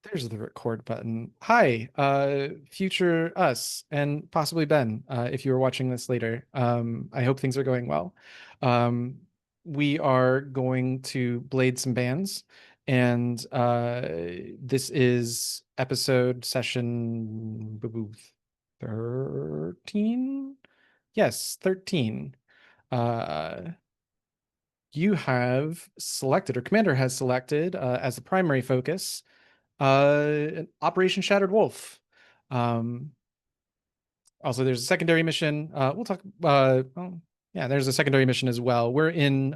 There's the record button. Hi, future us, and possibly Ben, if you are watching this later. I hope things are going well. Um, we are going to blade some bands, and this is episode session 13? Yes, 13. Uh, you have selected, or Commander has selected, as the primary focus Operation Shattered Wolf. Um, Also, there's a secondary mission. We'll talk. Yeah, there's a secondary mission as well. We're in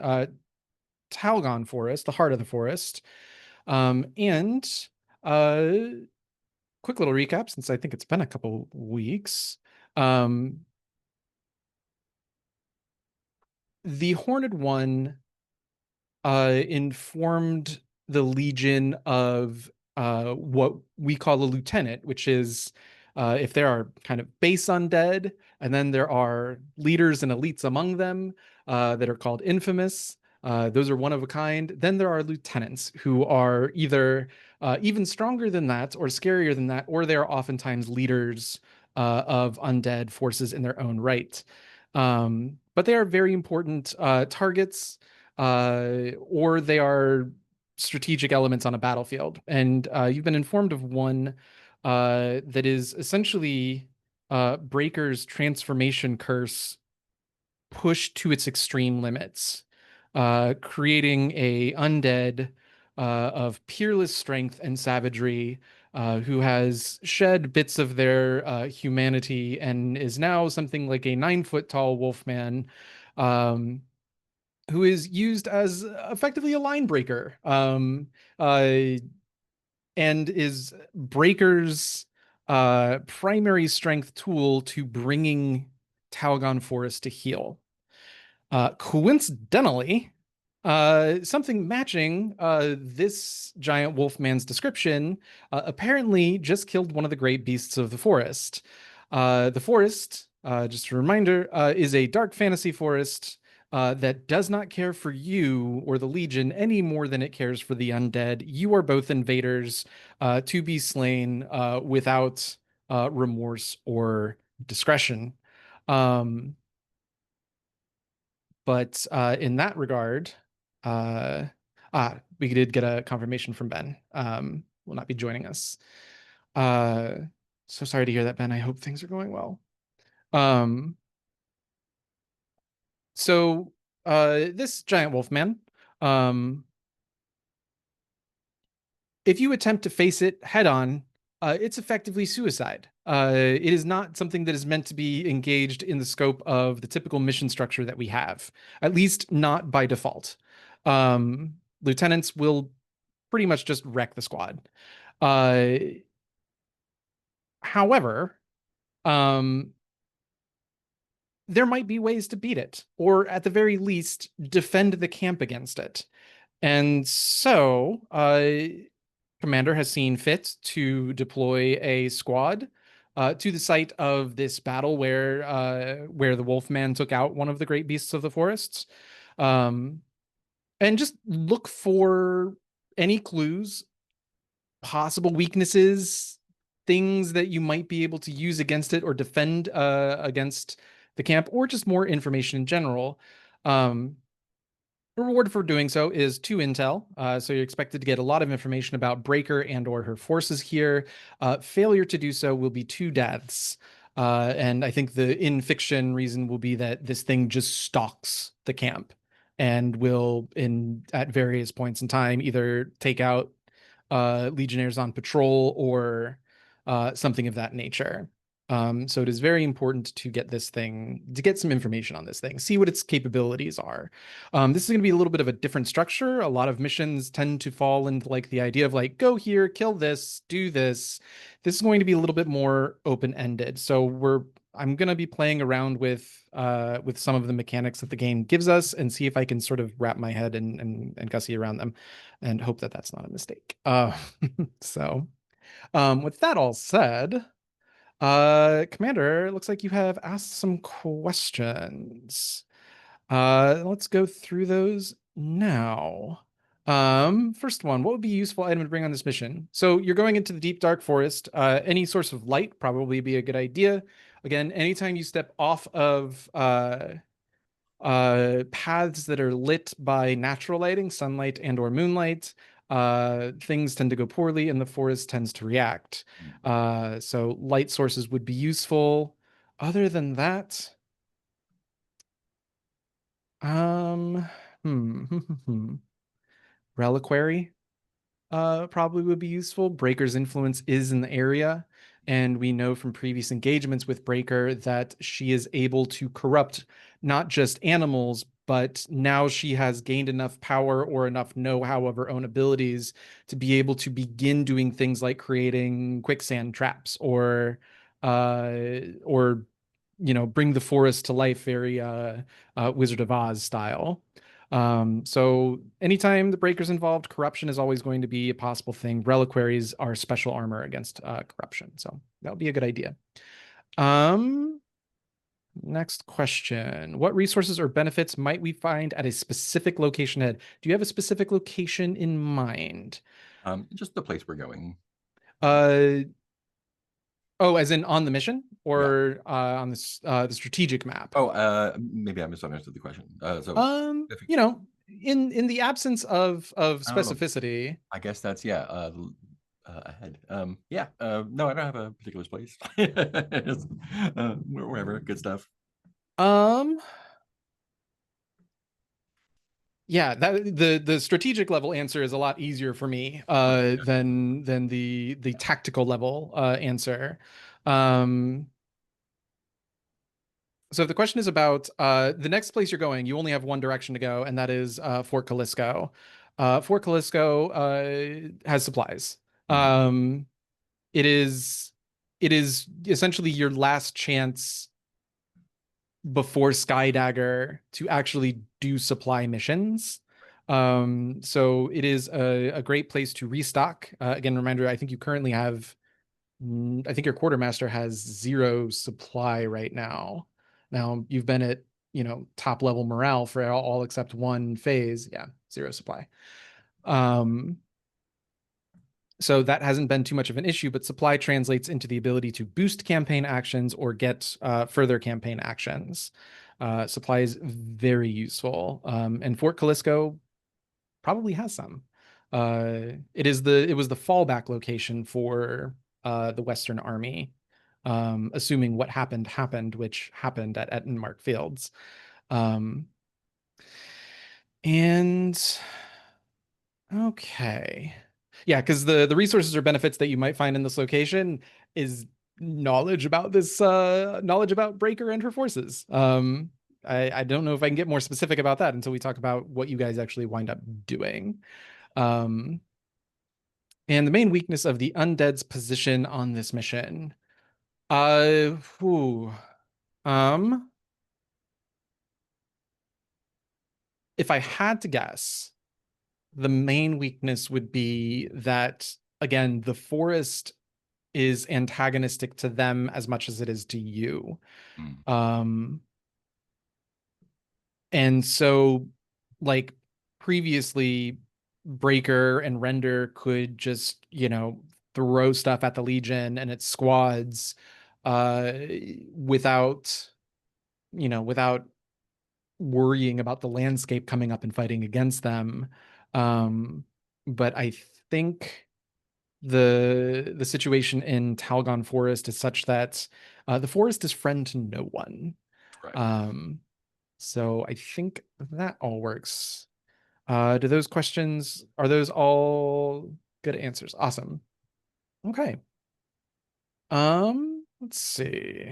Talgon Forest, the heart of the forest. And uh, quick little recap, since I think it's been a couple weeks. Um, the Horned One informed the Legion of what we call a lieutenant, which is if there are kind of base undead, and then there are leaders and elites among them that are called infamous. Those are one of a kind. Then there are lieutenants who are either even stronger than that, or scarier than that, or they are oftentimes leaders of undead forces in their own right. But they are very important targets, or they are strategic elements on a battlefield. And you've been informed of one that is essentially Breaker's transformation curse pushed to its extreme limits, creating a undead of peerless strength and savagery. Who has shed bits of their humanity and is now something like a 9 foot tall wolfman, um, who is used as effectively a line breaker, uh, and is Breaker's primary strength tool to bringing Talgon Forest to heel. Coincidentally, something matching this giant wolfman's description apparently just killed one of the great beasts of the forest. The forest, just a reminder, is a dark fantasy forest that does not care for you or the Legion any more than it cares for the undead. You are both invaders to be slain without remorse or discretion. Um, but in that regard, uh, we did get a confirmation from Ben. Will not be joining us. Uh, so sorry to hear that, Ben. I hope things are going well. Um, this giant wolf man, um, if you attempt to face it head on, it's effectively suicide. It is not something that is meant to be engaged in the scope of the typical mission structure that we have, at least not by default. Lieutenants will pretty much just wreck the squad. Uh, However, um, there might be ways to beat it, or at the very least, defend the camp against it. And so, Commander has seen fit to deploy a squad to the site of this battle where the Wolfman took out one of the great beasts of the forests, um, and just look for any clues, possible weaknesses, things that you might be able to use against it or defend against the camp, or just more information in general. Um, the reward for doing so is 2 intel. So you're expected to get a lot of information about Breaker and or her forces here. Failure to do so will be 2 deaths. And I think the in fiction reason will be that this thing just stalks the camp and will, in at various points in time, either take out legionnaires on patrol or something of that nature. So it is very important to get this thing, to get some information on this thing, see what its capabilities are. This is going to be a little bit of a different structure. A lot of missions tend to fall into like the idea of like, go here, kill this, do this. This is going to be a little bit more open-ended. So I'm going to be playing around with some of the mechanics that the game gives us and see if I can sort of wrap my head and gussy around them and hope that that's not a mistake. So with that all said, Commander, it looks like you have asked some questions. Let's go through those now. First one, what would be a useful item to bring on this mission? So you're going into the deep dark forest. Any source of light probably be a good idea. Again, anytime you step off of paths that are lit by natural lighting, sunlight and or moonlight, things tend to go poorly and the forest tends to react. Mm. So light sources would be useful. Other than that, um, reliquary probably would be useful. Breaker's influence is in the area, and we know from previous engagements with Breaker that she is able to corrupt not just animals, but now she has gained enough power or enough know-how of her own abilities to be able to begin doing things like creating quicksand traps or bring the forest to life very Wizard of Oz style. So anytime the breaker's involved, corruption is always going to be a possible thing. Reliquaries are special armor against corruption, so that would be a good idea. Um, Next question. What resources or benefits might we find at a specific location ahead? Do you have a specific location in mind? Just the place we're going. Uh, oh, as in on the mission Yeah. or on this the strategic map? Oh, maybe I misunderstood the question. If In the absence of oh, specificity, I guess that's yeah. Ahead. Yeah. No, I don't have a particular place. Just, wherever, good stuff. um, yeah, that the strategic level answer is a lot easier for me Right. than the tactical level answer. Um, so if the question is about the next place you're going, you only have one direction to go, and that is Fort Callisto. Fort Callisto has supplies. Mm, Um, it is it is essentially your last chance before Skydagger to actually do supply missions. So it is a great place to restock. Again, reminder, I think you currently have, I think your quartermaster has zero supply right now. Now you've been at, top level morale for all except one phase. Yeah, zero supply. Um, so that hasn't been too much of an issue, but supply translates into the ability to boost campaign actions or get further campaign actions. Supply is very useful, and Fort Callisto probably has some. It was the fallback location for the Western Army, assuming what happened, which happened at Ettenmark Fields, um, and okay. Yeah, because the resources or benefits that you might find in this location is knowledge about Breaker and her forces. I don't know if I can get more specific about that until we talk about what you guys actually wind up doing. Um, and the main weakness of the undead's position on this mission. Whew, um, if I had to guess, the main weakness would be that again, the forest is antagonistic to them as much as it is to you. mm, Um, and so, like previously, Breaker and Render could just, throw stuff at the Legion and its squads uh, without, without worrying about the landscape coming up and fighting against them. Um, but I think the situation in Talgon Forest is such that the forest is friend to no one. right. Um, so I think that all works. Do those questions are those all good answers? Awesome. Okay. Let's see.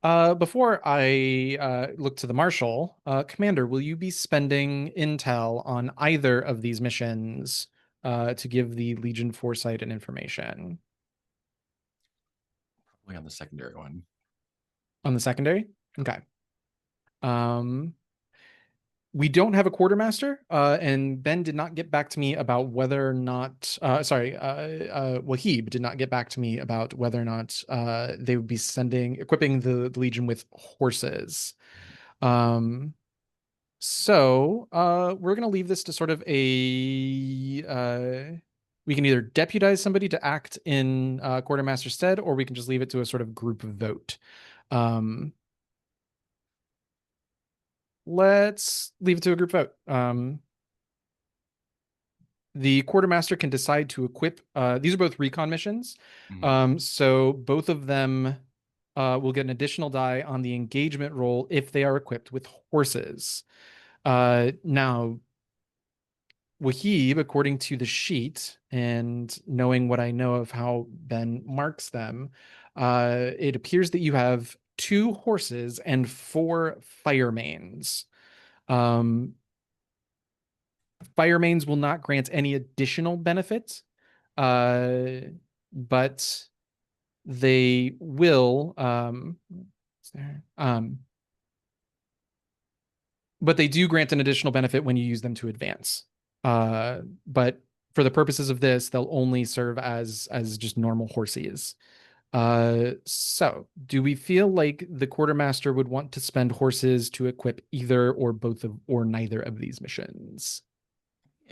Before I look to the Marshal, Commander, will you be spending intel on either of these missions to give the Legion foresight and information? Probably on the secondary one. On the secondary? Okay. Um, we don't have a quartermaster, and Ben did not get back to me about whether or not, Wahib did not get back to me about whether or not they would be equipping the Legion with horses. Um, So, we're gonna leave this to sort of we can either deputize somebody to act in quartermaster's stead, or we can just leave it to a sort of group vote. Um, let's leave it to a group vote. The quartermaster can decide to equip. These are both recon missions, Mhm. so both of them will get an additional die on the engagement roll if they are equipped with horses. Now, Wahib, according to the sheet and knowing what I know of how Ben marks them, it appears that you have two horses and four fire mains. Um, Fire mains will not grant any additional benefits, uh, but they will. But they do grant an additional benefit when you use them to advance. But for the purposes of this, they'll only serve as just normal horses. So do we feel like the quartermaster would want to spend horses to equip either or both of or neither of these missions?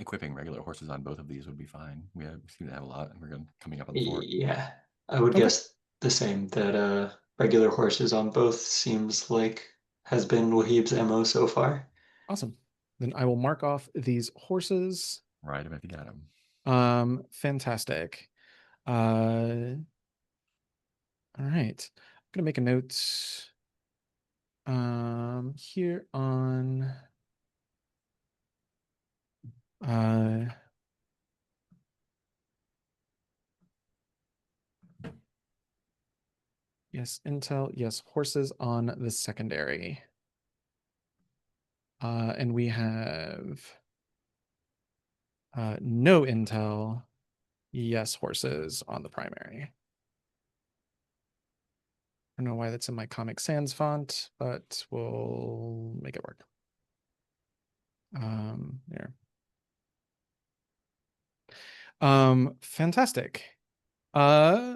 Equipping regular horses on both of these would be fine. Seem to have a lot, and coming up on the four. Yeah, I would Okay, guess the same that regular horses on both seems like has been Wahib's MO so far. awesome. Then I will mark off these horses. Right, I bet you got him. Fantastic. Uh, all right. I'm gonna make a note here on uh yes, intel, yes, horses on the secondary. And we have no intel, yes, horses on the primary. I don't know why that's in my Comic Sans font, but we'll make it work. There. Fantastic. Uh,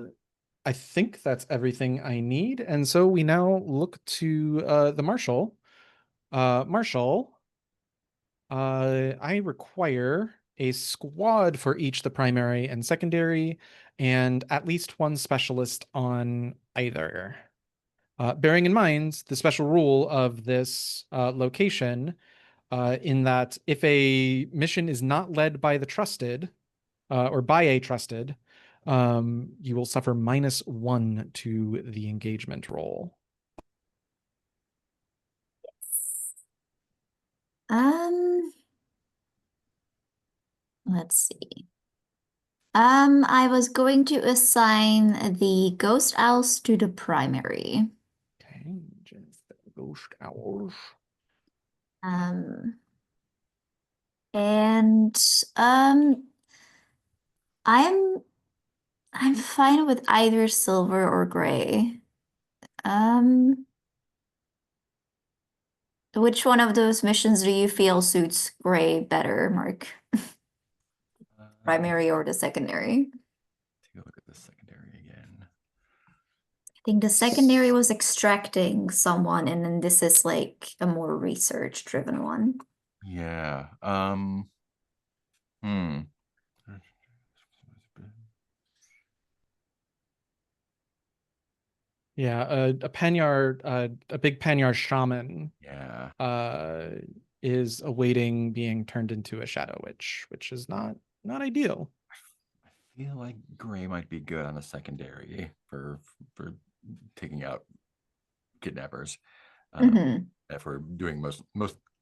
I think that's everything I need. And so we now look to the Marshal. Marshal, I require a squad for each the primary and secondary, and at least one specialist on either. Bearing in mind the special rule of this location, in that if a mission is not led by the trusted, or by a trusted, you will suffer -1 to the engagement roll. Um, let's see. I was going to assign the ghost owls to the primary. Okay, just ghost owls. Um, and um, I'm I'm fine with either silver or gray. Um, which one of those missions do you feel suits gray better, Mark? Primary or the secondary? Take a look at the secondary again. I think the secondary was extracting someone, and then this is like a more research-driven one. Yeah. Hmm. Yeah, a Panyar, a big Panyar shaman, Yeah. uh, is awaiting being turned into a Shadow Witch, which is not ideal. I feel like gray might be good on the secondary for taking out kidnappers. Mhm. If we're doing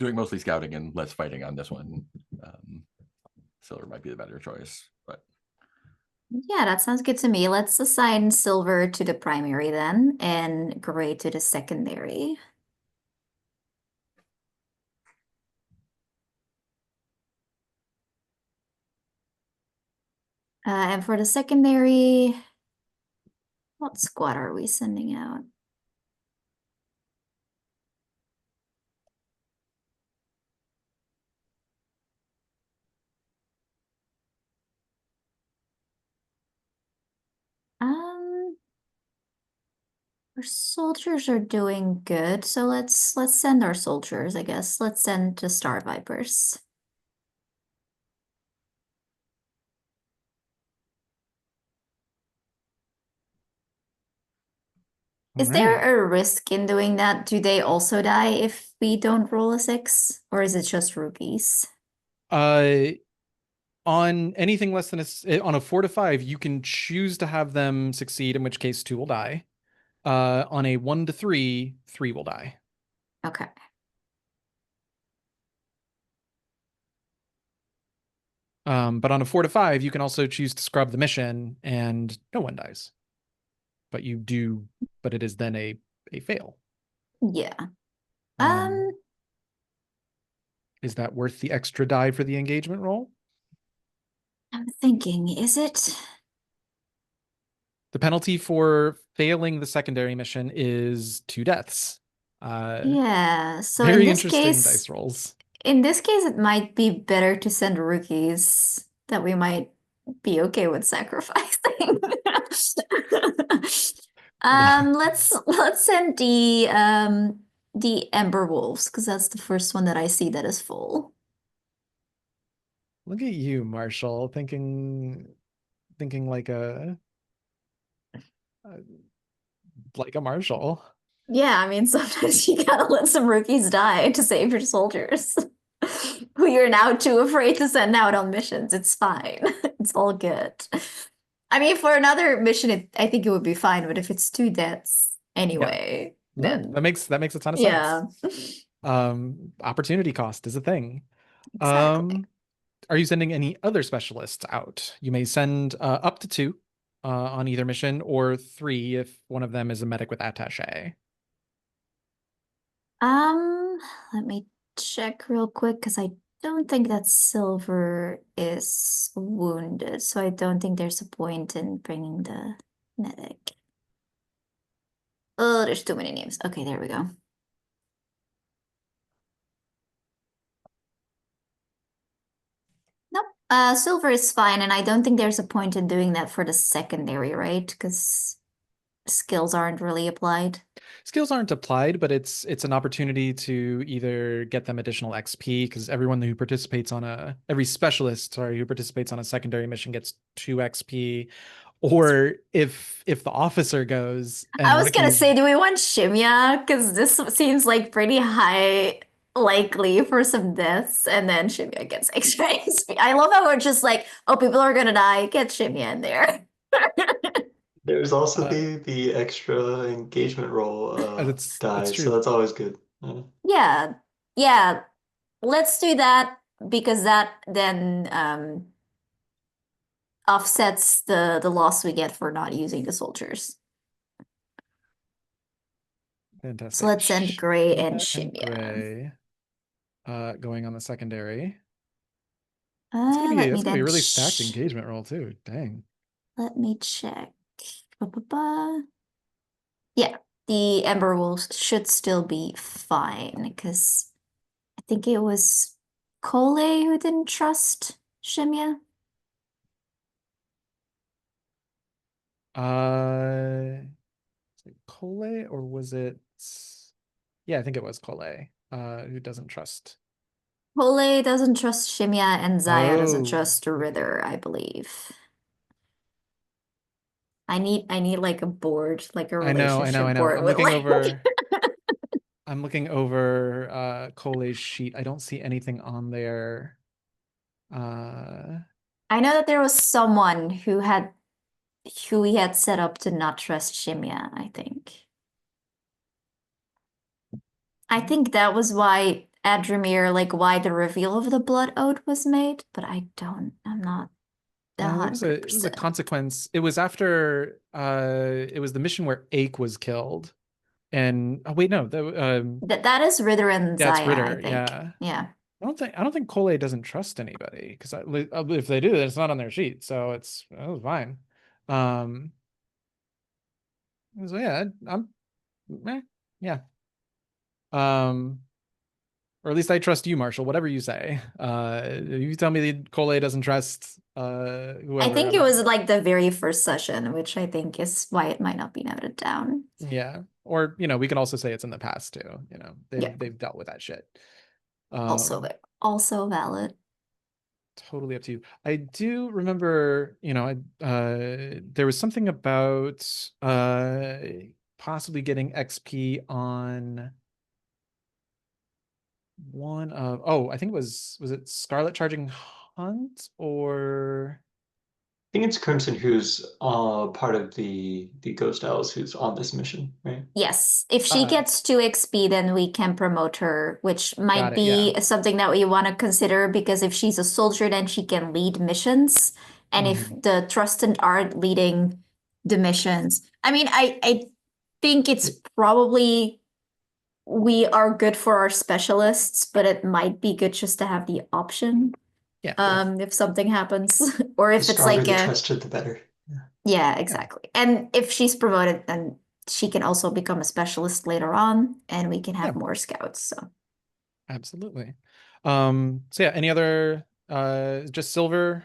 doing mostly scouting and less fighting on this one, silver might be the better choice. But Yeah, that sounds good to me. Let's assign silver to the primary then, and gray to the secondary. And for the secondary, what squad are we sending out? Um, Our soldiers are doing good, so let's send our soldiers, I guess. Let's send the Star Vipers. All Is there right. a risk in doing that? Do they also die if we don't roll a 6? Or is it just rookies? On anything less than on a 4 to 5, you can choose to have them succeed, in which case 2 will die. On a 1 to 3, 3 will die. Okay. But on a 4 to 5, you can also choose to scrub the mission and no one dies. But it is then a fail. Yeah. Is that worth the extra die for the engagement roll? I'm thinking, is it? The penalty for failing the secondary mission is 2 deaths. Yeah, so Very interesting dice rolls. in this case, it might be better to send rookies that we might be okay with sacrificing. Let's send the Ember Wolves, because that's the first one that I see that is full. Look at you, Marshall, thinking like a Marshall. Yeah, I mean, sometimes you gotta let some rookies die to save your soldiers, who you're now too afraid to send out on missions. It's fine. It's all good. I mean, for another mission, I think it would be fine, but if it's 2 deaths anyway, No, then that makes a ton of yeah, sense. Opportunity cost is a thing. exactly. Are you sending any other specialists out? You may send up to 2 on either mission, or 3 if one of them is a medic with attaché. Let me check real quick because I don't think that Silver is wounded, so I don't think there's a point in bringing the medic. Oh, there's too many names. Okay, there we go. Nope. Silver is fine, and I don't think there's a point in doing that for the secondary, right? Because skills aren't really applied. Skills aren't applied, but it's an opportunity to either get them additional XP, because every specialist, sorry, who participates on a secondary mission gets 2 XP, or if the officer goes I and was gonna rookies. say, do we want Shimya? Because this seems like pretty high likely for some deaths, and then Shimya gets extra XP. I love how we're just like, oh, people are gonna die, get Shimya in there. There's also Uh, the extra engagement roll that's die, so true. that's always good. Yeah, yeah. Let's do that because that then offsets the loss we get for not using the soldiers. So Fantastic. let's send Gray and And Shimya. Gray going on the secondary. It's gonna be Let me a then really stacked engagement roll too. Dang. let me check. Ba-ba-ba. Yeah, the Ember Wolves should still be fine because I think it was Cole who didn't trust Shimya. Is it Cole or was it? Yeah, I think it was Cole. Who doesn't trust. Cole doesn't trust Shimya, and Zaya doesn't Oh, trust Ritter, I believe. I need like a board, like a I know. relationship board I'm with looking like over. I'm looking over Cole's sheet. I don't see anything on there. I know that there was someone who he had set up to not trust Shimya, I think. I think that was why Adramir, like why the reveal of the Blood Ode was made, but I'm not No, it was a 100%. consequence. It was after it was the mission where Ake was killed. And oh wait, no, That is Ritter and that's Zaya, I Ritter. think. Yeah. Yeah. I don't think Cole doesn't trust anybody, because if they do, then it's not on their sheet, so it's fine. So yeah, yeah. Or at least I trust you, Marshall. Whatever you say. If you tell me that Cole doesn't trust I whoever, think it was like the very first session, which I think is why it might not be noted down. yeah. Or, we can also say it's in the past too. Yeah. They've dealt with that shit. Also, also valid. Totally up to you. I do remember, there was something about possibly getting XP on one of, I think it was it Scarlet Charging Hunt or I think it's Crimson who's part of the Ghost Owls who's on this mission, right? Yes, if she gets 2 XP, then we can promote her, which might Got it, be yeah. something that we want to consider because if she's a soldier, then she can lead missions. And if the trusted aren't leading the missions, I mean, I think it's probably we are good for our specialists, but it might be good just to have the option. Yeah. If something happens, or The if it's stronger like the a trusted, the better. yeah, exactly. And if she's promoted, then she can also become a specialist later on, and we can have Yeah. more scouts. So Absolutely. So yeah, any other just Silver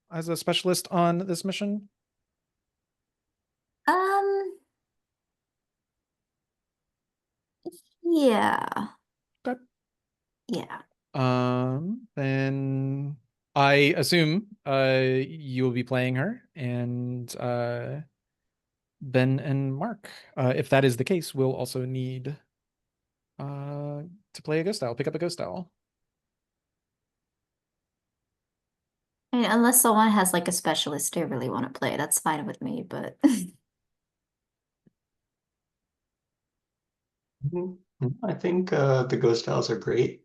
as a specialist on this mission? um yeah. Okay. Yeah. Then I assume you will be playing her, and Ben and Mark. If that is the case, we'll also need to play a ghost owl, pick up a ghost owl. I mean, unless someone has like a specialist they really want to play, that's fine with me, but I think the Ghost Owls are great.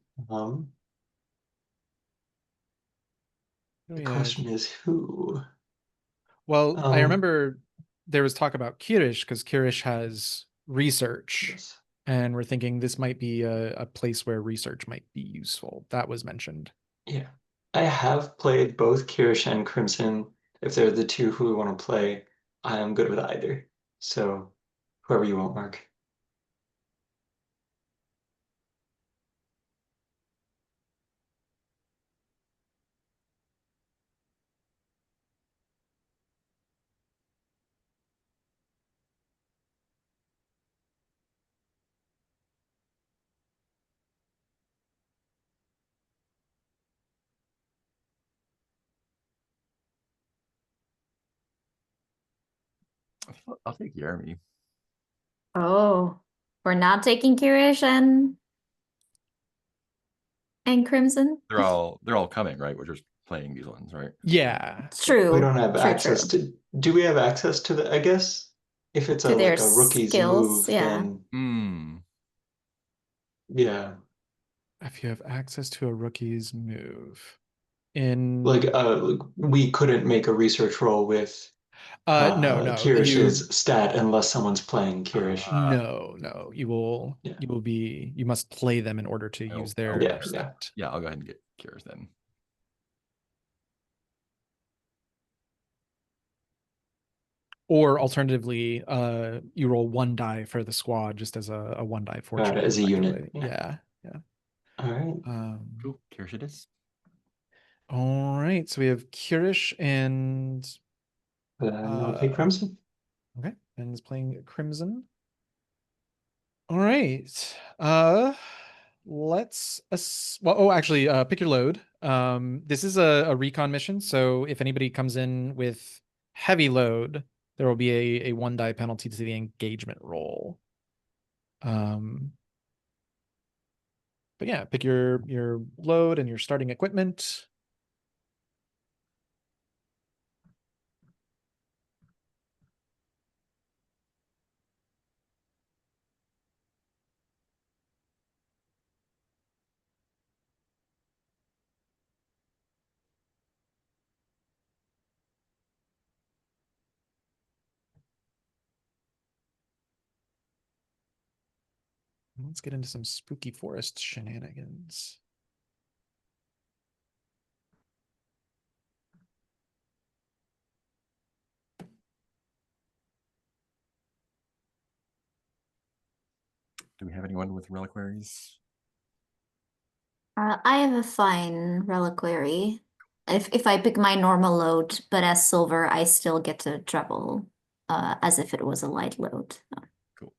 The question is who? Well, I remember there was talk about Kirish because Kirish has research, Yes. and we're thinking this might be a place where research might be useful. That was mentioned. Yeah. I have played both Kirish and Crimson. If they're the two who we want to play, I am good with either. So whoever you want, Mark. I'll take Jeremy. oh, we're not taking Kirish and Crimson. They're all coming, right? We're just playing these ones, right? Yeah. True. We don't have True, access true. to. Do we have access to the? I guess if it's To their like a rookie's skills, move, yeah. then Hmm. yeah. If you have access to a rookie's move in Like we couldn't make a research roll with no, Kirish's stat unless someone's playing Kirish. no, Yeah. you must play them in order to use their Yeah, stat. Yeah, I'll go ahead and get Kira's then. Or alternatively, you roll 1 die for the squad just as a 1 die fortune. As a unit. effectively. Yeah. All right. Cool. Kirish it is. All right. So we have Kirish and Then I'll take Crimson. okay, and is playing Crimson. All right. Actually, pick your load. This is a recon mission, so if anybody comes in with heavy load, there will be a 1 die penalty to the engagement roll. But yeah, pick your load and your starting equipment. Let's get into some spooky forest shenanigans. Do we have anyone with reliquaries? I have a fine reliquary. If I pick my normal load, but as silver, I still get to travel as if it was a light load. Cool.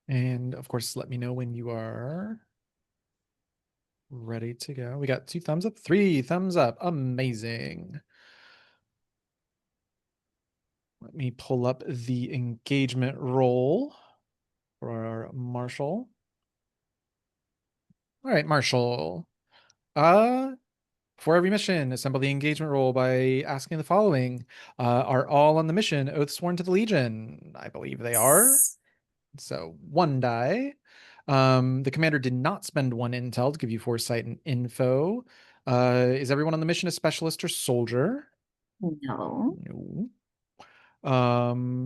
And of course, let me know when you are ready to go. We got 2 thumbs up, 3 thumbs up. Amazing. Let me pull up the engagement roll for our Marshall. All right, Marshall. For every mission, assemble the engagement roll by asking the following. Are all on the mission oath sworn to the Legion? I believe they are. So 1 die. The commander did not spend 1 intel to give you foresight and info. Is everyone on the mission a specialist or soldier? No. No.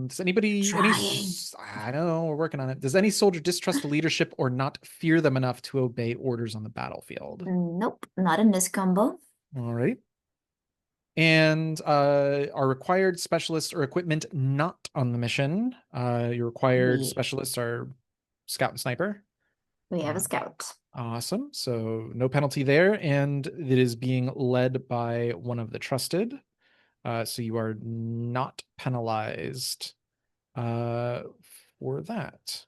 Does anybody, Trying. I know, we're working on it. Does any soldier distrust the leadership or not fear them enough to obey orders on the battlefield? Nope, not in this combo. All right. And are required specialists or equipment not on the mission? Your required Yeah. specialists are scout and sniper. We have a scout. Awesome. So no penalty there. And it is being led by one of the trusted. So you are not penalized for that.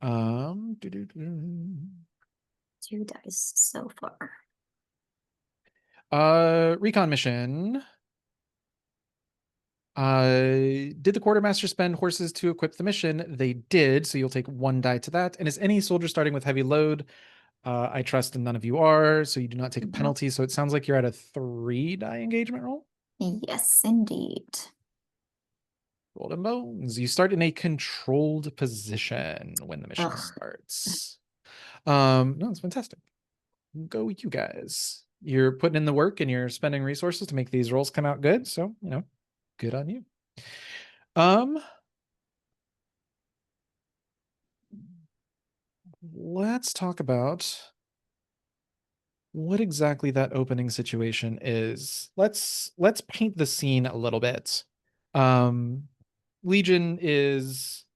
Doo-doo-doo. 2 dice so far. Recon mission. Did the quartermaster spend horses to equip the mission? They did, so you'll take 1 die to that. And is any soldier starting with heavy load? I trust and none of you are, so you do not take a Nope. penalty. So it sounds like you're at a 3 die engagement roll. Yes, indeed. Golden bones. You start in a controlled position when the mission Ugh. starts. No, it's fantastic. Go you guys. You're putting in the work and you're spending resources to make these rolls come out good. So, good on you. Let's talk about what exactly that opening situation is. Let's paint the scene a little bit. Legion is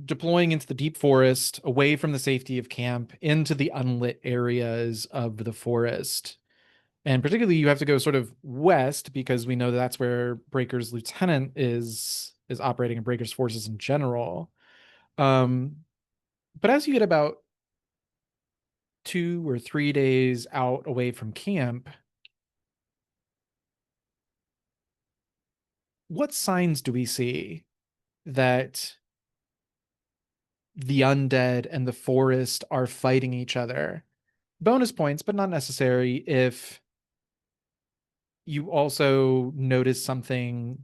deploying into the deep forest, away from the safety of camp, into the unlit areas of the forest. And particularly you have to go sort of west because we know that's where Breaker's lieutenant is operating and Breaker's forces in general. But as you get about 2 or 3 days out away from camp, what signs do we see that the undead and the forest are fighting each other? Bonus points, but not necessary if you also notice something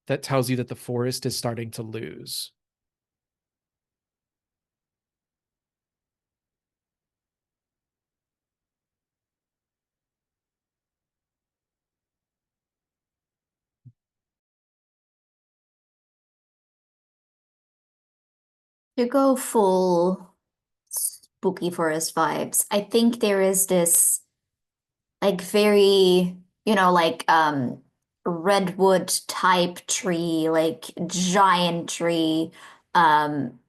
that tells you that the forest is starting to lose. To go full spooky forest vibes, I think there is this like very, like redwood type tree, like giant tree, um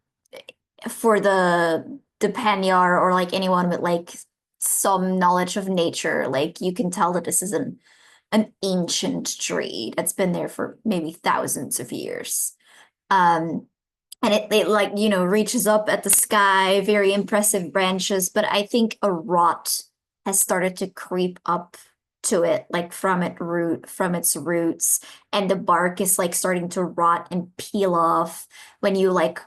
for the Panyar or like anyone with like some knowledge of nature, like you can tell that this is an ancient tree that's been there for maybe thousands of years. Um, and it like, reaches up at the sky, very impressive branches, but I think a rot has started to creep up to it, like from its roots, and the bark is like starting to rot and peel off when you like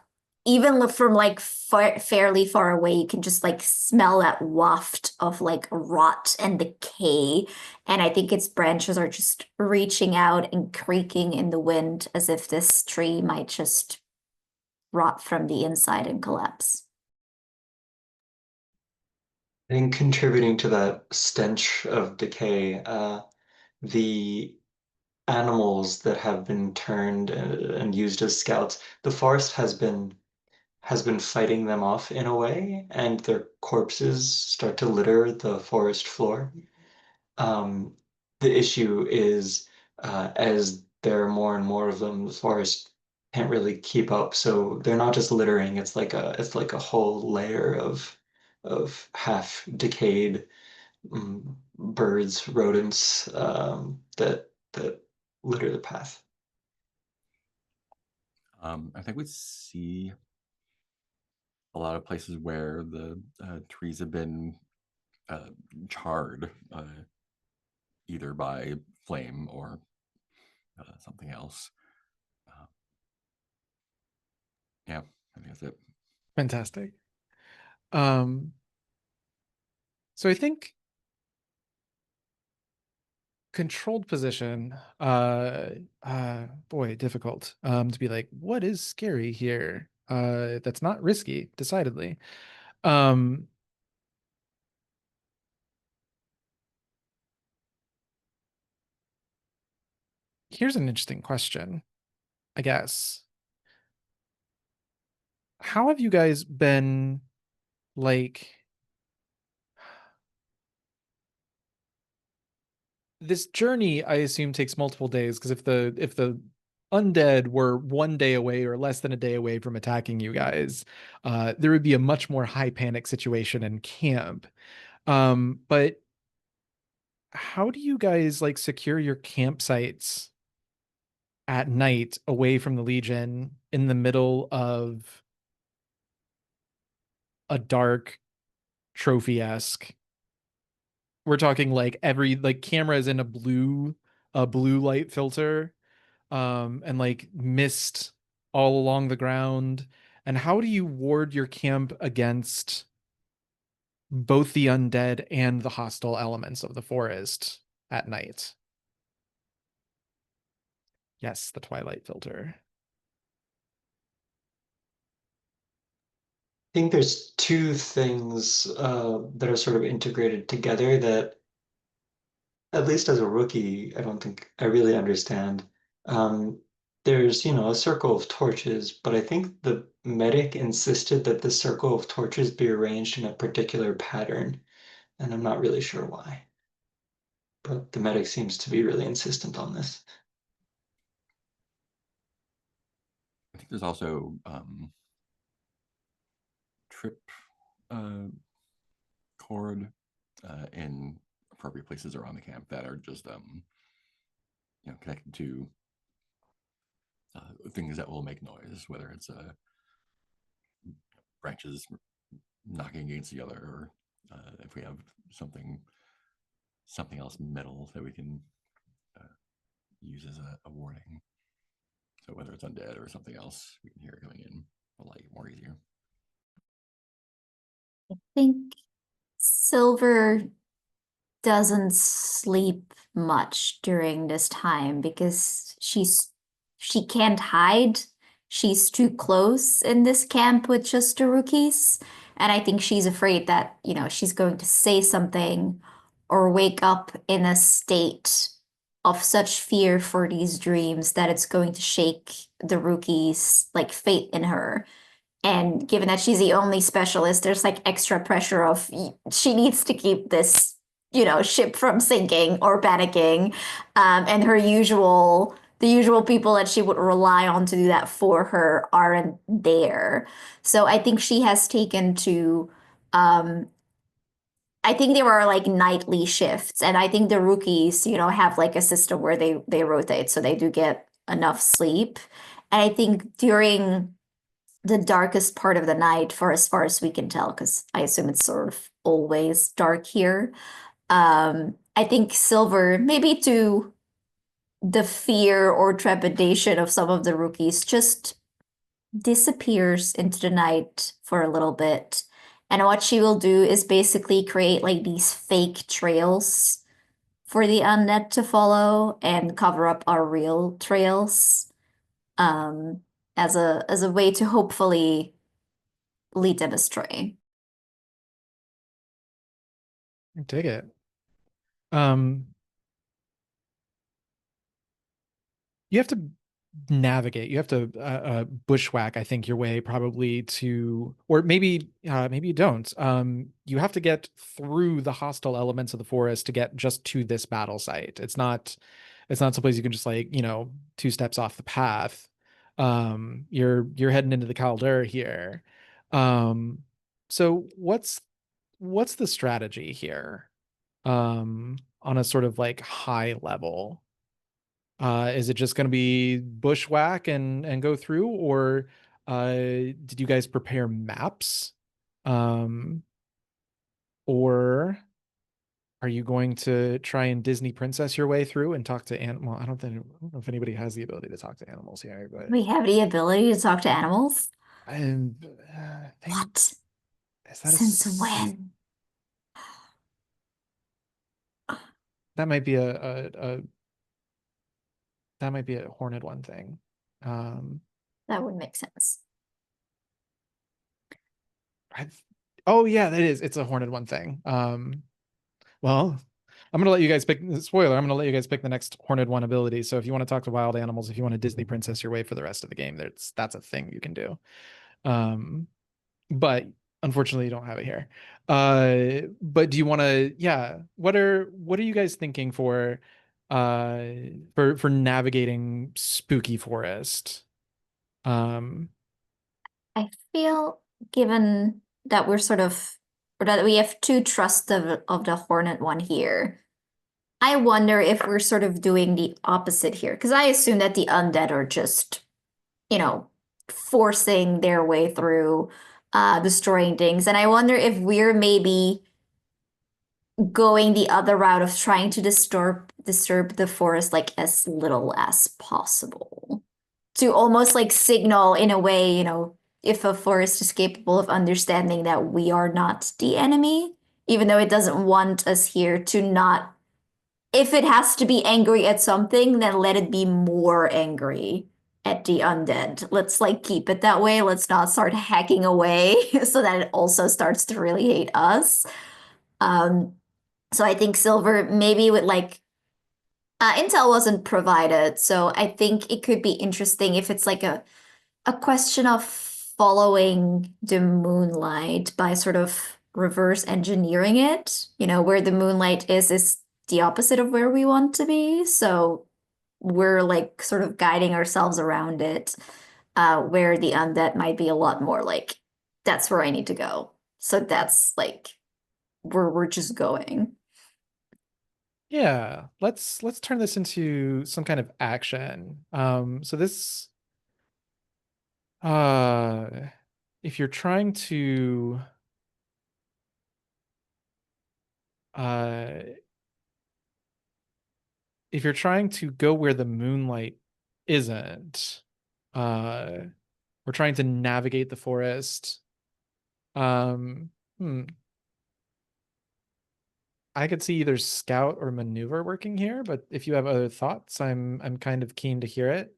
even look from like fairly far away, you can just like smell that waft of like rot and decay. And I think its branches are just reaching out and creaking in the wind as if this tree might just rot from the inside and collapse. I think contributing to that stench of decay, the animals that have been turned and used as scouts, the forest has been fighting them off in a way, and their corpses start to litter the forest floor. Um, the issue is as there are more and more of them, the forest can't really keep up. So they're not just littering; it's like a whole layer of half decayed birds, rodents that litter the path. I think we see a lot of places where the trees have been charred, either by flame or something else. Yeah, I think that's it. Fantastic. So I think controlled position, boy, difficult. To be like, what is scary here? That's not risky, decidedly. Um, Here's an interesting question, I guess. How have you guys been like this journey? I assume takes multiple days because if the undead were 1 day away or less than a day away from attacking you guys, there would be a much more high panic situation in camp. But how do you guys like secure your campsites at night away from the Legion in the middle of a dark trophy-esque? We're talking like every like camera is in a blue light filter, and like mist all along the ground. And how do you ward your camp against both the undead and the hostile elements of the forest at night? Yes, the twilight filter. I think there's two things that are sort of integrated together that, at least as a rookie, I don't think I really understand. Um, there's, a circle of torches, but I think the medic insisted that the circle of torches be arranged in a particular pattern, and I'm not really sure why. But the medic seems to be really insistent on this. I think there's also trip cord in appropriate places around the camp that are just connected to things that will make noise, whether it's branches knocking against the other, or if we have something else metal that we can use as a warning. So whether it's undead or something else, we can hear it coming in a light more easier. I think Silver doesn't sleep much during this time because she can't hide. She's too close in this camp with just the rookies. And I think she's afraid that, she's going to say something or wake up in a state of such fear for these dreams that it's going to shake the rookies' like faith in her. And given that she's the only specialist, there's like extra pressure of she needs to keep this, ship from sinking or panicking. And the usual people that she would rely on to do that for her aren't there. So I think she has taken to, I think there are like nightly shifts. And I think the rookies, have like a system where they rotate. So they do get enough sleep. And I think during the darkest part of the night for as far as we can tell, because I assume it's sort of always dark here. I think Silver, maybe to the fear or trepidation of some of the rookies, just disappears into the night for a little bit. And what she will do is basically create like these fake trails for the undead to follow and cover up our real trails, as a way to hopefully lead them astray. I dig it. Um, you have to navigate. You have to bushwhack, I think, your way probably to, or maybe you don't. You have to get through the hostile elements of the forest to get just to this battle site. It's not someplace you can just like, 2 steps off the path. You're heading into the Caldera here. So what's the strategy here? On a sort of like high level. Is it just going to be bushwhack and go through, or did you guys prepare maps? Or are you going to try and Disney princess your way through and talk to animal? I don't know if anybody has the ability to talk to animals here, but We have the ability to talk to animals? I think What? is that Since when? that might be a that might be a Horned One thing. That would make sense. Oh yeah, that is. It's a Horned One thing. Well, I'm gonna let you guys pick. Spoiler: I'm gonna let you guys pick the next Horned One ability. So if you want to talk to wild animals, if you want to Disney princess your way for the rest of the game, that's a thing you can do. But unfortunately, you don't have it here. But do you want to? Yeah. What are you guys thinking uh, for navigating spooky forest? Um, I feel given that we're sort of, or that we have two trusts of the Hornet One here, I wonder if we're sort of doing the opposite here. Because I assume that the undead are just, you know, forcing their way through, destroying things. And I wonder if we're maybe going the other route of trying to disturb the forest like as little as possible. To almost like signal in a way, if a forest is capable of understanding that we are not the enemy, even though it doesn't want us here to not, if it has to be angry at something, then let it be more angry at the undead. Let's like keep it that way. Let's not start hacking away so that it also starts to really hate us. Um, so I think Silver maybe would like intel wasn't provided, so I think it could be interesting if it's like a question of following the moonlight by sort of reverse engineering it. Where the moonlight is the opposite of where we want to be. So we're like sort of guiding ourselves around it, where the undead might be a lot more like, that's where I need to go. So that's like where we're just going. yeah, let's turn this into some kind of action. So this, uh, if you're trying to, uh, if you're trying to go where the moonlight isn't, uh, we're trying to navigate the forest. Um, hmm. I could see either scout or maneuver working here, but if you have other thoughts, I'm kind of keen to hear it.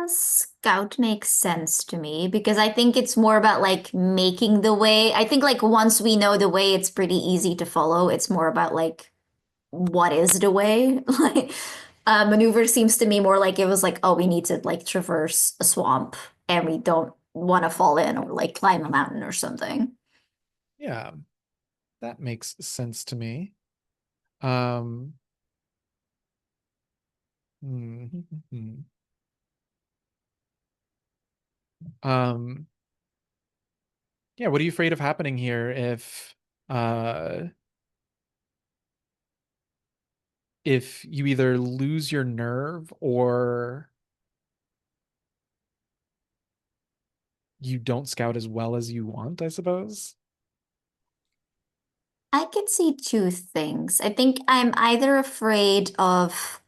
Scout makes sense to me because I think it's more about like making the way. I think like once we know the way, it's pretty easy to follow. It's more about like what is the way? Like maneuver seems to me more like it was like, oh, we need to like traverse a swamp and we don't want to fall in or like climb a mountain or something. Yeah, that makes sense to me. Um, hmm, hmm, hmm. Um, yeah, what are you afraid of happening here uh if you either lose your nerve or you don't scout as well as you want, I suppose? I could see two things. I think I'm either afraid of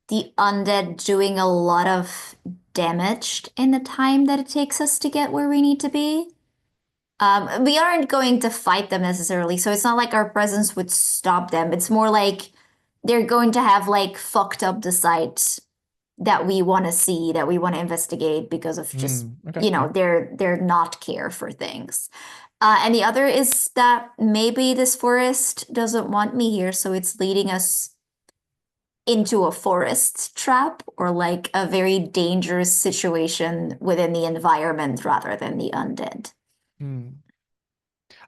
the undead doing a lot of damage in the time that it takes us to get where we need to be. We aren't going to fight them necessarily, so it's not like our presence would stop them. It's more like they're going to have like fucked up the site that we want to see, that we want to investigate because of just, Okay. their not care for things. And the other is that maybe this forest doesn't want me here, so it's leading us into a forest trap or like a very dangerous situation within the environment rather than the undead. Hmm.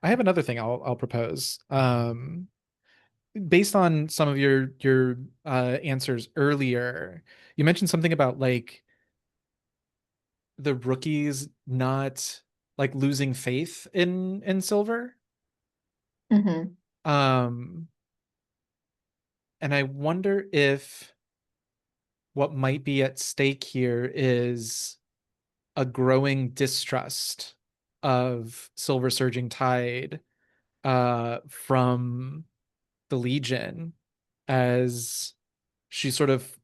I have another thing I'll propose. Based on some of your answers earlier, you mentioned something about like the rookies not like losing faith in Silver. Hmm. Um, and I wonder if what might be at stake here is a growing distrust of Silver Surging Tide from the Legion, as she sort of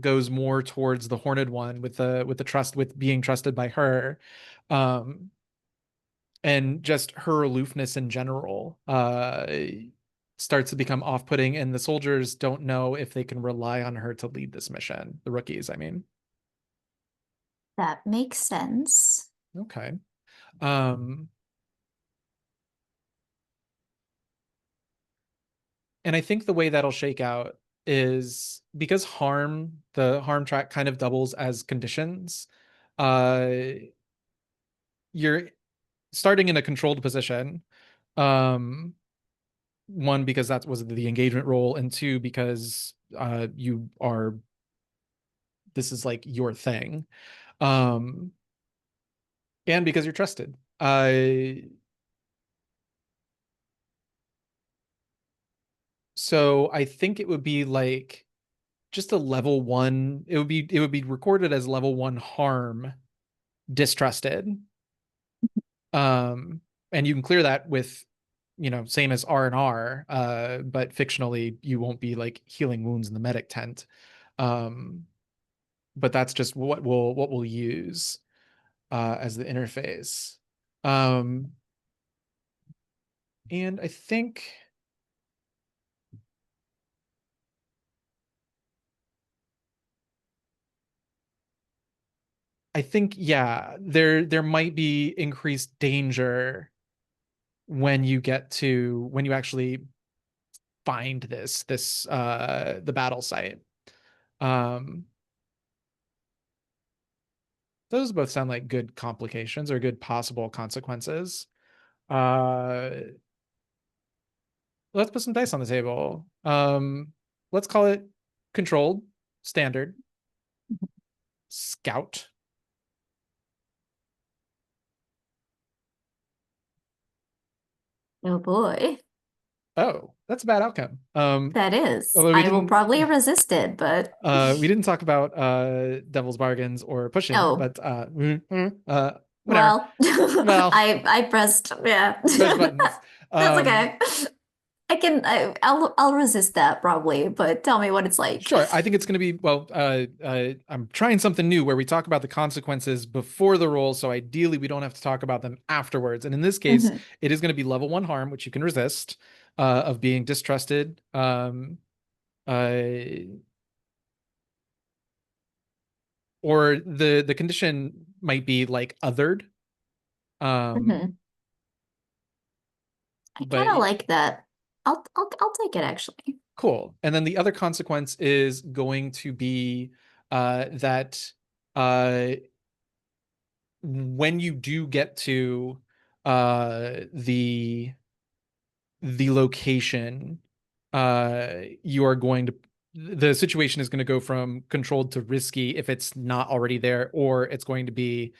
goes more towards the Horned One with the trust, with being trusted by her, and just her aloofness in general starts to become off-putting, and the soldiers don't know if they can rely on her to lead this mission. The rookies, I mean. That makes sense. Okay. And I think the way that'll shake out is because the harm track kind of doubles as conditions. You're starting in a controlled position. One, because that was the engagement role, and two, because this is like your thing. And because you're trusted. So I think it would be like just a level 1. It would be recorded as level 1 harm, distrusted. And you can clear that with, same as R&R, but fictionally you won't be like healing wounds in the medic tent. But that's just what we'll use as the interface. And I think yeah, there might be increased danger when you actually find the battle site. Those both sound like good complications or good possible consequences. Let's put some dice on the table. Let's call it controlled, standard, scout. Oh boy. Oh, that's a bad outcome. That is. Although I will probably resist it, but we didn't talk about devil's bargains or pushing, Oh. but whatever. well, Well, I pressed, yeah. push buttons. That's okay. I'll resist that probably, but tell me what it's like. Sure. I think it's going to be, well, I'm trying something new where we talk about the consequences before the roll. So ideally we don't have to talk about them afterwards. And in this case, it is going to be level 1 harm, which you can resist, of being distrusted. Or the condition might be like othered. I kind of like that. I'll take it actually. Cool. And then the other consequence is going to be that when you do get to the location, you are going to the situation is going to go from controlled to risky if it's not already there, or it's going to be,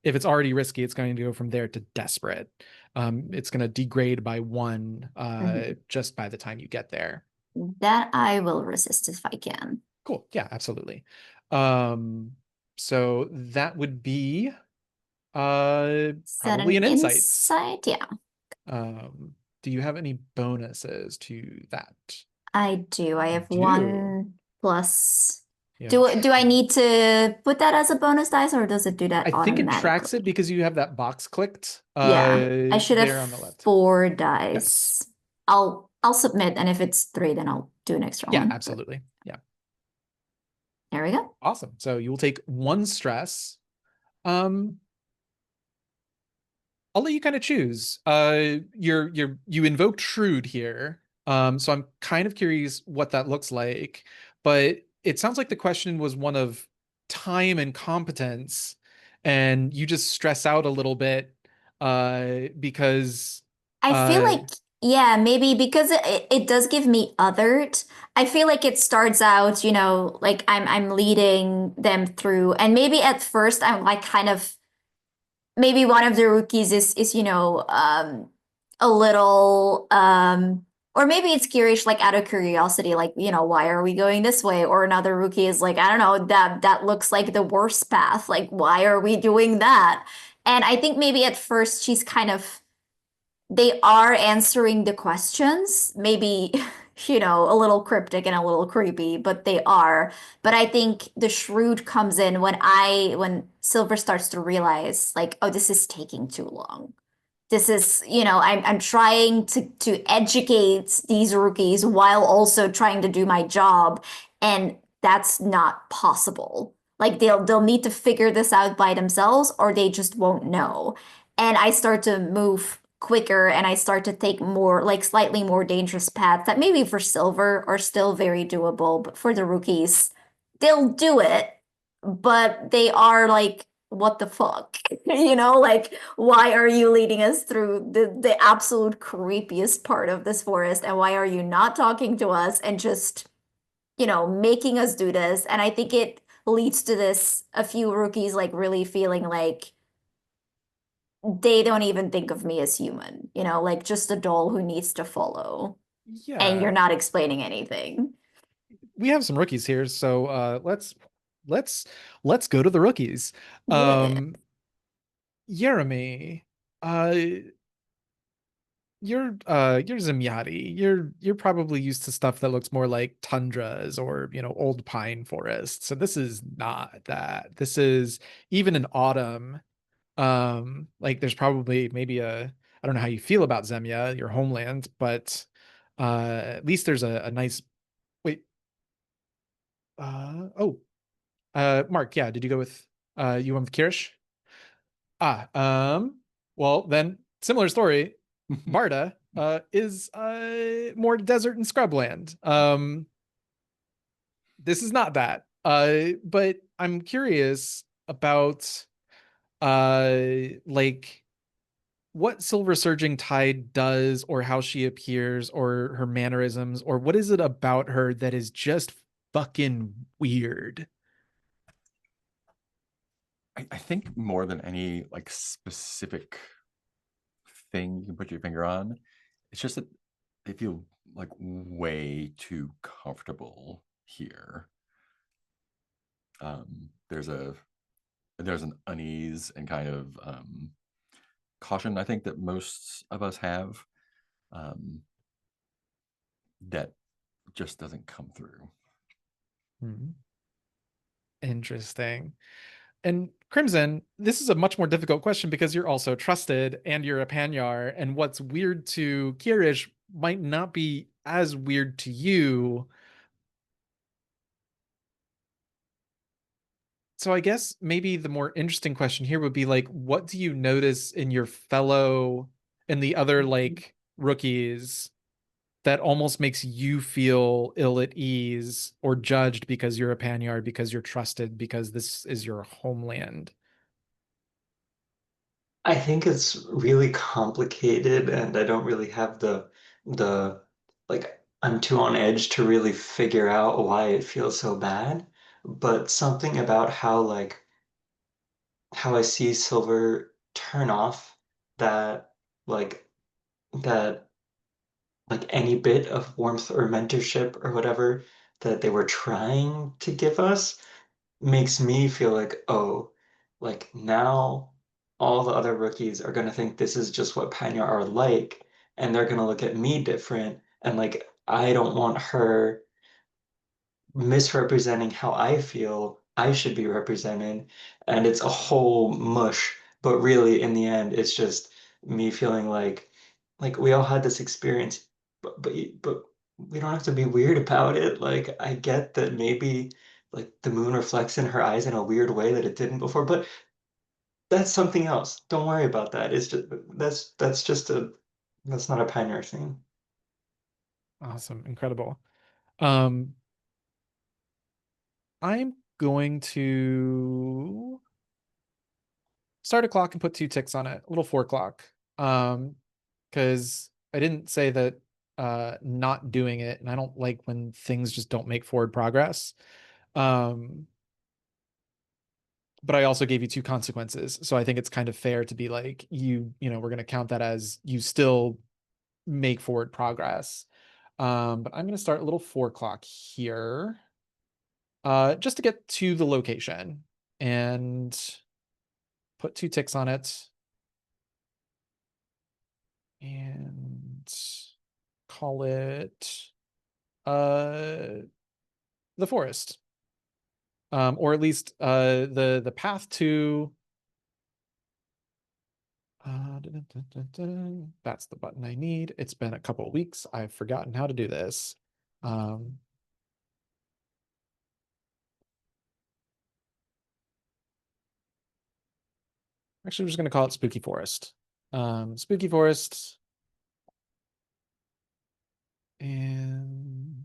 if it's already risky, it's going to go from there to desperate. It's going to degrade by 1 just by the time you get there. That I will resist if I can. Cool. Yeah, absolutely. So that would be probably an insight. Yeah. Do you have any bonuses to that? I do. I have 1 plus. Yeah. Do I need to put that as a bonus dice, or does it do that automatically? I think it tracks it because you have that box clicked. Yeah, I should there have on the left. 4 dice. Yes. I'll submit, and if it's 3, then I'll do an extra one. Yeah, absolutely. Yeah. There we go. Awesome. So you will take 1 stress. I'll let you kind of choose. You invoked Shrewd here. So I'm kind of curious what that looks like, but it sounds like the question was one of time and competence, and you just stress out a little bit because I feel like, yeah, maybe because it does give me othered. I feel like it starts out, like I'm leading them through, and maybe at first I'm like kind of, maybe one of the rookies is a little Or maybe it's curious, like out of curiosity, like, why are we going this way? Or another rookie is like, I don't know, that looks like the worst path. Like, why are we doing that? And I think maybe at first she's kind of they are answering the questions, maybe, a little cryptic and a little creepy, but they are. But I think the shrewd comes in when Silver starts to realize, like, oh, this is taking too long. This is, I'm trying to educate these rookies while also trying to do my job, and that's not possible. Like they'll need to figure this out by themselves or they just won't know. And I start to move quicker and I start to take more like slightly more dangerous paths that maybe for Silver are still very doable, but for the rookies, they'll do it, but they are like, what the fuck? Like why are you leading us through the absolute creepiest part of this forest? And why are you not talking to us and just, making us do this? And I think it leads to this, a few rookies like really feeling like they don't even think of me as human, like just a doll who needs to follow. And you're Yeah, not explaining anything. we have some rookies here, so let's let's go to the rookies. Yeah. Jeremy, uh you're Zemyati. You're probably used to stuff that looks more like tundras or, old pine forests. So this is not that. This is even in autumn. Like there's probably maybe I don't know how you feel about Zemya, your homeland, but at least there's a nice wait. Oh, Mark, yeah, did you go with you went with Kirish? Ah, well then similar story. Barda is more desert and scrubland. This is not that. But I'm curious about like what Silver Surging Tide does or how she appears or her mannerisms or what is it about her that is just fucking weird? I think more than any like specific thing you can put your finger on, it's just that they feel like way too comfortable here. There's an unease and kind of caution I think that most of us have, um, that just doesn't come through. Hmm. Interesting. And Crimson, this is a much more difficult question because you're also trusted and you're a Panyar. And what's weird to Kirish might not be as weird to you. So I guess maybe the more interesting question here would be like, what do you notice in your fellow and the other like rookies that almost makes you feel ill at ease or judged because you're a Panyard, because you're trusted, because this is your homeland? I think it's really complicated and I don't really have the like I'm too on edge to really figure out why it feels so bad. But something about how I see Silver turn off that like that any bit of warmth or mentorship or whatever that they were trying to give us makes me feel like, oh, like now all the other rookies are gonna think this is just what Panya are like, and they're gonna look at me different, and like I don't want her misrepresenting how I feel I should be represented, and it's a whole mush. But really, in the end, it's just me feeling like we all had this experience, but we don't have to be weird about it. Like I get that maybe like the moon reflects in her eyes in a weird way that it didn't before, but that's something else. Don't worry about that. It's just that's just a that's not a Pioneer thing. Awesome. Incredible. Um, I'm going to start a clock and put 2 ticks on it, a little 4 clock. Because I didn't say that not doing it, and I don't like when things just don't make forward progress. Um, but I also gave you 2 consequences. So I think it's kind of fair to be like, we're gonna count that as you still make forward progress. But I'm going to start a little 4 o'clock here, just to get to the location and put 2 ticks on it and call it the forest, or at least the path to. That's the button I need. It's been a couple of weeks. I've forgotten how to do this. Actually, we're just going to call it Spooky Forest. Spooky Forest. And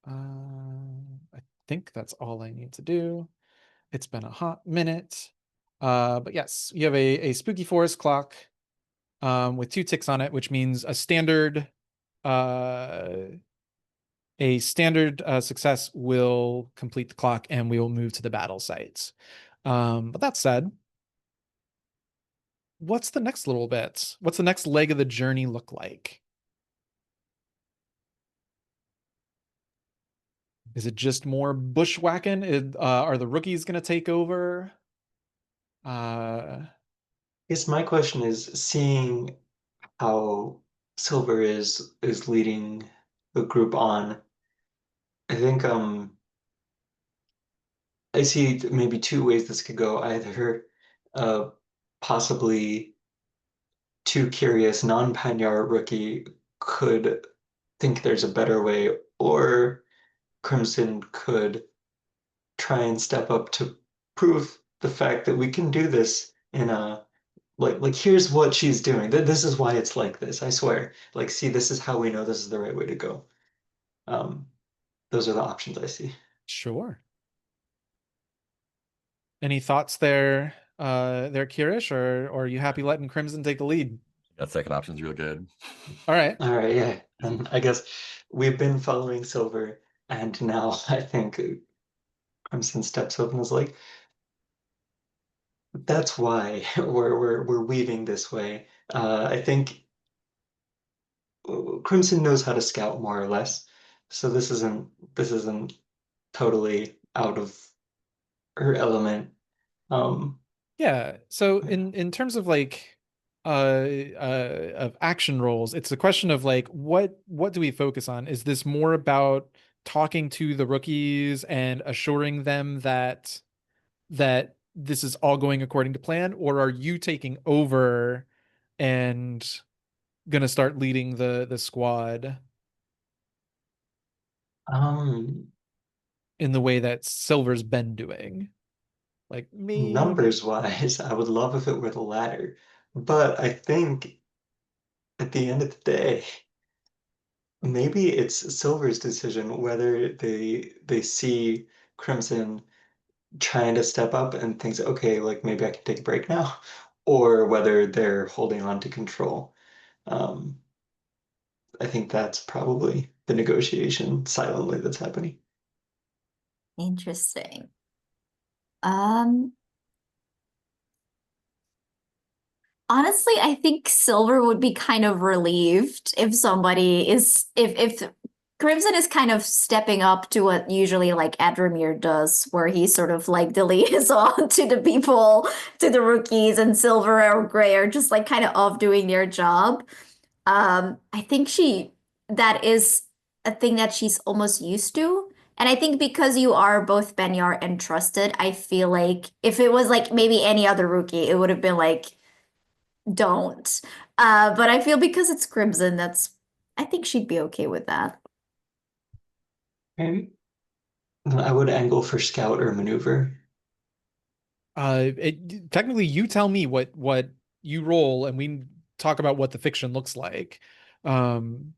I think that's all I need to do. It's been a hot minute. But yes, you have a Spooky Forest clock with 2 ticks on it, which means a standard success will complete the clock and we will move to the battle sites. But that said, what's the next little bit? What's the next leg of the journey look like? Is it just more bushwhacking? Are the rookies going to take over? I guess my question is, seeing how Silver is leading the group on, I think I see maybe two ways this could go. Either uh possibly too curious non-Panyar rookie could think there's a better way, or Crimson could try and step up to prove the fact that we can do this in a like here's what she's doing. This is why it's like this, I swear. Like, see, this is how we know this is the right way to go. Um, those are the options I see. Sure. Any thoughts there, Kirish, or are you happy letting Crimson take the lead? That second option's real good. All right. All right, yeah. And I guess we've been following Silver, and now I think Crimson steps up and is like, that's why we're weaving this way. I think Crimson knows how to scout more or less, so this isn't totally out of her element. Um, Yeah. So in terms of like of action roles, it's a question of like what do we focus on? Is this more about talking to the rookies and assuring them that this is all going according to plan, or are you taking over and gonna start leading the squad um, in the way that Silver's been doing? Like maybe. Numbers wise, I would love if it were the latter, but I think at the end of the day, maybe it's Silver's decision whether they see Crimson trying to step up and thinks, okay, like maybe I can take a break now, or whether they're holding on to control. Um, I think that's probably the negotiation silently that's happening. Interesting. Um, Honestly, I think Silver would be kind of relieved if somebody is if Crimson is kind of stepping up to what usually like Adramir does, where he's sort of like the liaison to the people, to the rookies, and Silver or Gray are just like kind of off doing their job. I think that is a thing that she's almost used to. And I think because you are both Benyar and trusted, I feel like if it was like maybe any other rookie, it would have been like don't. But I feel because it's Crimson, I think she'd be okay with that. And I would angle for scout or maneuver. Technically you tell me what you roll and we talk about what the fiction looks like. Um,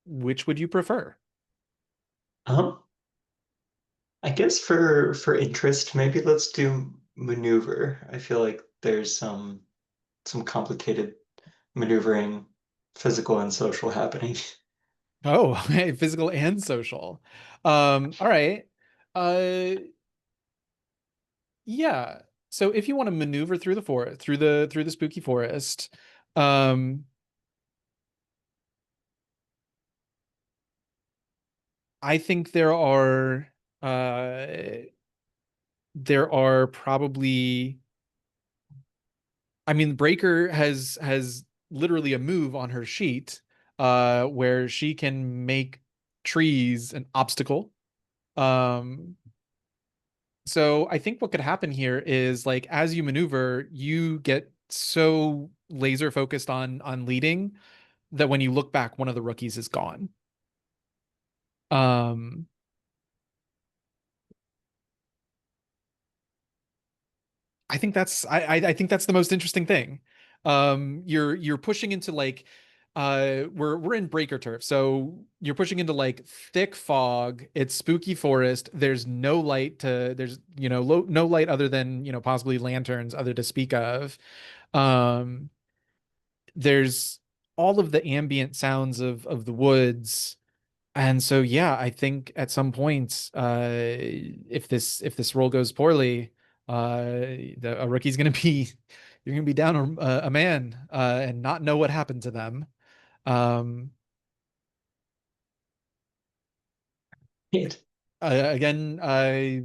which would you prefer? Um, I guess for interest, maybe let's do maneuver. I feel like there's some complicated maneuvering, physical and social happening. Oh, physical and social. All right. Uh, yeah. So if you want to maneuver through the forest, through the spooky forest, um, I think uh there are probably, I mean, Breaker has literally a move on her sheet where she can make trees an obstacle. Um so I think what could happen here is like as you maneuver, you get so laser focused on leading that when you look back, one of the rookies is gone. Um I think that's the most interesting thing. You're pushing into like we're in breaker turf, so you're pushing into like thick fog. It's spooky forest. There's no light to there's no light other than possibly lanterns other to speak of. Um, there's all of the ambient sounds of the woods. And so, yeah, I think at some point, if this roll goes poorly, a rookie's gonna be you're gonna be down a man and not know what happened to them. Um, It. Again, I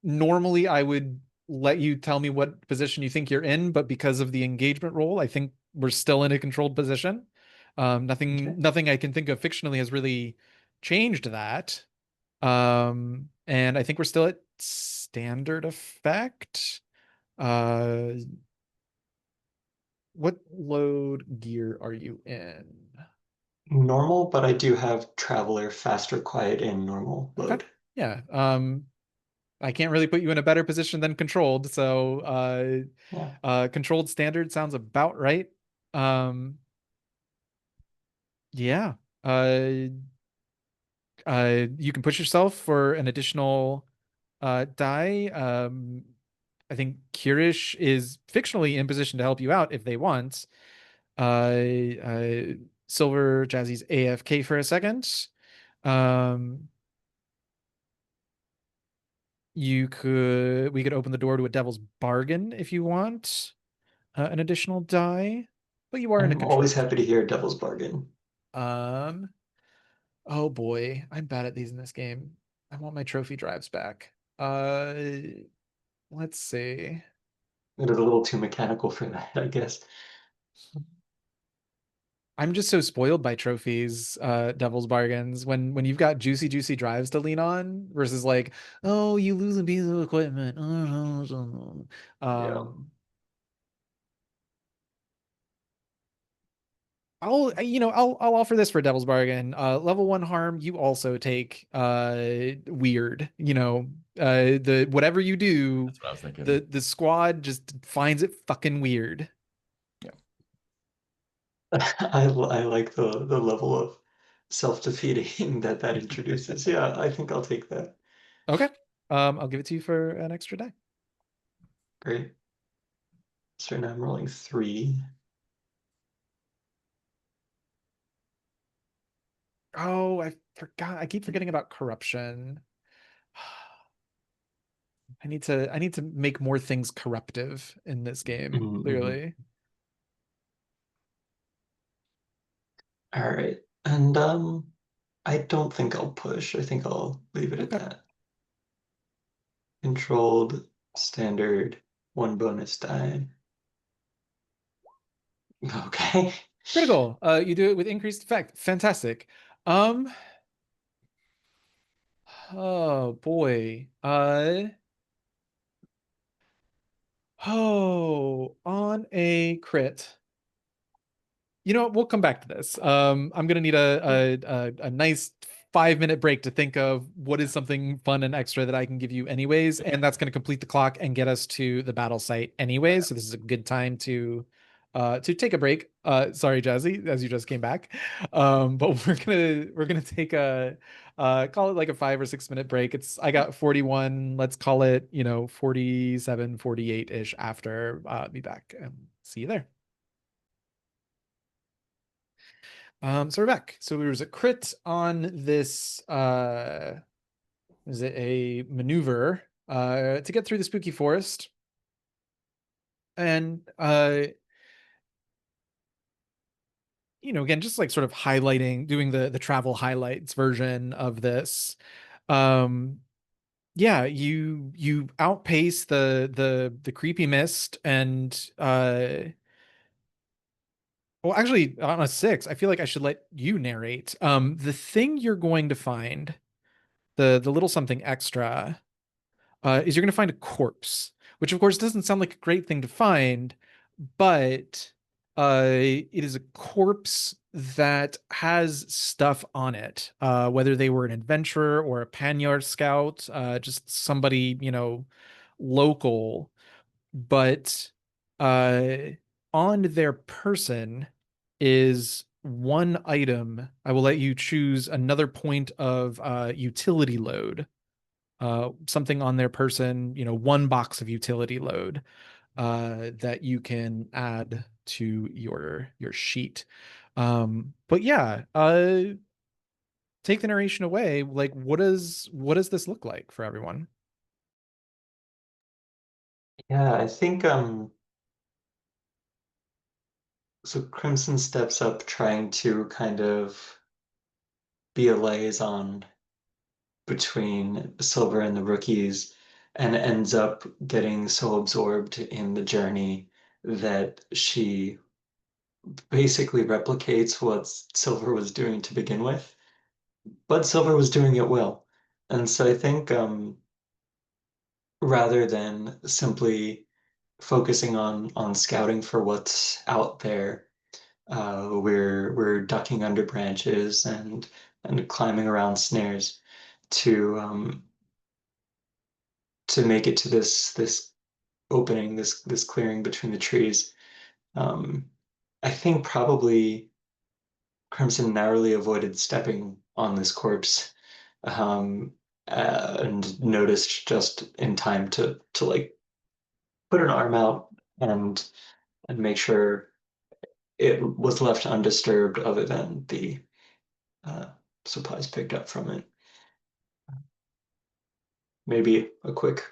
normally I would let you tell me what position you think you're in, but because of the engagement roll, I think we're still in a controlled position. Okay. Nothing I can think of fictionally has really changed that. And I think we're still at standard effect. Uh, what load gear are you in? Normal, but I do have Traveler, Faster, Quiet, and Normal Okay. load. Yeah. I can't really put you in a better position than controlled, so Yeah. controlled standard sounds about right. Um, yeah. Uh, you can push yourself for an additional die. I think Kirish is fictionally in position to help you out if they want. Uh, Silver Jazzy's AFK for a second. Um, we could open the door to a devil's bargain if you want an additional die, but you are in a I'm always controlled. happy to hear Devil's Bargain. Um, oh boy, I'm bad at these in this game. I want my trophy drives back. Let's see. It is a little too mechanical for that, I guess. I'm just so spoiled by trophies, devil's bargains. When you've got juicy drives to lean on versus like, oh, you lose a piece of equipment. Yeah. Um, I'll offer this for devil's bargain. Level one harm, you also take weird. The whatever you do, That's what I was thinking. the squad just finds it fucking weird. Yeah. I like the level of self-defeating that introduces. Yeah, I think I'll take that. Okay. I'll give it to you for an extra die. Great. So now I'm rolling 3. Oh, I forgot. I keep forgetting about corruption. I need to make more things corruptive in this game, Mm-hmm. clearly. All right. And I don't think I'll push. I think I'll leave it at Okay. that. Controlled, standard, 1 bonus die. Okay. Critical. You do it with increased effect. Fantastic. Um, oh boy. On a crit. You know what? We'll come back to this. I'm gonna need a nice 5 minute break to think of what is something fun and extra that I can give you anyways, and that's gonna complete the clock and get us to the battle site anyways. So this is a good time to take a break. Sorry, Jazzy, as you just came back. But we're gonna take a call it like a 5 or 6 minute break. I got 41. Let's call it 47, 48 ish after be back and see you there. So we're back. So there was a crit on this is it a maneuver to get through the spooky forest. And again, just like sort of highlighting, doing the travel highlights version of this. Um, yeah, you outpace the creepy mist and well, actually, on a 6, I feel like I should let you narrate. The thing you're going to find, the little something extra, is you're going to find a corpse, which of course doesn't sound like a great thing to find, but it is a corpse that has stuff on it, whether they were an adventurer or a Panyard scout, just somebody, local, but uh, on their person is one item. I will let you choose another point of utility load. Something on their person, one box of utility load that you can add to your sheet. But yeah, take the narration away. Like, what does this look like for everyone? Yeah, I think so Crimson steps up trying to kind of be a liaison between Silver and the rookies and ends up getting so absorbed in the journey that she basically replicates what Silver was doing to begin with, but Silver was doing it well. And so I think rather than simply focusing on scouting for what's out there, we're ducking under branches and climbing around snares to to make it to this opening, this clearing between the trees. Um, I think probably Crimson narrowly avoided stepping on this corpse, um, and noticed just in time to like put an arm out and make sure it was left undisturbed, other than the uh, supplies picked up from it. Maybe a quick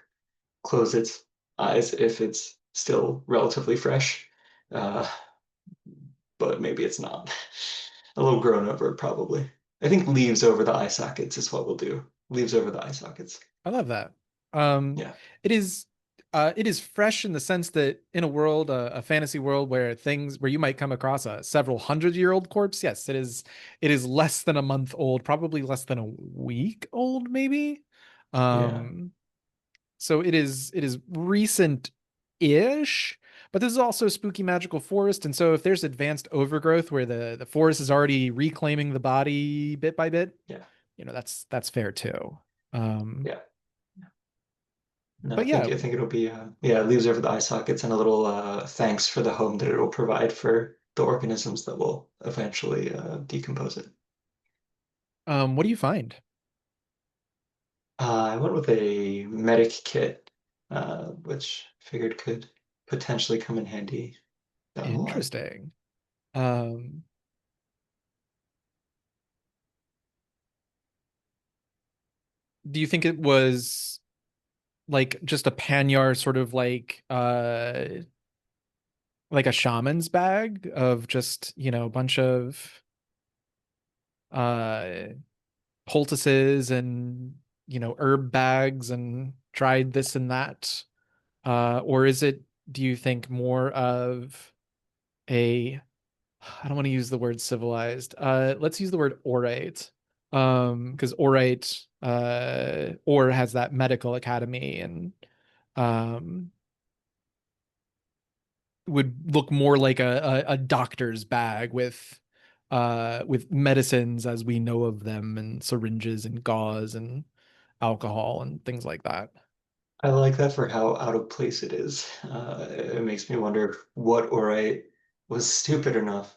close its eyes if it's still relatively fresh, uh, but maybe it's not. A little grown over, probably. I think leaves over the eye sockets is what we'll do. Leaves over the eye sockets. I love that. Um, Yeah, it is fresh in the sense that in a world, a fantasy world where you might come across a several 100-year-old corpse, yes, it is less than a month old, probably less than a week old, maybe. yeah. Um, so it is recent-ish, but this is also a spooky magical forest, and so if there's advanced overgrowth where the forest is already reclaiming the body bit by bit, Yeah, that's fair too. Um, yeah. No, but yeah, I think it'll be yeah, leaves over the eye sockets and a little thanks for the home that it'll provide for the organisms that will eventually decompose it. what do you find? I went with a medic kit, which figured could potentially come in handy down the line. Interesting. Um, do you think it was like just a Panyar sort of like a shaman's bag of just, a bunch of uh poultices and, herb bags and dried this and that? Or is it, do you think, more of a, I don't want to use the word civilized. Let's use the word orate. Because orate, or has that medical academy and um would look more like a doctor's bag with medicines as we know of them and syringes and gauze and alcohol and things like that. I like that for how out of place it is. It makes me wonder what Orite was stupid enough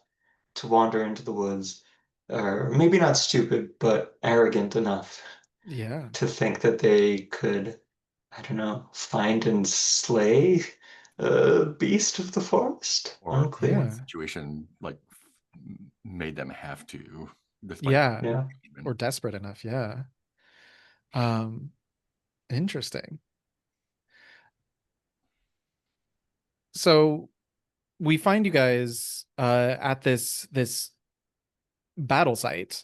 to wander into the woods, or maybe not stupid, but arrogant enough Yeah. to think that they could, I don't know, find and slay a beast of the forest. Or what Unclear. Yeah. situation like made them have to, despite Yeah. Yeah. Or desperate enough. Yeah. Um, Interesting. So we find you guys at this battle site.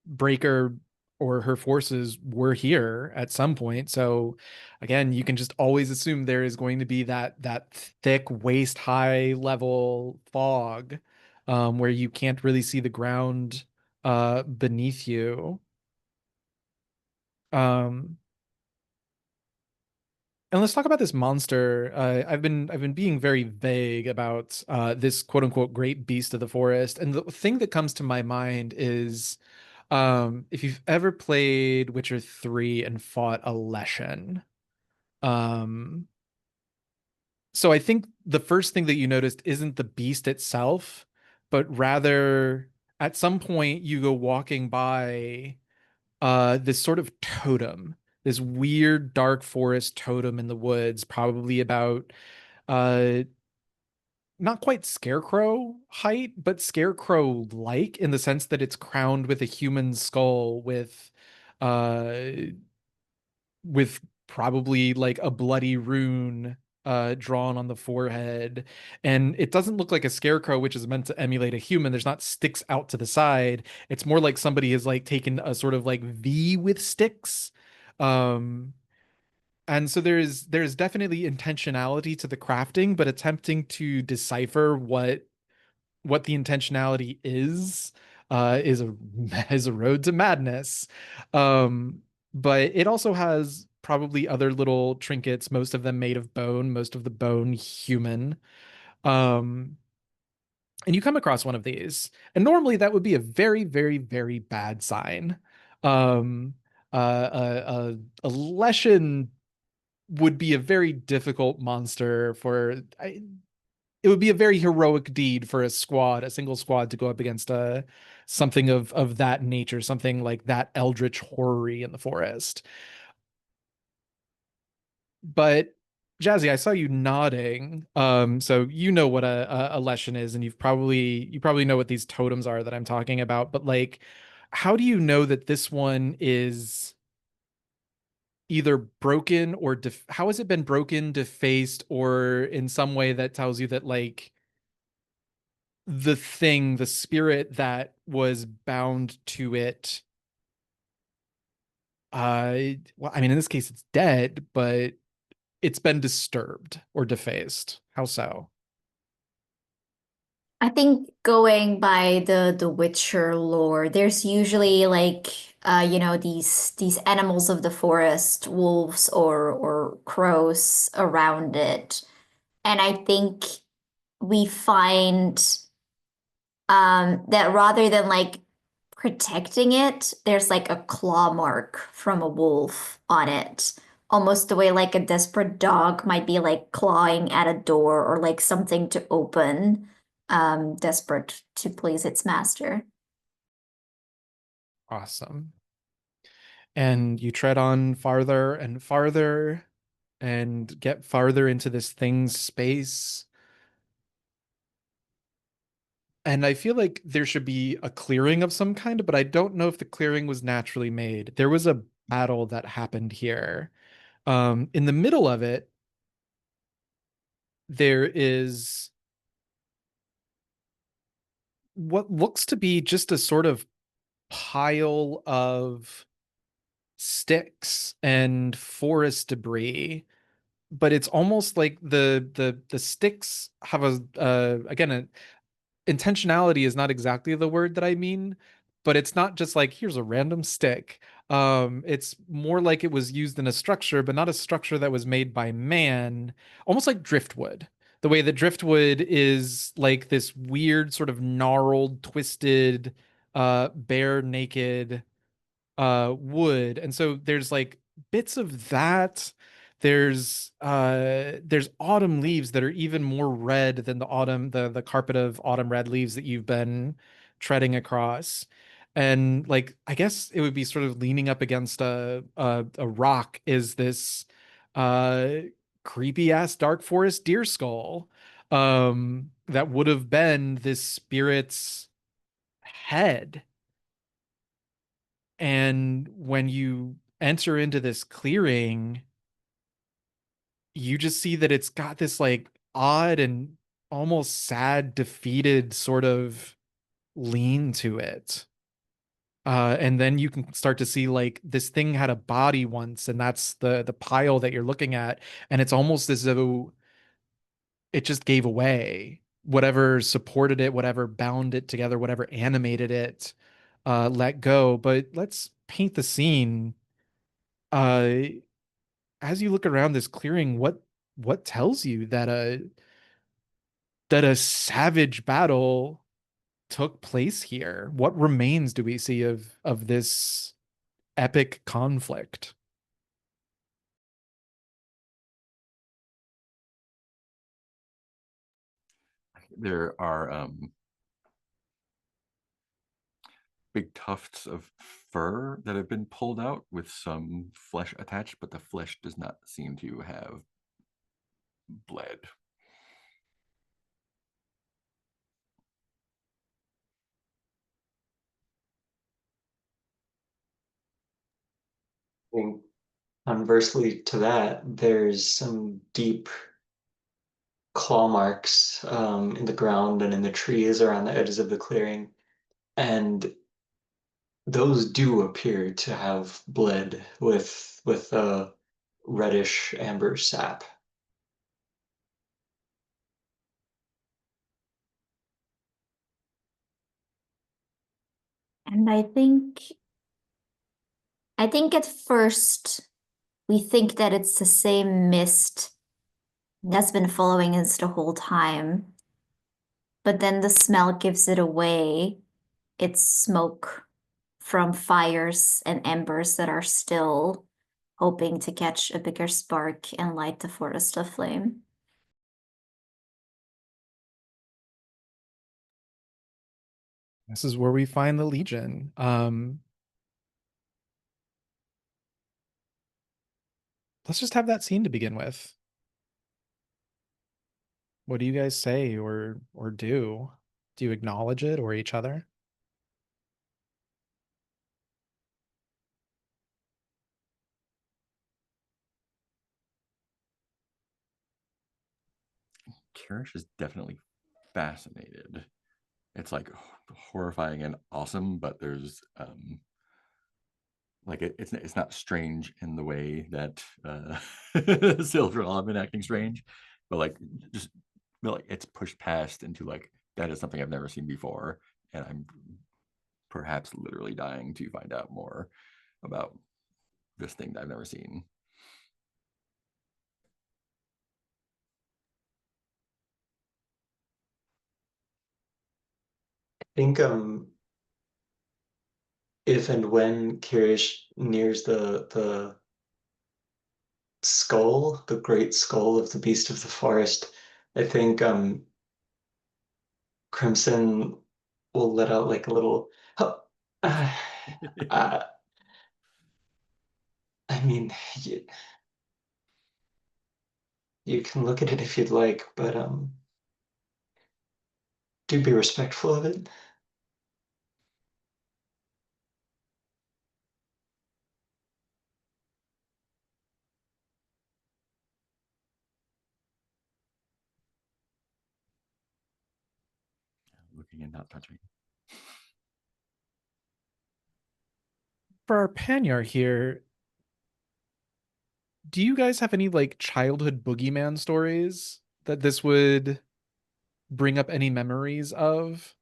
Breaker or her forces were here at some point. So again, you can just always assume there is going to be that thick waist high level fog, where you can't really see the ground beneath you. Um, and let's talk about this monster. I've been being very vague about this quote unquote great beast of the forest, and the thing that comes to my mind is, if you've ever played Witcher 3 and fought a Leshen. Um, so I think the first thing that you noticed isn't the beast itself, but rather at some point you go walking by this sort of totem, this weird dark forest totem in the woods, probably about uh not quite scarecrow height, but scarecrow like, in the sense that it's crowned with a human skull uh with probably like a bloody rune drawn on the forehead. And it doesn't look like a scarecrow, which is meant to emulate a human. There's not sticks out to the side. It's more like somebody has like taken a sort of like V with sticks. Um and so there's definitely intentionality to the crafting, but attempting to decipher what the intentionality is a is a road to madness. But it also has probably other little trinkets, most of them made of bone, most of the bone human. Um, and you come across one of these, and normally that would be a very, very, very bad sign. Um, a Leshen would be a very difficult monster it would be a very heroic deed for a single squad to go up against something of that nature, something like that eldritch horror in the forest. But Jazzy, I saw you nodding. So you know what a Leshen is, and you probably know what these totems are that I'm talking about. But like, how do you know that this one is either broken or how has it been broken, defaced, or in some way that tells you that like the spirit that was bound to it, well, I mean, in this case, it's dead, but it's been disturbed or defaced. How so? I think going by the Witcher lore, there's usually like these animals of the forest, wolves or crows around it. And I think we find that rather than like protecting it, there's like a claw mark from a wolf on it. Almost the way like a desperate dog might be like clawing at a door or like something to open, desperate to please its master. Awesome. And you tread on farther and farther and get farther into this thing's space. And I feel like there should be a clearing of some kind, but I don't know if the clearing was naturally made. There was a battle that happened here. In the middle of it, there is what looks to be just a sort of pile of sticks and forest debris, but it's almost like the sticks have a again, intentionality is not exactly the word that I mean, but it's not just like here's a random stick. It's more like it was used in a structure, but not a structure that was made by man, almost like driftwood. The way that driftwood is like this weird sort of gnarled, twisted, bare naked wood. And so there's like bits of that. There's autumn leaves that are even more red than the carpet of autumn red leaves that you've been treading across. And like I guess it would be sort of leaning up against a rock is this uh creepy ass dark forest deer skull, that would have been this spirit's head. And when you enter into this clearing, you just see that it's got this like odd and almost sad, defeated sort of lean to it. And then you can start to see like this thing had a body once, and that's the pile that you're looking at, and it's almost as though it just gave away. Whatever supported it, whatever bound it together, whatever animated it, let go. But let's paint the scene. Uh, as you look around this clearing, what tells you that a savage battle took place here? What remains do we see of this epic conflict? There are big tufts of fur that have been pulled out with some flesh attached, but the flesh does not seem to have bled. I think conversely to that, there's some deep claw marks in the ground and in the trees around the edges of the clearing. And those do appear to have bled with a reddish amber sap. And I think at first we think that it's the same mist that's been following us the whole time. But then the smell gives it away. It's smoke from fires and embers that are still hoping to catch a bigger spark and light the forest aflame. This is where we find the Legion. Let's just have that scene to begin with. What do you guys say or do? Do you acknowledge it or each other? Kirish is definitely fascinated. It's like horrifying and awesome, but there's like it's not strange in the way that Silver have been acting strange, but like just like it's pushed past into like that is something I've never seen before, and I'm perhaps literally dying to find out more about this thing that I've never seen. I think if and when Kirish nears the skull, the great skull of the beast of the forest, I think Crimson will let out like a little. "Huh, uh, uh, I mean, you can look at it if you'd like, but do be respectful of it." Looking and not touching. For our Panyar here, do you guys have any like childhood boogeyman stories that this would bring up any memories of?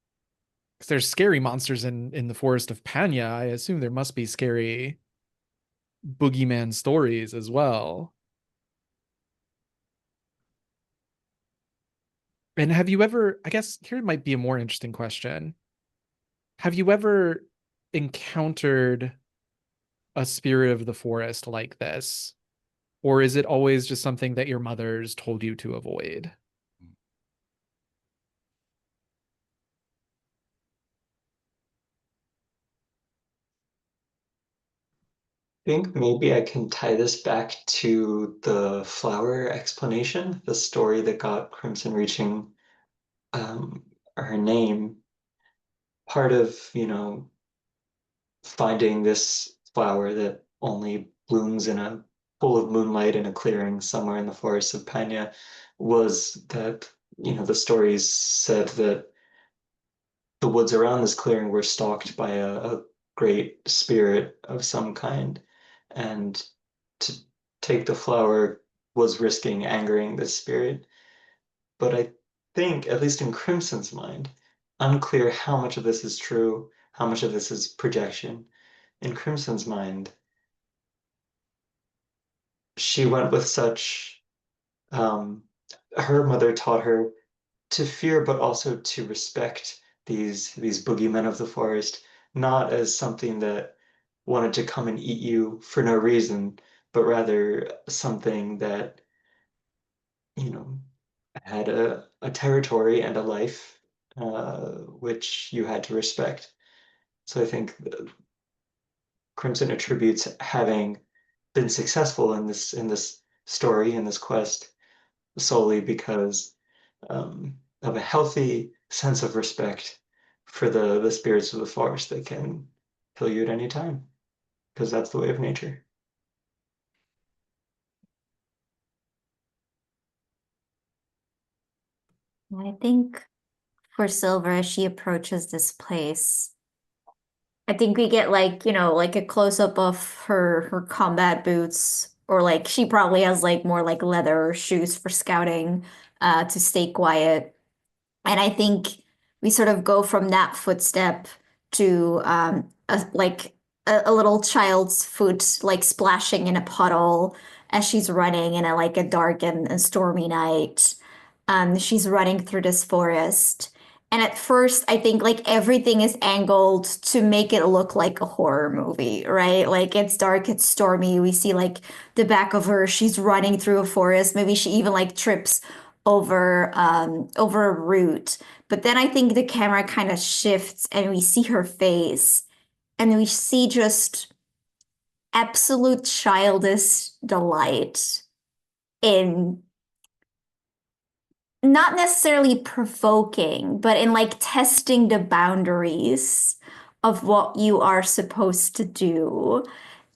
Because there's scary monsters in the forest of Panya. I assume there must be scary boogeyman stories as well. And have you ever, I guess here might be a more interesting question. Have you ever encountered a spirit of the forest like this? Or is it always just something that your mother's told you to avoid? I think maybe I can tie this back to the flower explanation, the story that got Crimson reaching her name. Part of, finding this flower that only blooms in a full of moonlight in a clearing somewhere in the forest of Panya was that, the stories said that the woods around this clearing were stalked by a great spirit of some kind, and to take the flower was risking angering this spirit. But I think, at least in Crimson's mind, unclear how much of this is true, how much of this is projection. In Crimson's mind, she went with such, um, her mother taught her to fear, but also to respect these boogeymen of the forest, not as something that wanted to come and eat you for no reason, but rather something that, you know, had a territory and a life, which you had to respect. So I think Crimson attributes having been successful in this story, in this quest, solely because of a healthy sense of respect for the spirits of the forest that can kill you at any time, because that's the way of nature. I think for Silver, as she approaches this place, I think we get like, like a close up of her combat boots, or like she probably has like more like leather shoes for scouting, to stay quiet. And I think we sort of go from that footstep to a little child's foot like splashing in a puddle as she's running in a dark and stormy night. She's running through this forest. And at first, I think like everything is angled to make it look like a horror movie, right? Like it's dark, it's stormy. We see like the back of her. She's running through a forest. Maybe she even like trips over a root. But then I think the camera kind of shifts and we see her face and we see just absolute childish delight in not necessarily provoking, but in like testing the boundaries of what you are supposed to do.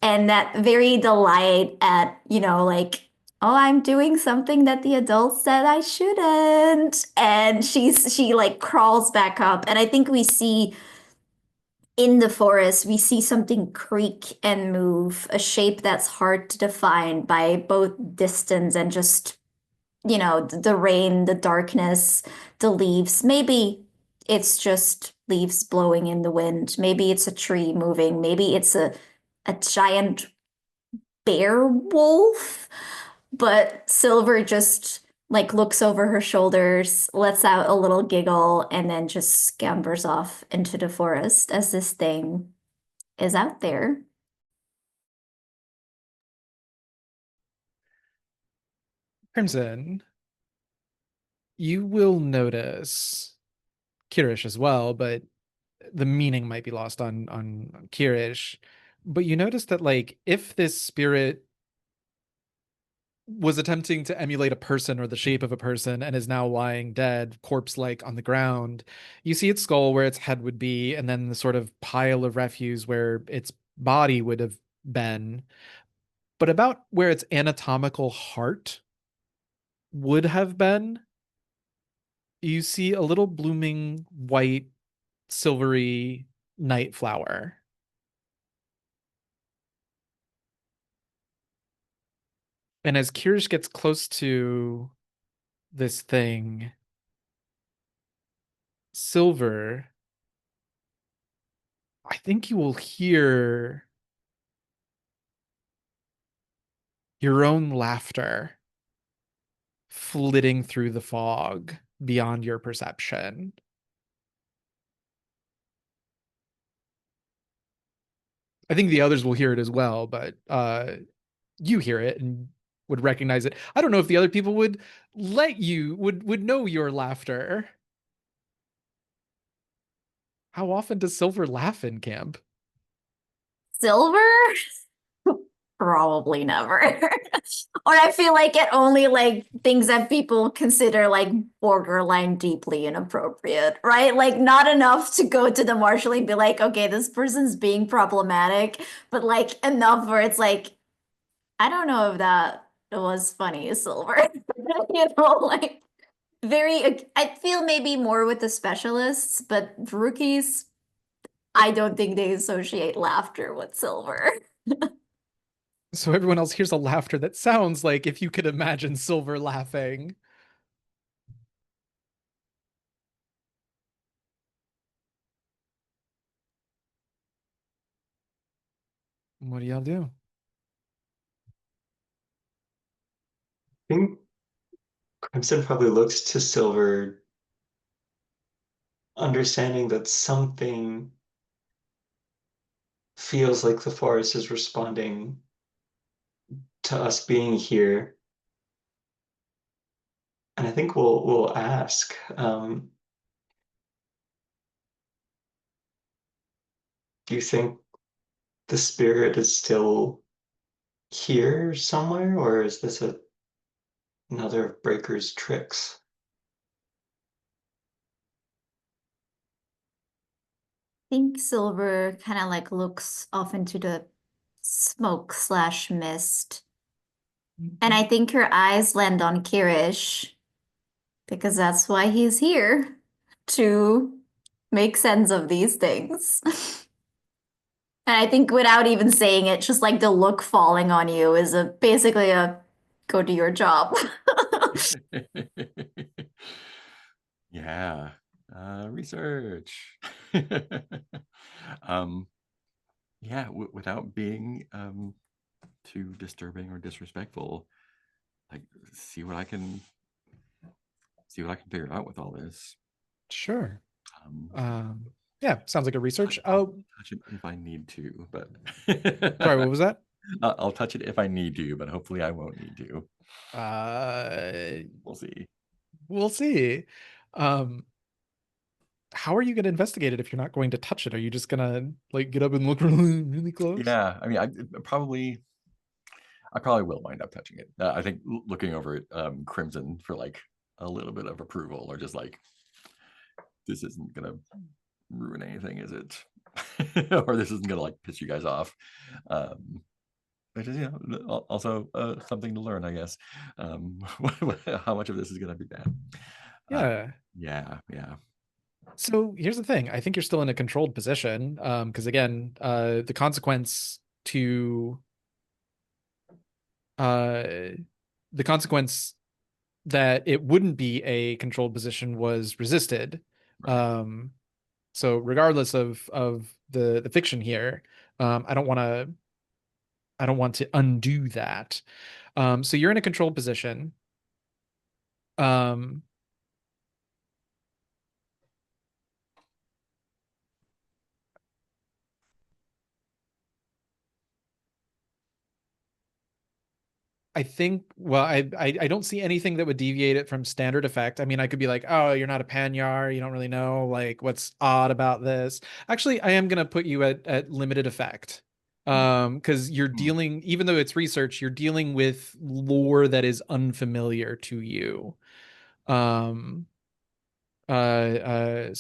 And that very delight at, like, oh, I'm doing something that the adults said I shouldn't. And she like crawls back up. And I think we see in the forest, we see something creak and move, a shape that's hard to define by both distance and just the rain, the darkness, the leaves. Maybe it's just leaves blowing in the wind. Maybe it's a tree moving. Maybe it's a giant bear wolf. But Silver just like looks over her shoulders, lets out a little giggle, and then just scampers off into the forest as this thing is out there. Crimson, you will notice Kirish as well, but the meaning might be lost on Kirish. But you notice that like if this spirit was attempting to emulate a person or the shape of a person and is now lying dead, corpse-like on the ground, you see its skull where its head would be, and then the sort of pile of refuse where its body would have been. But about where its anatomical heart would have been, you see a little blooming white, silvery night flower. And as Kirish gets close to this thing, Silver, I think you will hear your own laughter flitting through the fog beyond your perception. I think the others will hear it as well, but you hear it and would recognize it. I don't know if the other people would let you would know your laughter. How often does Silver laugh in camp? Silver? Probably never. Or I feel like it only like things that people consider like borderline deeply inappropriate, right? Like not enough to go to the marshal and be like, okay, this person's being problematic, but like enough where it's like, I don't know if that was funny, Silver. Like I feel maybe more with the specialists, but rookies, I don't think they associate laughter with silver. So everyone else hears a laughter that sounds like if you could imagine Silver laughing. What do y'all do? I think Crimson probably looks to Silver, understanding that something feels like the forest is responding to us being here. And I think we'll ask. Do you think the spirit is still here somewhere, or is this another of Breaker's tricks? I think Silver kind of like looks off into the smoke slash mist. And I think her eyes land on Kirish because that's why he's here to make sense of these things. And I think without even saying it, just like the look falling on you is basically a go do your job. Yeah. Research. Yeah, without being too disturbing or disrespectful, like see what I can figure out with all this. Sure. Um, Yeah, sounds like a research. I'll Oh, touch it if I need to, but sorry, what was that? I'll touch it if I need to, but hopefully I won't need to. We'll see. We'll see. Um, how are you going to investigate it if you're not going to touch it? Are you just gonna like get up and look really, really close? Yeah, I mean, I probably will wind up touching it. I think looking over at Crimson for like a little bit of approval, or just like, this isn't gonna ruin anything, is it? Or this isn't gonna like piss you guys off. Which is, also something to learn, I guess. How much of this is gonna be bad? Yeah. Yeah. So here's the thing. I think you're still in a controlled position. Because again, the consequence that it wouldn't be a controlled position was resisted. Right. So regardless of the fiction here, I don't want to undo that. So you're in a controlled position. Um, I think, well, I don't see anything that would deviate it from standard effect. I mean, I could be like, oh, you're not a Panyar, you don't really know like what's odd about this. Actually, I am gonna put you at limited effect. Because you're dealing, even though it's research, you're dealing with lore that is unfamiliar to you. Um, so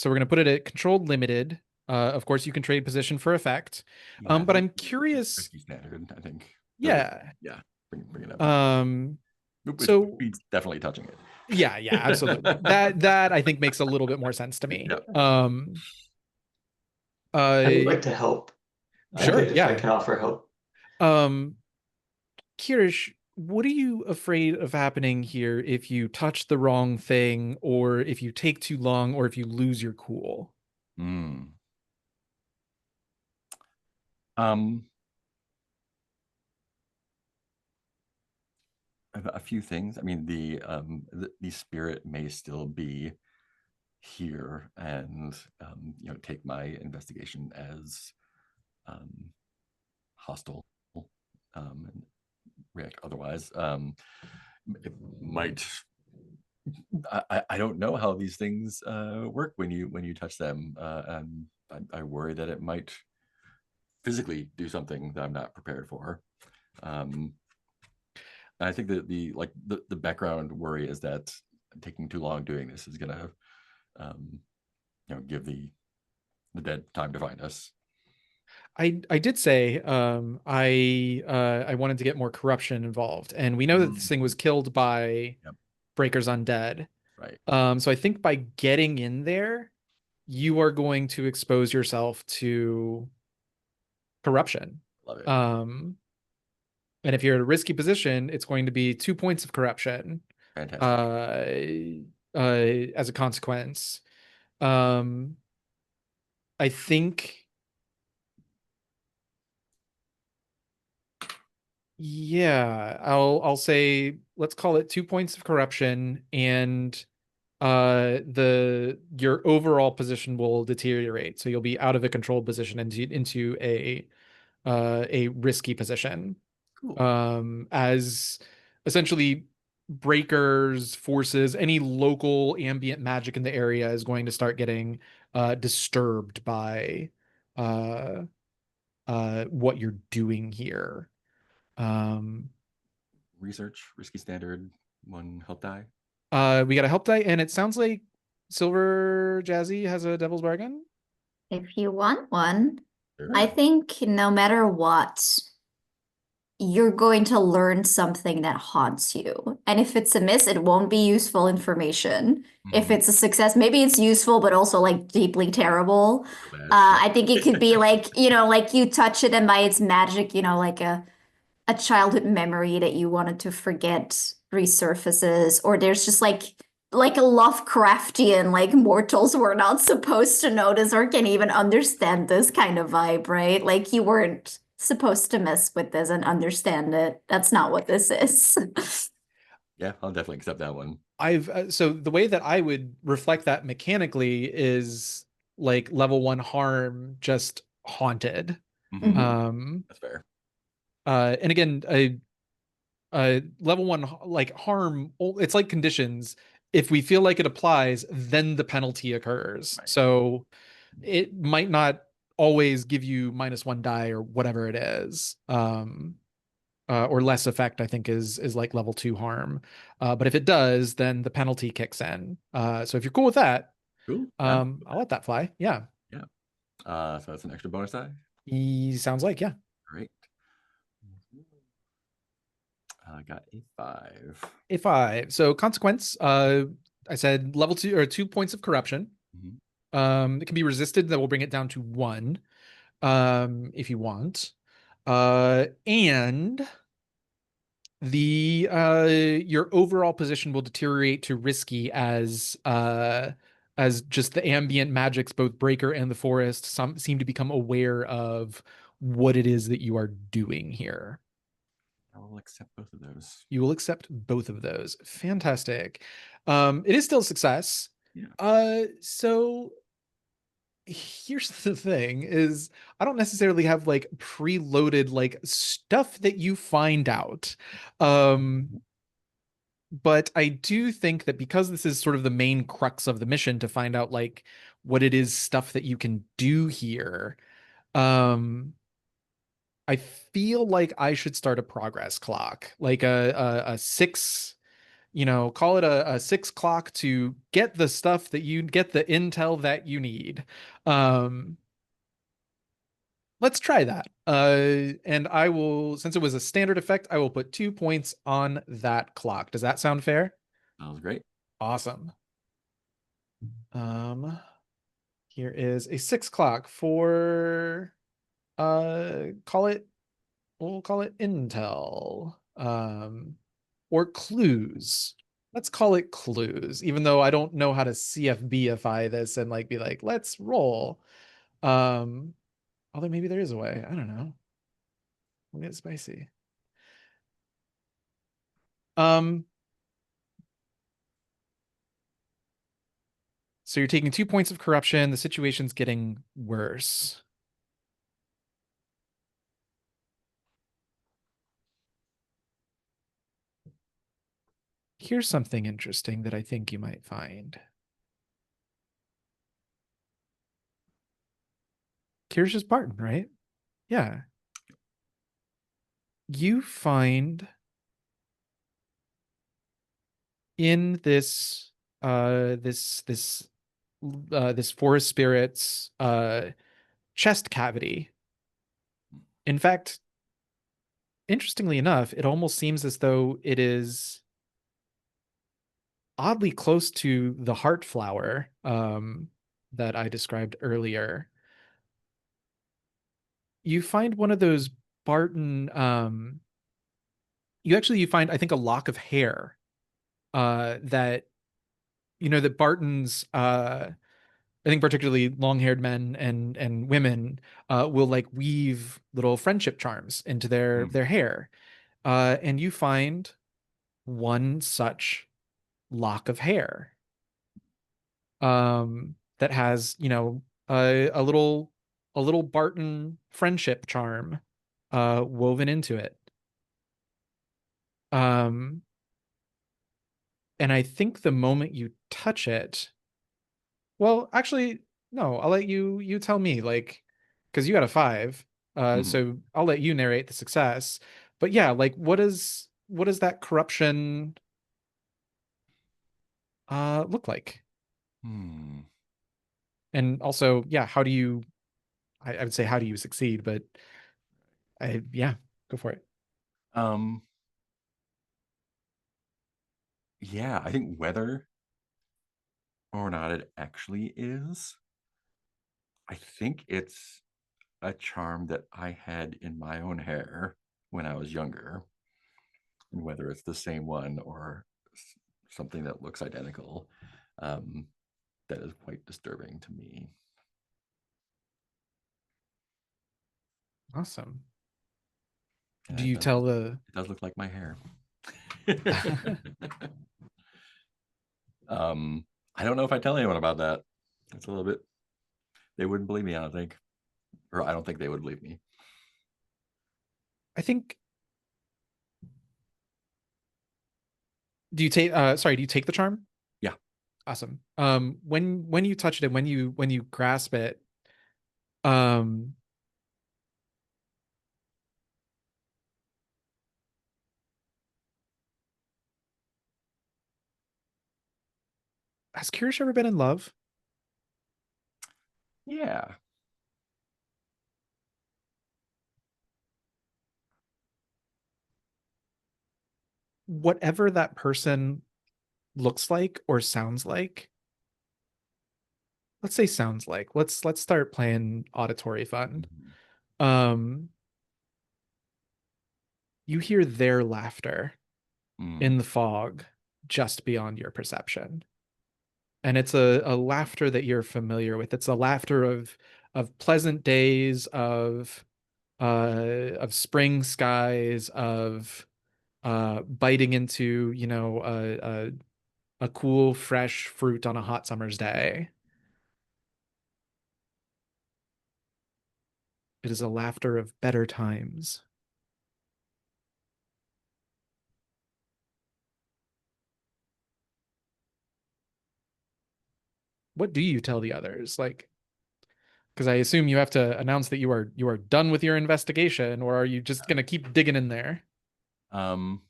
we're gonna put it at controlled limited. Of course, you can trade position for effect. Yeah, I But think I'm curious. risky standard, I think. Yeah. Yeah. Bring it up. Which So means definitely touching it. yeah, absolutely. That I think makes a little bit more sense to me. Yep. I would Uh, like to help. sure, If I yeah. can offer help. Kirish, what are you afraid of happening here if you touch the wrong thing, or if you take too long, or if you lose your cool? Um, a few things. I mean, the spirit may still be here, and take my investigation as hostile, and react otherwise. It might. I don't know how these things work when you touch them, and I worry that it might physically do something that I'm not prepared for. And I think that the background worry is that taking too long doing this is gonna give the dead time to find us. I did say I wanted to get more corruption involved, and we know that this thing was killed by Yep. Breaker's undead. Right. So I think by getting in there, you are going to expose yourself to corruption. Love it. Um, and if you're in a risky position, it's going to be 2 points of corruption Fantastic. as a consequence. I think, yeah, I'll say let's call it 2 points of corruption, and your overall position will deteriorate. So you'll be out of a controlled position into a risky position. Cool. As essentially breakers, forces, any local ambient magic in the area is going to start getting disturbed by uh, what you're doing here. Um, Research, risky standard, 1 help die. we got a help die, and it sounds like Silver Jazzy has a Devil's Bargain. If you want one, Sure. I think no matter what, you're going to learn something that haunts you. And if it's a miss, it won't be useful information. If Mhm. it's a success, maybe it's useful, but also like deeply terrible. So bad. I think it could be like, like you touch it and by its magic, like a childhood memory that you wanted to forget resurfaces, or there's just like a Lovecraftian, like mortals were not supposed to notice or can even understand this kind of vibe, right? Like you weren't supposed to mess with this and understand it. That's not what this is. Yeah, I'll definitely accept that one. So the way that I would reflect that mechanically is like level 1 harm just haunted. Mhm. Um, That's fair. and again, a level 1 like harm, it's like conditions. If we feel like it applies, then the penalty occurs. Right. So it might not always give you -1 die or whatever it is. Or less effect, I think is like level 2 harm. But if it does, then the penalty kicks in. So if you're cool with that, Cool. I'll let that fly. Yeah. Yeah. So that's an extra bonus die. He sounds like, yeah. Great. I got a 5. A 5. So consequence, I said level 2 or 2 points of corruption. Mhm. It can be resisted, that will bring it down to 1. If you want. And the your overall position will deteriorate to risky as just the ambient magics, both breaker and the forest, some seem to become aware of what it is that you are doing here. I will accept both of those. You will accept both of those. Fantastic. It is still a success. Yeah. So here's the thing is I don't necessarily have like preloaded like stuff that you find out. But I do think that because this is sort of the main crux of the mission to find out like what it is stuff that you can do here, um, I feel like I should start a progress clock, like a 6, call it a 6 clock to get the stuff that you get the intel that you need. Um, let's try that. And I will, since it was a standard effect, I will put 2 points on that clock. Does that sound fair? Sounds great. Awesome. Um, Here is a 6 clock for call it we'll call it intel. Or clues. Let's call it clues, even though I don't know how to CFBify this and like be like, let's roll. Um, Although maybe there is a way. I don't know. We'll get spicy. Um, so you're taking 2 points of corruption. The situation's getting worse. Here's something interesting that I think you might find. Kirsch's Barton, right? Yeah. You find in this forest spirit's chest cavity. In fact, interestingly enough, it almost seems as though it is oddly close to the heart flower that I described earlier. You find one of those Barton you find, I think, a lock of hair that that Bartons I think particularly long-haired men and women will like weave little friendship charms into their hair. And you find one such lock of hair that has, a little Barton friendship charm woven into it. Um, and I think the moment you touch it, well, actually, no, I'll let you tell me, like, because you got a 5. So I'll let you narrate the success. But yeah, like what does that corruption look like? Hmm. And also, yeah, how do you I would say how do you succeed, but yeah, go for it. Um, yeah, I think whether or not it actually is, I think it's a charm that I had in my own hair when I was younger. And whether it's the same one or something that looks identical, um, that is quite disturbing to me. Awesome. And Do it you does, tell the it does look like my hair. I don't know if I tell anyone about that. It's a little bit, they wouldn't believe me, I don't think. Or I don't think they would believe me. I think do you take do you take the charm? Yeah. Awesome. When you touch it and when you grasp it, um has Kirish ever been in love? Yeah. Whatever that person looks like or sounds like, let's say sounds like. Let's start playing auditory fun. Mhm. Um you hear their laughter in Mm. the fog just beyond your perception. And it's a laughter that you're familiar with. It's a laughter of pleasant days, of spring skies, of biting into, a cool, fresh fruit on a hot summer's day. It is a laughter of better times. What do you tell the others? Like, because I assume you have to announce that you are done with your investigation, or are you just gonna keep digging in there? Um,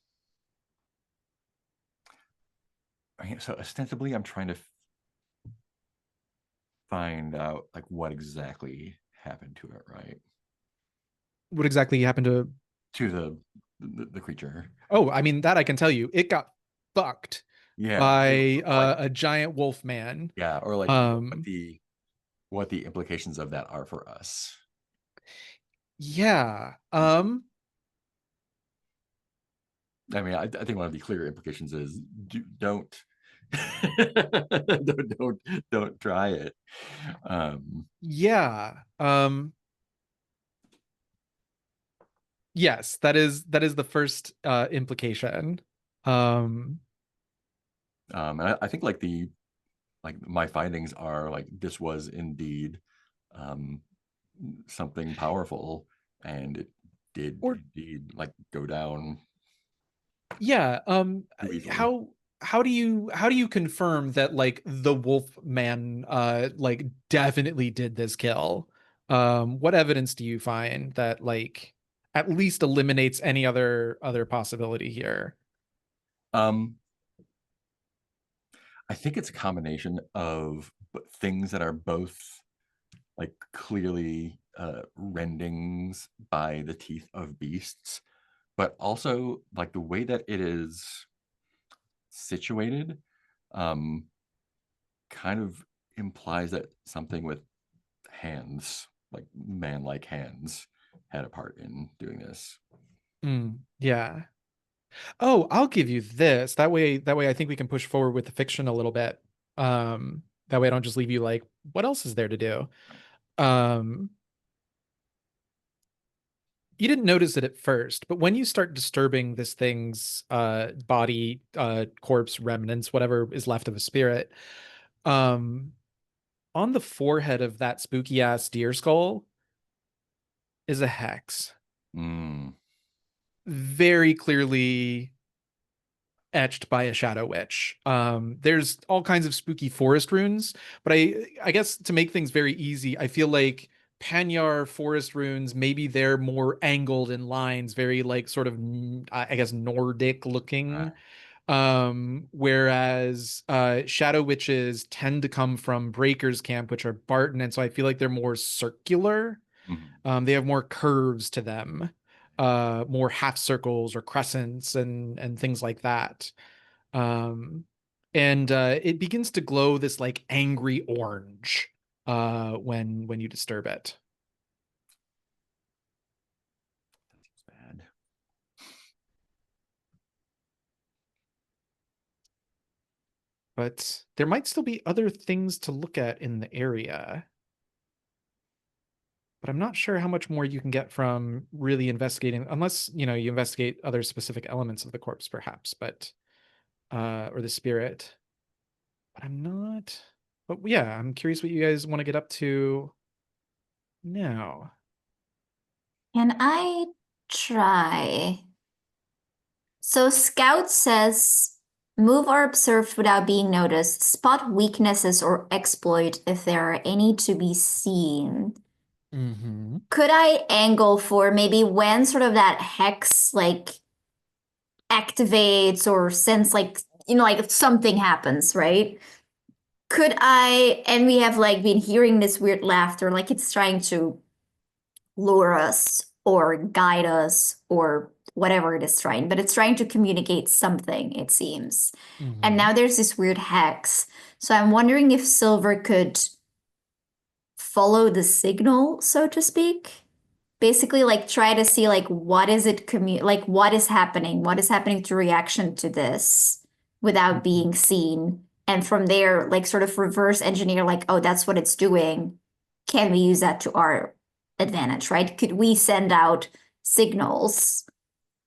so ostensibly, I'm trying to find out like what exactly happened to it, right? What exactly happened to? To the creature. Oh, I mean that I can tell you. It got fucked Yeah. by Or like, a giant wolf man. yeah, or like Um, what the implications of that are for us. yeah. I mean, I think one of the clear implications is don't don't try it. Yeah. Yes, that is the first implication. Um, and I think like my findings are like this was indeed um, something powerful, and it did or indeed like go down yeah, too easily. how do you confirm that like the wolf man like definitely did this kill? What evidence do you find that like at least eliminates any other possibility here? Um, I think it's a combination of things that are both like clearly rendings by the teeth of beasts, but also like the way that it is situated. um, kind of implies that something with hands, like man-like hands, had a part in doing this. Yeah. Oh, I'll give you this. That way I think we can push forward with the fiction a little bit. That way I don't just leave you like, what else is there to do? Um, you didn't notice it at first, but when you start disturbing this thing's body, corpse, remnants, whatever is left of a spirit, um, on the forehead of that spooky ass deer skull is a hex. Mm. Very clearly etched by a shadow witch. There's all kinds of spooky forest runes, but I guess to make things very easy, I feel like Panyar forest runes, maybe they're more angled in lines, very like sort of I guess Nordic looking. Whereas shadow witches tend to come from Breaker's camp, which are Barton, and so I feel like they're more circular. Mm-hmm. They have more curves to them, more half circles or crescents and things like that. Um, and it begins to glow this like angry orange when you disturb it. That seems bad. But there might still be other things to look at in the area. But I'm not sure how much more you can get from really investigating, unless, you investigate other specific elements of the corpse, perhaps, but or the spirit. But I'm not. But yeah, I'm curious what you guys want to get up to now. Can I try? So Scout says move or observed without being noticed, spot weaknesses or exploit if there are any to be seen. Mm-hmm. Could I angle for maybe when sort of that hex like activates or sense like like if something happens, right? Could I, and we have like been hearing this weird laughter, like it's trying to lure us or guide us or whatever it is trying, but it's trying to communicate something, it seems. And Mm-hmm. now there's this weird hex. So I'm wondering if Silver could follow the signal, so to speak. Basically, like try to see like what is it like what is happening? What is happening to reaction to this without Mm-hmm. being seen? And from there, like sort of reverse engineer, like, oh, that's what it's doing. Can we use that to our advantage, right? Could we send out signals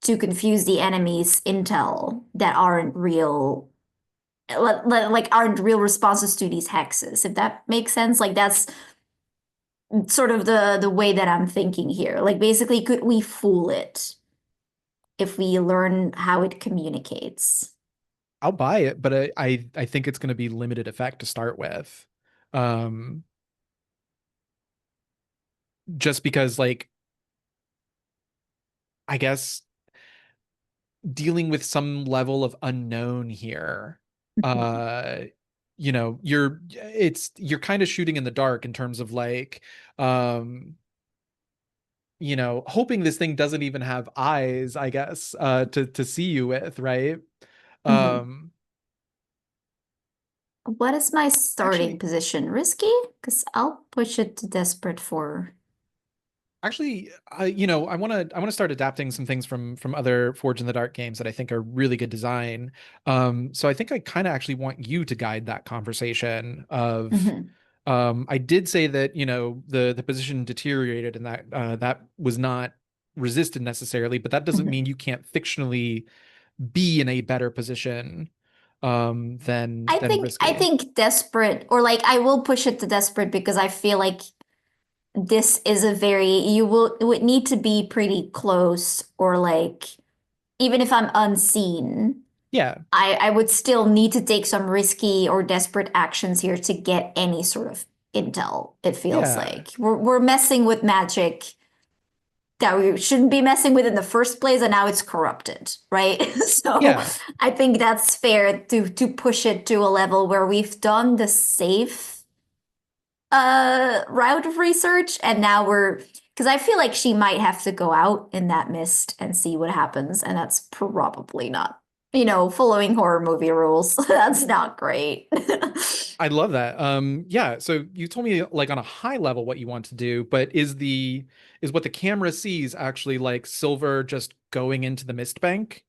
to confuse the enemy's intel that aren't real, like aren't real responses to these hexes, if that makes sense? Like that's sort of the way that I'm thinking here. Like basically, could we fool it if we learn how it communicates? I'll buy it, but I think it's going to be limited effect to start with. Um, just because like I guess dealing with some level of unknown here, uh you're kind of shooting in the dark in terms of like um hoping this thing doesn't even have eyes, I guess, to see you with, right? Mhm. um What is my starting actually position? Risky? Because I'll push it to desperate for. Actually, I want to start adapting some things from other Forge in the Dark games that I think are really good design. So I think I kind of actually want you to guide that conversation of Mhm. I did say that, the position deteriorated and that that was not resisted necessarily, but that doesn't Mhm. mean you can't fictionally be in a better position than I risky. think desperate or like I will push it to desperate because I feel like this is a very you will it would need to be pretty close or like even if I'm unseen, Yeah. I would still need to take some risky or desperate actions here to get any sort of intel, it feels Yeah. like. We're messing with magic that we shouldn't be messing with in the first place, and now it's corrupted, right? So Yeah. I think that's fair to push it to a level where we've done the safe route of research, and now we're because I feel like she might have to go out in that mist and see what happens, and that's probably not following horror movie rules. That's not great. I love that. Yeah, so you told me like on a high level what you want to do, but is what the camera sees actually like Silver just going into the mist bank?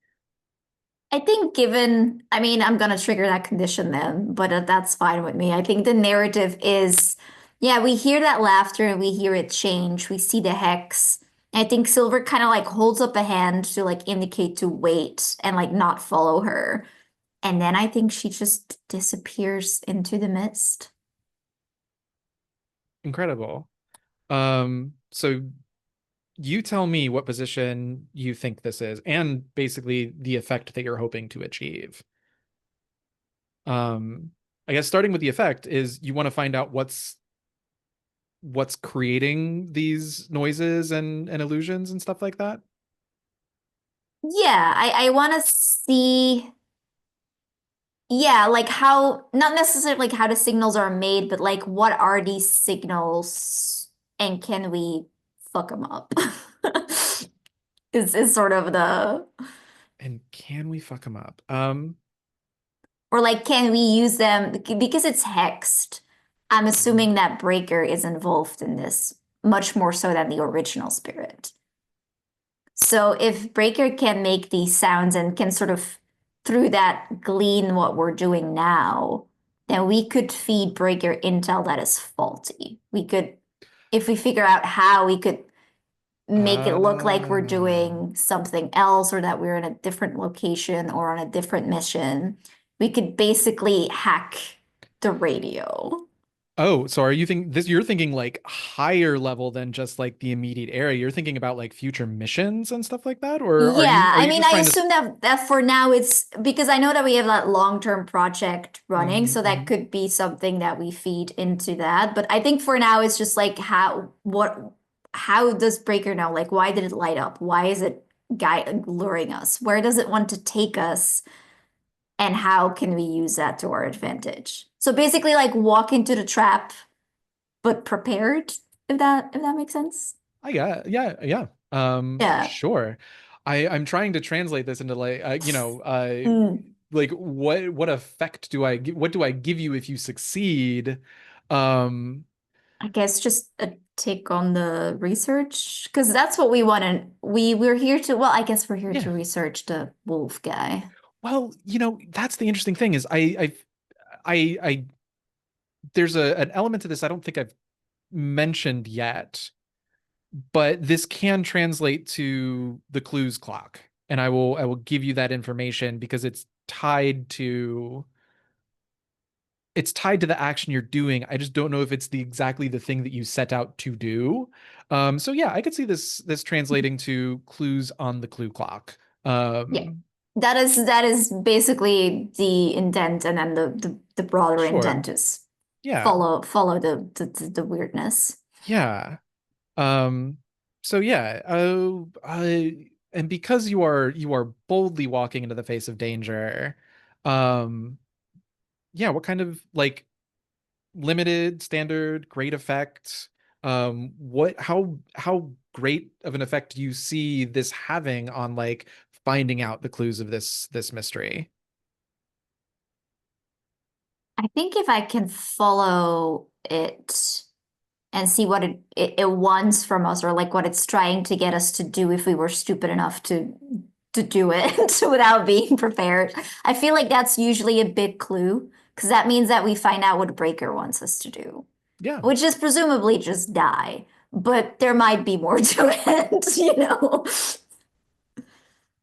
I think I mean, I'm gonna trigger that condition then, but that's fine with me. I think the narrative is, yeah, we hear that laughter and we hear it change. We see the hex. And I think Silver kind of like holds up a hand to like indicate to wait and like not follow her. And then I think she just disappears into the mist. Incredible. So you tell me what position you think this is, and basically the effect that you're hoping to achieve. Um, I guess starting with the effect is you want to find out what's creating these noises and illusions and stuff like that. Yeah, I want to see, yeah, like how, not necessarily like how the signals are made, but like what are these signals and can we fuck them up? Is sort of the, And can we fuck them up? or like can we use them because it's hexed? I'm assuming that Breaker is involved in this much more so than the original spirit. So if Breaker can make these sounds and can sort of through that glean what we're doing now, then we could feed Breaker intel that is faulty. We could, if we figure out how we could make it look like we're uh, doing something else or that we're in a different location or on a different mission, we could basically hack the radio. Oh, so are you think this you're thinking like higher level than just like the immediate area? You're thinking about like future missions and stuff like that? Or Yeah, are I you mean, just I trying to assume that for now it's because I know that we have that long-term project running, so that Mhm. could be something that we feed into that. But I think for now it's just like how does Breaker know? Like, why did it light up? Why is it luring us? Where does it want to take us? And how can we use that to our advantage? So basically, like walk into the trap, but prepared, if that makes sense. I got yeah. Yeah. Sure. I'm trying to translate this into like Mm. like what effect what do I give you if you succeed? Um I guess just a take on the research because that's what we want to we're here to well I guess we're here yeah. to research the wolf guy. Well, that's the interesting thing is I there's an element to this I don't think I've mentioned yet, but this can translate to the clues clock, and I will give you that information because it's tied to the action you're doing. I just don't know if it's exactly the thing that you set out to do. So yeah, I could see this translating to clues on the clue clock. Yeah. That is basically the intent and then the broader Sure. intent is Yeah. follow the weirdness. Yeah. Um, so yeah, and because you are boldly walking into the face of danger, um, yeah, what kind of like limited, standard, great effect? What how great of an effect do you see this having on like finding out the clues of this mystery? I think if I can follow it and see what it wants from us or like what it's trying to get us to do if we were stupid enough to do it without being prepared. I feel like that's usually a big clue because that means that we find out what Breaker wants us to do, Yeah. which is presumably just die. But there might be more to it, you know?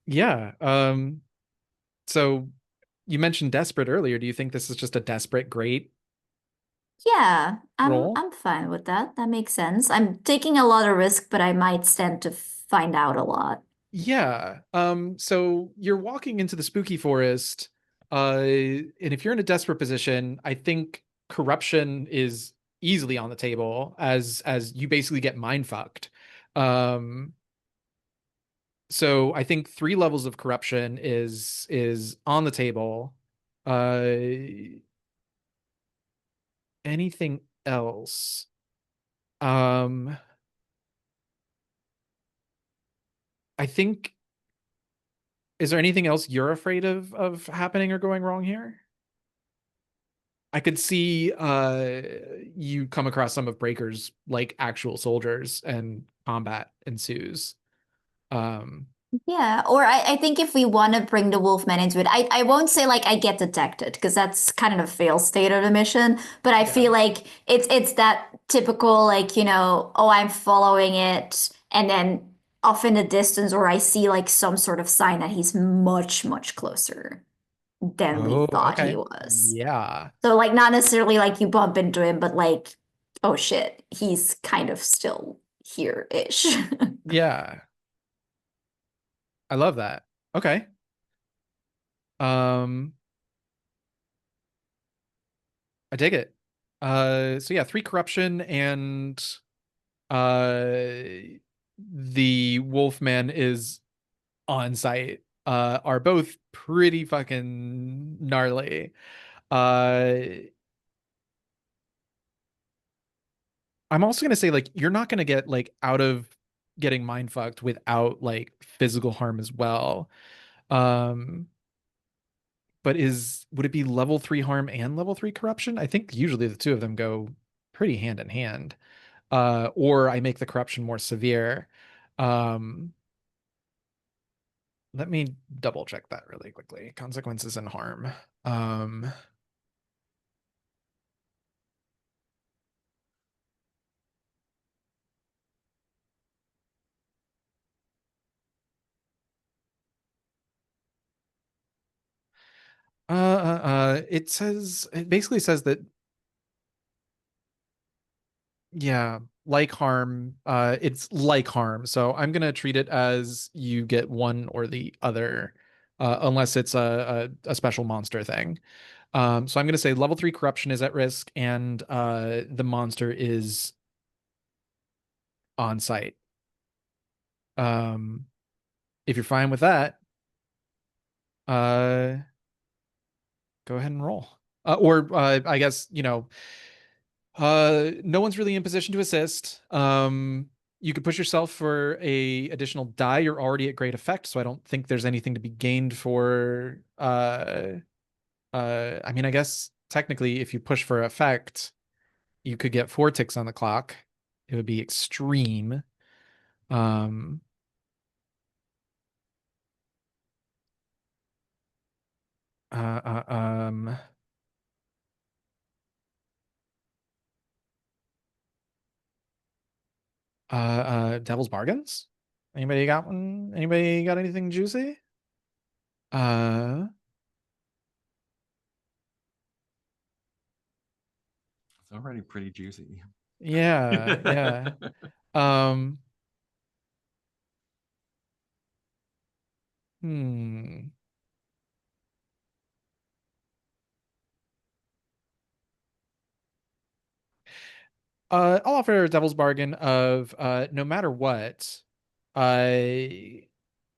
Yeah. So you mentioned desperate earlier. Do you think this is just a desperate great Yeah, I'm role? I'm fine with that. That makes sense. I'm taking a lot of risk, but I might stand to find out a lot. Yeah. So you're walking into the spooky forest, and if you're in a desperate position, I think corruption is easily on the table as you basically get mind fucked. Um, so I think three levels of corruption is on the table. Uh, anything else? Um, I think Is there anything else you're afraid of happening or going wrong here? I could see you come across some of Breaker's like actual soldiers and combat ensues. Um, Yeah, or I think if we want to bring the Wolfman into it, I won't say like I get detected because that's kind of a fail state of the mission, but I Yeah. feel like it's that typical like, oh, I'm following it and then off in the distance or I see like some sort of sign that he's much, much closer than we oh, thought he okay. was. Yeah. So like not necessarily like you bump into him, but like, oh shit, he's kind of still here-ish. Yeah. I love that. Okay. Um, I dig it. So yeah, 3 corruption and uh the Wolfman is on site are both pretty fucking gnarly. Uh I'm also gonna say like you're not gonna get like out of getting mind fucked without like physical harm as well. Um but would it be level 3 harm and level 3 corruption? I think usually the two of them go pretty hand in hand. Or I make the corruption more severe. Um Let me double check that really quickly. Consequences and harm. Um, it basically says that, yeah, like harm, it's like harm. So I'm gonna treat it as you get one or the other, unless it's a special monster thing. So I'm gonna say level 3 corruption is at risk, and the monster is on site. Um, if you're fine with that, uh, go ahead and roll. Or I guess, no one's really in position to assist. You could push yourself for a additional die. You're already at great effect, so I don't think there's anything to be gained for I mean, I guess technically if you push for effect, you could get 4 ticks on the clock. It would be extreme. Um uh, uh um Devil's Bargains? Anybody got one? Anybody got anything juicy? Uh It's already pretty juicy. yeah, yeah. Um hmm. I'll offer a devil's bargain of no matter what, uh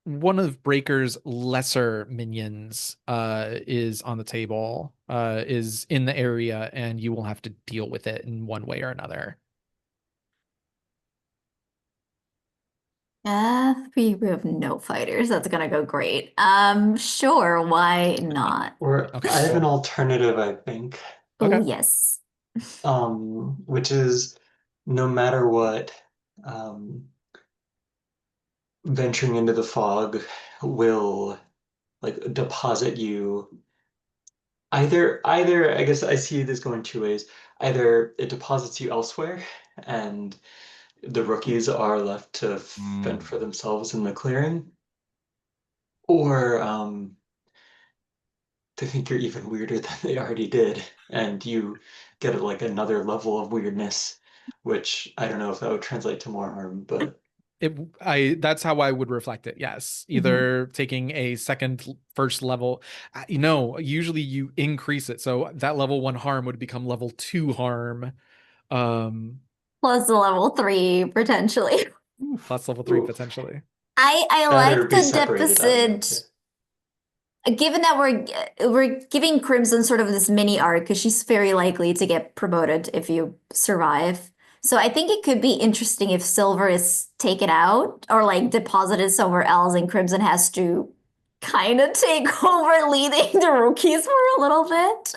one of Breaker's lesser minions is on the table, is in the area, and you will have to deal with it in one way or another. We have no fighters. That's gonna go great. Sure, why not? Or Okay, I have an cool. alternative, I think, Oh, Okay. yes. which is no matter what, um, venturing into the fog will like deposit you either I guess I see this going 2 ways. Either it deposits you elsewhere and the rookies are left to fend Mm. for themselves in the clearing, or they think you're even weirder than they already did, and you get like another level of weirdness, which I don't know if that would translate to more harm, but That's how I would reflect it. Yes. Mhm. Either taking a first level, usually you increase it. So that level 1 harm would become level 2 harm. Um, Plus the level 3 potentially. plus level 3 oof, potentially. I better like be the separated out. Yeah, okay. deficit. Given that we're giving Crimson sort of this mini arc because she's very likely to get promoted if you survive. So I think it could be interesting if Silver is taken out or like deposited somewhere else and Crimson has to kind of take over leading the rookies for a little bit.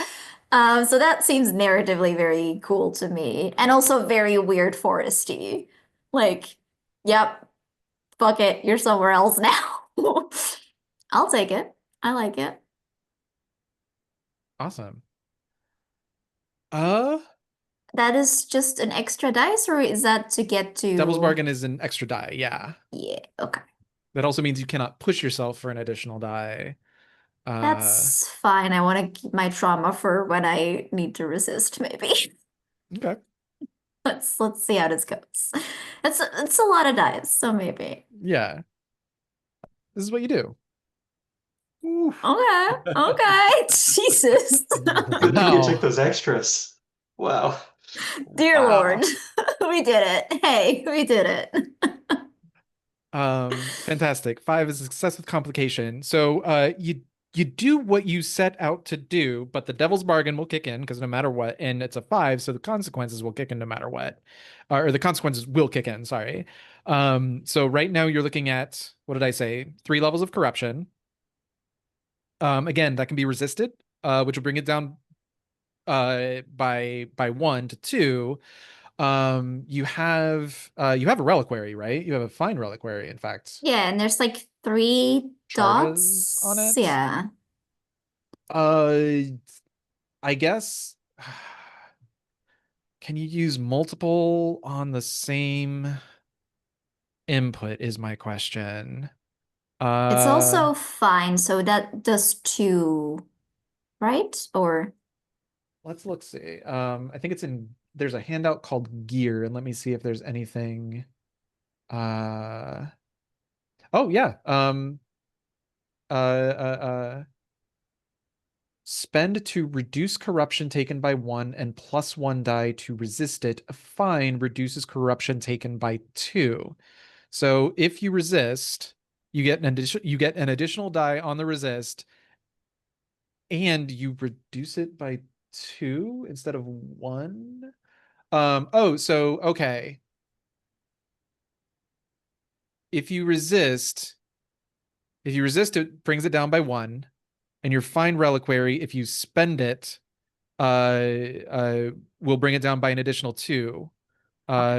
So that seems narratively very cool to me, and also very weird foresty. Like, yep, fuck it, you're somewhere else now. I'll take it. I like it. Awesome. That is just an extra dice, or is that to get to? Devil's Bargain is an extra die, yeah. Yeah, okay. That also means you cannot push yourself for an additional die. That's fine. I want to keep my trauma for when I need to resist, maybe. Okay. Let's see how this goes. It's a lot of dice, so maybe. Yeah. This is what you do. Oof. Okay, okay. Jesus. Good thing you Wow. took those extras. Wow. Dear Wow. Lord. We did it. Hey, we did it. Fantastic. 5 is a success with complication. So you do what you set out to do, but the Devil's Bargain will kick in because no matter what, and it's a 5, so the consequences will kick in no matter what. Or the consequences will kick in, sorry. So right now you're looking at, what did I say? 3 levels of corruption. Again, that can be resisted, which will bring it down by 1 to 2. You have a reliquary, right? You have a fine reliquary, in fact. Yeah, and there's like 3 Charges on dots. it. Yeah. I guess, can you use multiple on the same input is my question. It's also fine, so that does 2, right? Or Let's look see. I think there's a handout called gear, and let me see if there's anything. Oh yeah. Uh, uh, Spend to reduce corruption taken by 1 and +1 die to resist it. A fine reduces corruption taken by 2. So if you resist, you get an additional die on the resist, and you reduce it by 2 instead of 1. So okay. If you resist, it brings it down by 1. And your fine reliquary, if you spend it, will bring it down by an additional 2.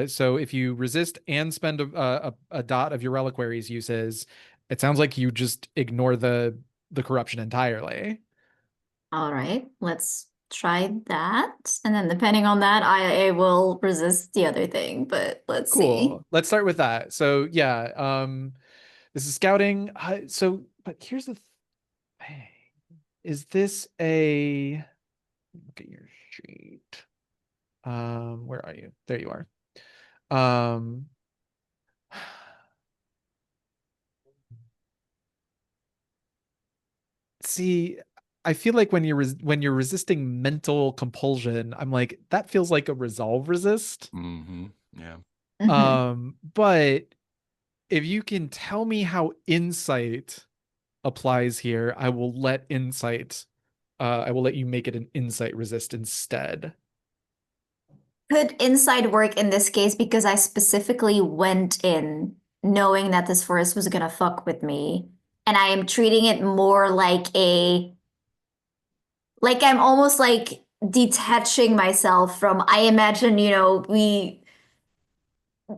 So if you resist and spend a dot of your reliquary's uses, it sounds like you just ignore the corruption entirely. all right, let's try that. And then depending on that, I will resist the other thing, but let's see. Cool. Let's start with that. So yeah, this is scouting. But here's the thing. Is this a look at your sheet? Where are you? There you are. See, I feel like when you're resisting mental compulsion, I'm like, that feels like a resolve resist. Mm-hmm. Yeah. But if you can tell me how insight applies here, I will let you make it an insight resist instead. Could insight work in this case because I specifically went in knowing that this forest was gonna fuck with me, and I am treating it more like I'm almost like detaching myself from, I imagine,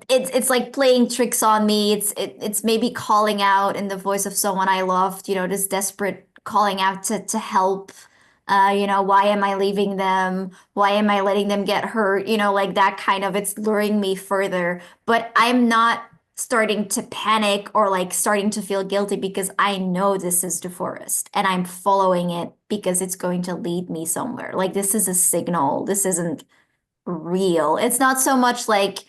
it's like playing tricks on me. It's maybe calling out in the voice of someone I loved, this desperate calling out to help. Why am I leaving them? Why am I letting them get hurt? Like that kind of, it's luring me further. But I'm not starting to panic or like starting to feel guilty because I know this is the forest and I'm following it because it's going to lead me somewhere. Like this is a signal. This isn't real. It's not so much like,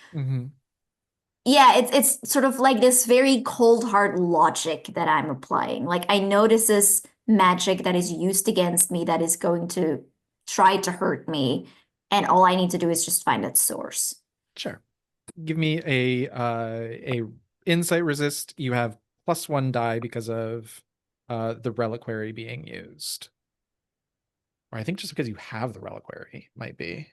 yeah, it's sort of like this very cold hard logic that I'm applying. Like I know this is magic that is used against me that is going to try to hurt me, and all I need to do is just find that source. Sure. Give me a insight resist. You have +1 die because of the reliquary being used. Or I think just because you have the reliquary might be.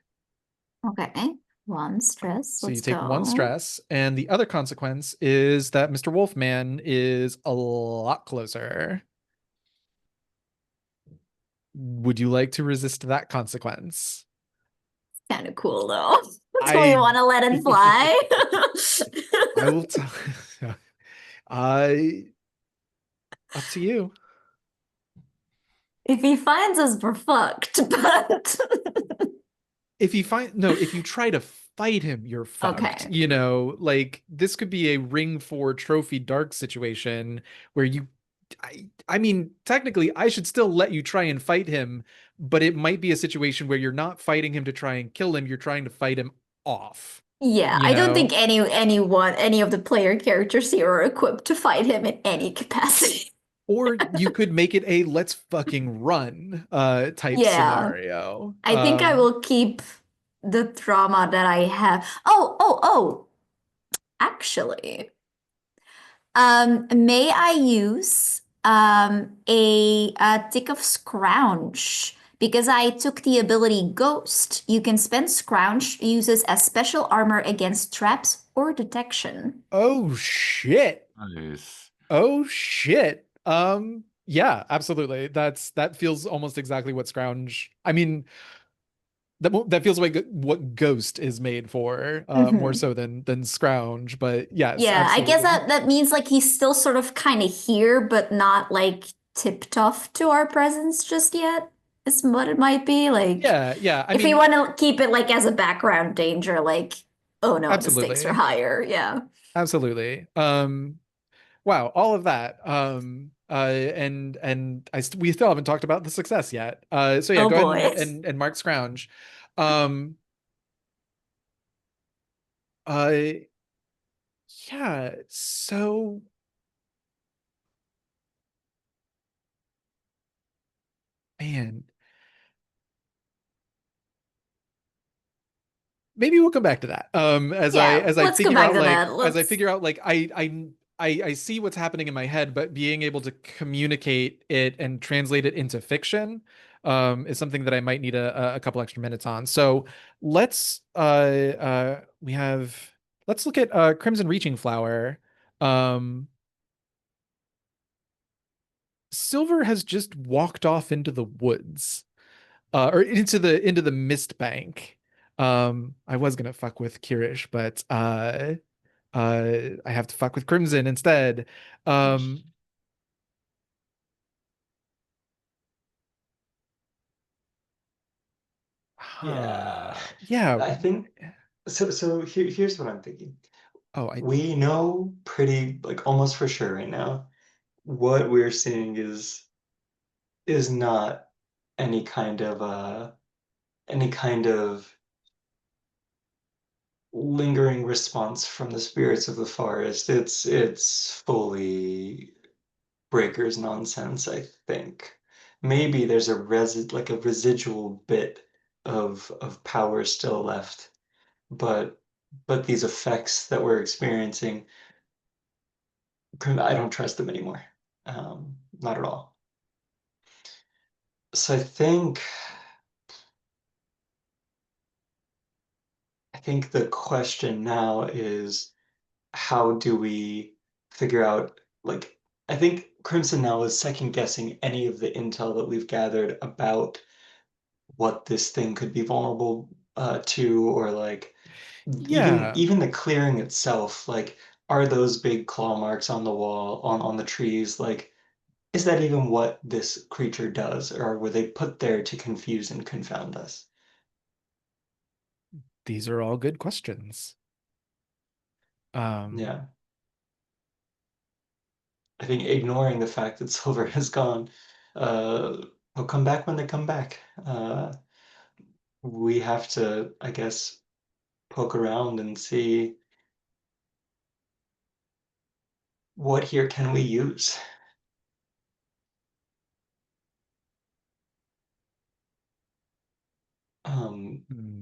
Okay. 1 stress. So Let's you take go. 1 stress, and the other consequence is that Mr. Wolfman is a lot closer. Would you like to resist that consequence? Kind of cool though. Do we I want to let it fly? I will tell I up to you. If he finds us, we're fucked. But If you try to fight him, you're fucked. okay. You know, like this could be a ring for trophy dark situation where I mean, technically I should still let you try and fight him, but it might be a situation where you're not fighting him to try and kill him, you're trying to fight him off, Yeah, you I don't think know? any of the player characters here are equipped to fight him in any capacity. Or you could make it a let's fucking run type Yeah, scenario. I think I will keep the drama that I have. Oh. Actually, may I use a tick of scrounge? Because I took the ability Ghost, you can spend scrounge uses as special armor against traps or detection. Oh shit. Nice. Oh shit. Yeah, absolutely. That feels almost exactly what Scrounge. I mean, that feels like what Ghost is made for, more Hmm. so than Scrounge, but yes, Yeah, I guess absolutely. that means like he's still sort of kind of here, but not like tipped off to our presence just yet, is what it might be. Like, Yeah, I if we mean, want to keep it like as a background danger, like, oh no, the stakes are absolutely. higher. Yeah. Absolutely. Wow, all of that. And we still haven't talked about the success yet. So yeah, Oh go ahead boy. and mark Scrounge. Um, uh, yeah, so man, maybe we'll come back to that. Yeah, As I let's come figure back out to that. like I see what's happening in my head, but being able to communicate it and translate it into fiction is something that I might need a couple extra minutes on. So let's we have let's look at Crimson Reaching Flower. Um Silver has just walked off into the woods. Or into the mist bank. I was gonna fuck with Kirish, but I have to fuck with Crimson instead. Um, Yeah. yeah. I think so here's what I'm thinking. Oh, I We know pretty like almost for sure right now what we're seeing is not any kind of any kind of lingering response from the spirits of the forest. It's fully breakers nonsense, I think. Maybe there's like a residual bit of power still left, but these effects that we're experiencing, I don't trust them anymore. Not at all. So I think the question now is how do we figure out like I think Crimson now is second guessing any of the intel that we've gathered about what this thing could be vulnerable to, or like yeah. even the clearing itself, like are those big claw marks on the wall on the trees, like is that even what this creature does, or were they put there to confuse and confound us? These are all good questions. Um, Yeah, I think ignoring the fact that Silver has gone, they'll come back when they come back. We have to, I guess, poke around and see what here can we use.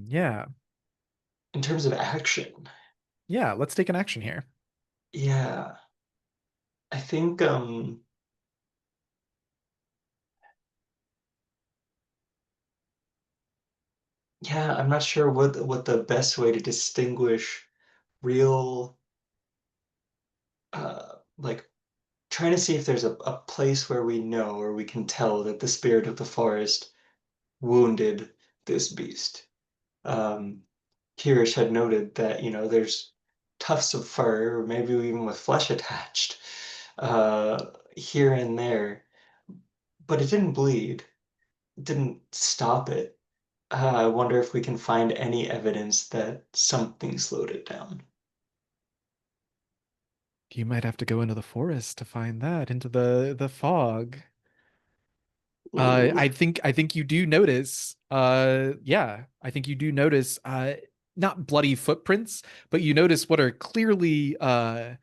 yeah. In terms of action, Yeah, let's take an action here. yeah, I think yeah, I'm not sure what the best way to distinguish real like trying to see if there's a place where we know or we can tell that the spirit of the forest wounded this beast. Um, Kirish had noted that, there's tufts of fur, or maybe even with flesh attached, here and there, but it didn't bleed. It didn't stop it. I wonder if we can find any evidence that something slowed it down. You might have to go into the forest to find that, into the fog. Ooh, I think you do notice, yeah, I think you do notice, not bloody footprints, but you notice what are clearly, uh,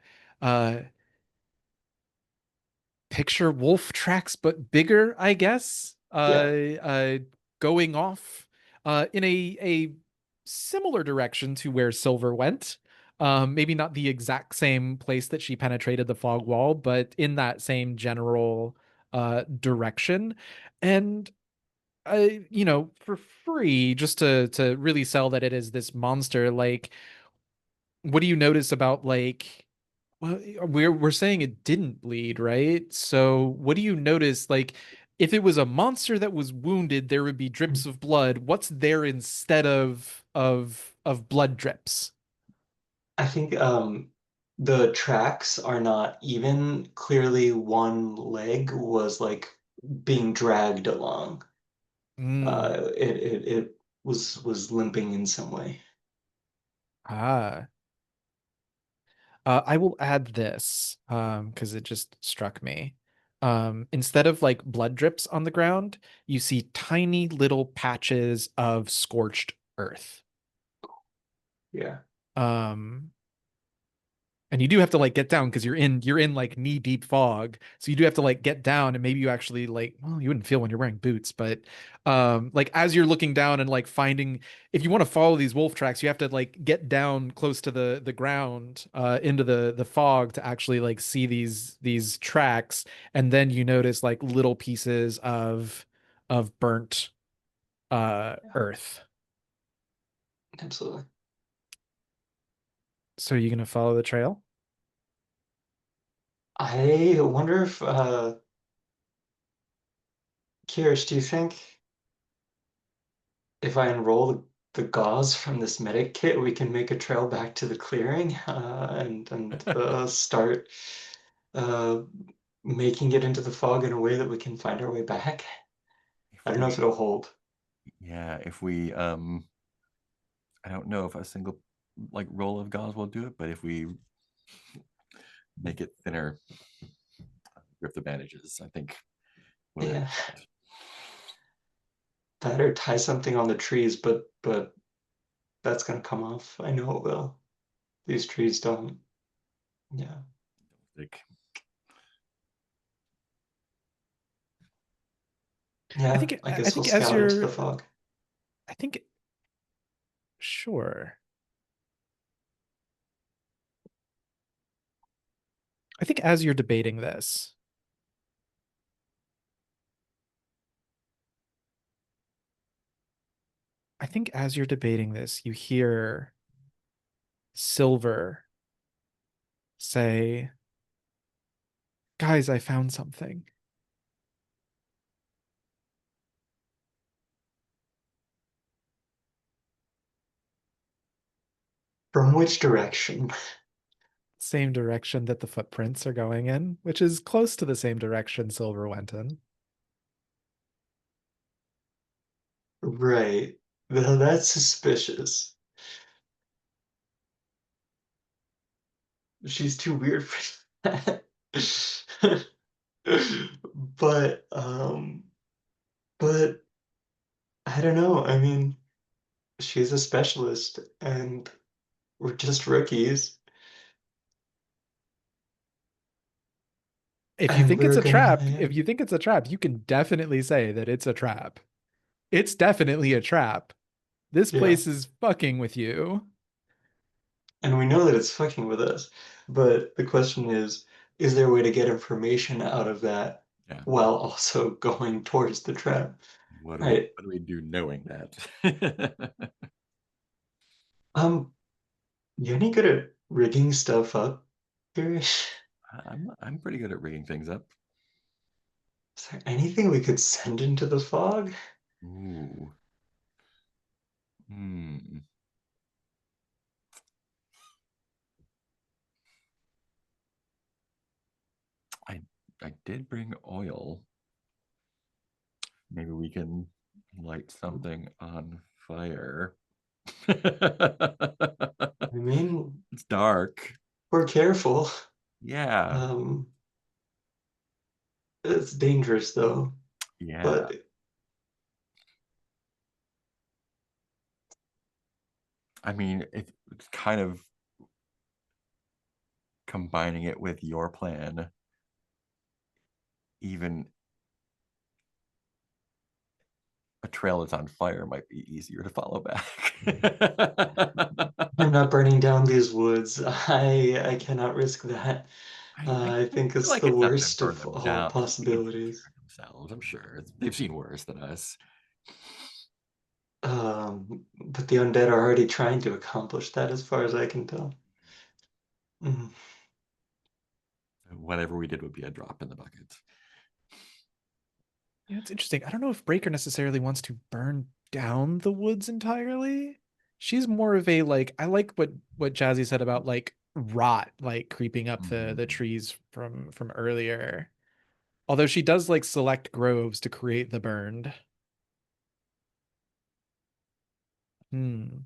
picture wolf tracks, but bigger, I guess. yeah. Going off, in a similar direction to where Silver went. Maybe not the exact same place that she penetrated the fog wall, but in that same general direction. And for free, just to really sell that it is this monster, like, what do you notice about, like, well, we're saying it didn't bleed, right? So what do you notice, like, if it was a monster that was wounded, there would be drips of blood. What's there instead of blood drips? I think the tracks are not even. Clearly, one leg was like being dragged along. Mm. It was limping in some way. Ah. I will add this, because it just struck me. Instead of like blood drips on the ground, you see tiny little patches of scorched earth. Yeah, Um, and you do have to like get down because you're in like knee deep fog, so you do have to like get down, and maybe you actually, like, well, you wouldn't feel when you're wearing boots, but like as you're looking down and like finding, if you want to follow these wolf tracks, you have to like get down close to the ground, into the fog, to actually like see these tracks. And then you notice like little pieces of burnt yeah, earth. absolutely. So are you gonna follow the trail? I wonder if Kirish, do you think if I enroll the gauze from this medic kit, we can make a trail back to the clearing and start uh, making it into the fog in a way that we can find our way back? If I don't know if we, it'll hold. yeah, if we, I don't know if a single like roll of gauze will do it, but if we make it thinner, rip the bandages, I think we'll be able Yeah, to do it. that or tie something on the trees, but that's gonna come off. I know it will. These trees don't. Yeah, Like, I yeah. think I I guess we'll think as scout into the you're fog. I think sure. I think as you're debating this, you hear Silver say, "Guys, I found something." From which direction? Same direction that the footprints are going in, which is close to the same direction Silver went in. Right. Now that's suspicious. She's too weird for that. But but I don't know. I mean, she's a specialist and we're just rookies If you and think it's we're a gonna trap, if you think it's a trap, you can definitely say that it's a trap. It's definitely a trap. This yeah. place is fucking with you. And we know that it's fucking with us. But the question is there a way to get information out of that yeah, while also going towards the trap? Right. what do we do knowing that? You any good at rigging stuff up, Gary? I'm pretty good at rigging things up. Is there anything we could send into the fog? Ooh. Hmm. I I did bring oil. Maybe we can light something on fire. I mean, It's dark. we're careful. Yeah. Um, it's dangerous though. Yeah. But I mean, it's kind of combining it with your plan. Even a trail that's on fire might be easier to follow back. I'm not burning down these woods. I cannot risk that. I I feel think it's like the it's not going to worst burn of them all down. They can take possibilities. care of themselves. I'm sure they've seen worse than us. But the undead are already trying to accomplish that, as far as I can tell. Mm. Whatever we did would be a drop in the bucket. Yeah, it's interesting. I don't know if Breaker necessarily wants to burn down the woods entirely. She's more of a like, I like what Jazzy said about like rot like creeping up the Mhm. trees from earlier. Although she does like select groves to create the burned. Hmm.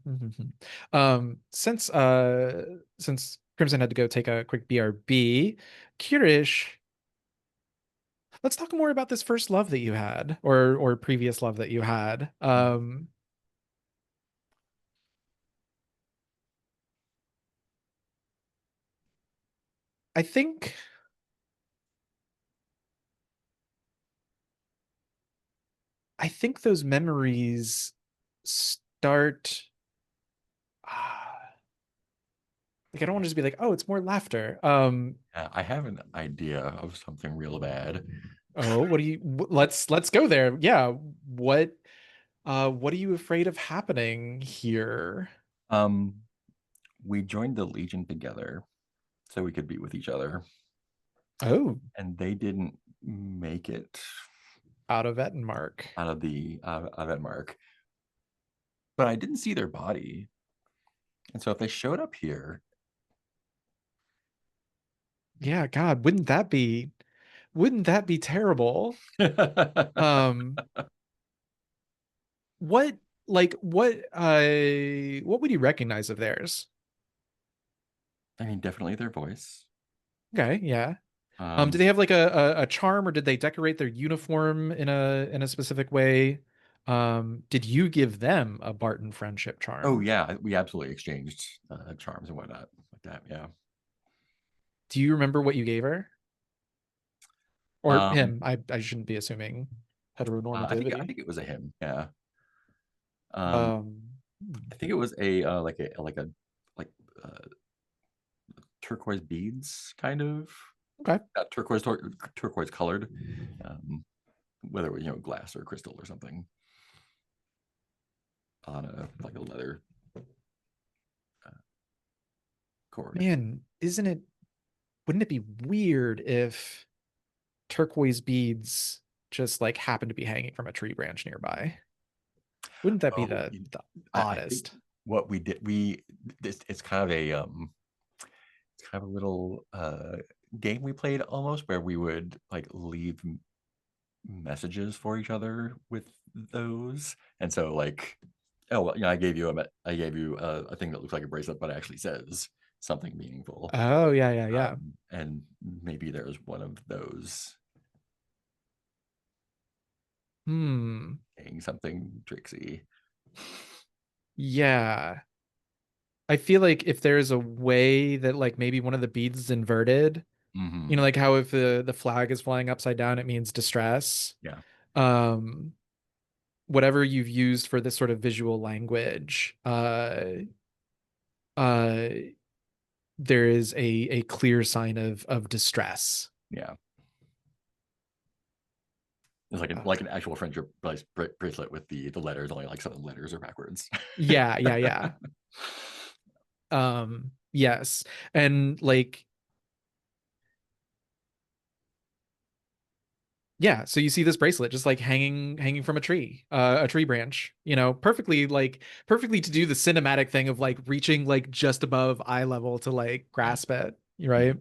Since Crimson had to go take a quick BRB, Kirish, let's talk more about this first love that you had, or previous love that you had. I think I think those memories start like I don't want to just be like, oh, it's more laughter. Yeah, I have an idea of something real bad. Oh, what do you let's go there. Yeah, what are you afraid of happening here? Um, we joined the Legion together so we could be with each other, Oh, and they didn't make it out of Ettenmark. out of Denmark. But I didn't see their body, and so if they showed up here, Yeah, God, wouldn't that be terrible? I Um, what what would you recognize of theirs? mean, definitely their voice. Okay, yeah. Do Um, they have like a charm, or did they decorate their uniform in a specific way? Did you give them a Barton friendship oh charm? yeah, we absolutely exchanged charms and whatnot like that. Yeah. Do you remember what you gave her? Or Um, him? I shouldn't be assuming I heteronormativity. think it was a him. Yeah. Um, Um, I think it was a like uh, turquoise beads kind of okay. not turquoise colored, um, whether it was glass or crystal or something on a like a leather uh, cord. Man, wouldn't it be weird if turquoise beads just like happen to be hanging from a tree branch nearby? Wouldn't that be Oh, the I think oddest? what we did it's kind of a it's kind of a little game we played almost where we would like leave messages for each other with those, and so like oh well, I gave you a thing that looks like a bracelet but actually says something meaningful. Oh, yeah, yeah, yeah. And maybe there's one of those Hmm. saying something tricksy. Yeah. I feel like if there's a way that like maybe one of the beads is inverted, Hmm. like how if the flag is flying upside down, it means distress. Yeah. Um, whatever you've used for this sort of visual language, uh, there is a clear sign of distress. Yeah. It's Uh, like an actual friendship bracelet with the letters, only like some of the letters are backwards. yeah, yeah, yeah. Yes. And like Yeah, so you see this bracelet just like hanging from a tree branch, perfectly to do the cinematic thing of like reaching like just above eye level to like Yeah. grasp it, right?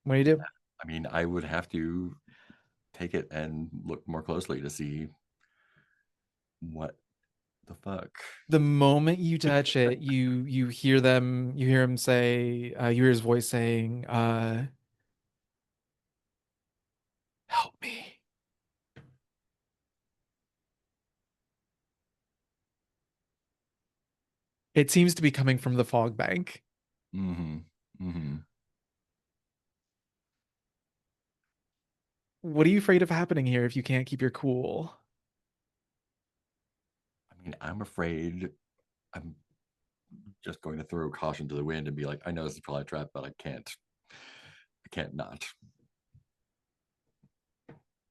What do you do? I mean, I would have to take it and look more closely to see what the fuck. The moment you touch it, you hear him say, you hear his voice saying, help me. It seems to be coming from the fog bank. Mm-hmm. Mm-hmm. What are you afraid of happening here if you can't keep your cool? I mean, I'm afraid I'm just going to throw caution to the wind and be like, I know this is probably a trap, but I can't not.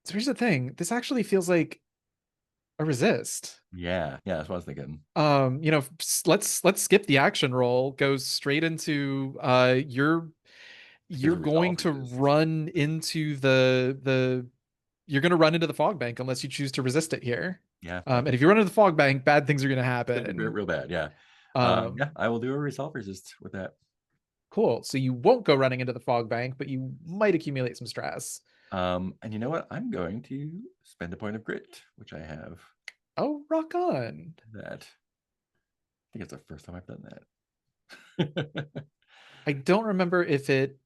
So here's the thing. This actually feels like a resist. Yeah, that's what I was thinking. Let's skip the action roll, goes straight into Is you're a going resolve to resist. run into the you're going to run into the fog bank unless you choose to resist it here. Yeah, And if you run into the fog bank, bad things are going to real, happen. real bad. Yeah. Yeah, Um, I will do a resolve resist with that. cool. So you won't go running into the fog bank, but you might accumulate some stress. And you know what? I'm going to spend a point of grit, which I have. Oh, rock on. That. I think it's the first time I've done that. I don't remember if it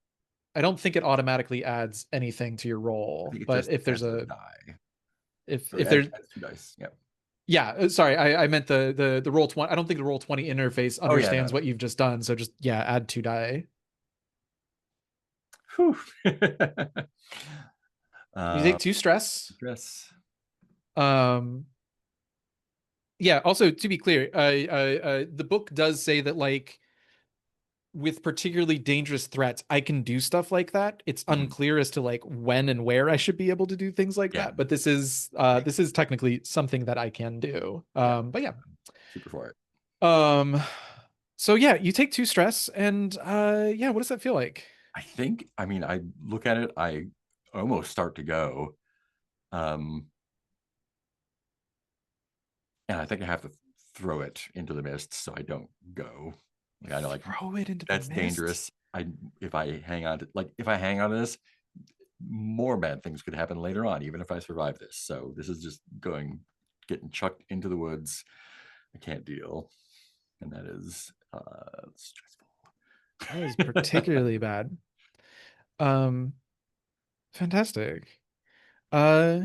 I don't think it automatically adds anything to your I roll, think it but just if there's adds a a die. if Or if there's adds 2 dice. Yeah. yeah, sorry, I meant the roll 20. I don't think the roll 20 interface Oh yeah, no, understands no. what you've just done, so just yeah, add 2 die. Whew. You take 2 stress. Stress. Um yeah, also to be clear, the book does say that like with particularly dangerous threats, I can do stuff like that. It's Mhm. unclear as to like when and where I should be able to do things like Yeah, that, but this is technically something that I can do. yeah. But yeah. Super for it. Um so yeah, you take 2 stress and yeah, what does that feel like? I mean, I look at it, I almost start to go. Um, and I think I have to throw it into the mist so I don't go. Like I know like Throw it into the that's mist. dangerous. If I hang on to this, more bad things could happen later on, even if I survive this. So this is just getting chucked into the woods. I can't deal. And that is stressful. That is particularly bad. Um fantastic. Uh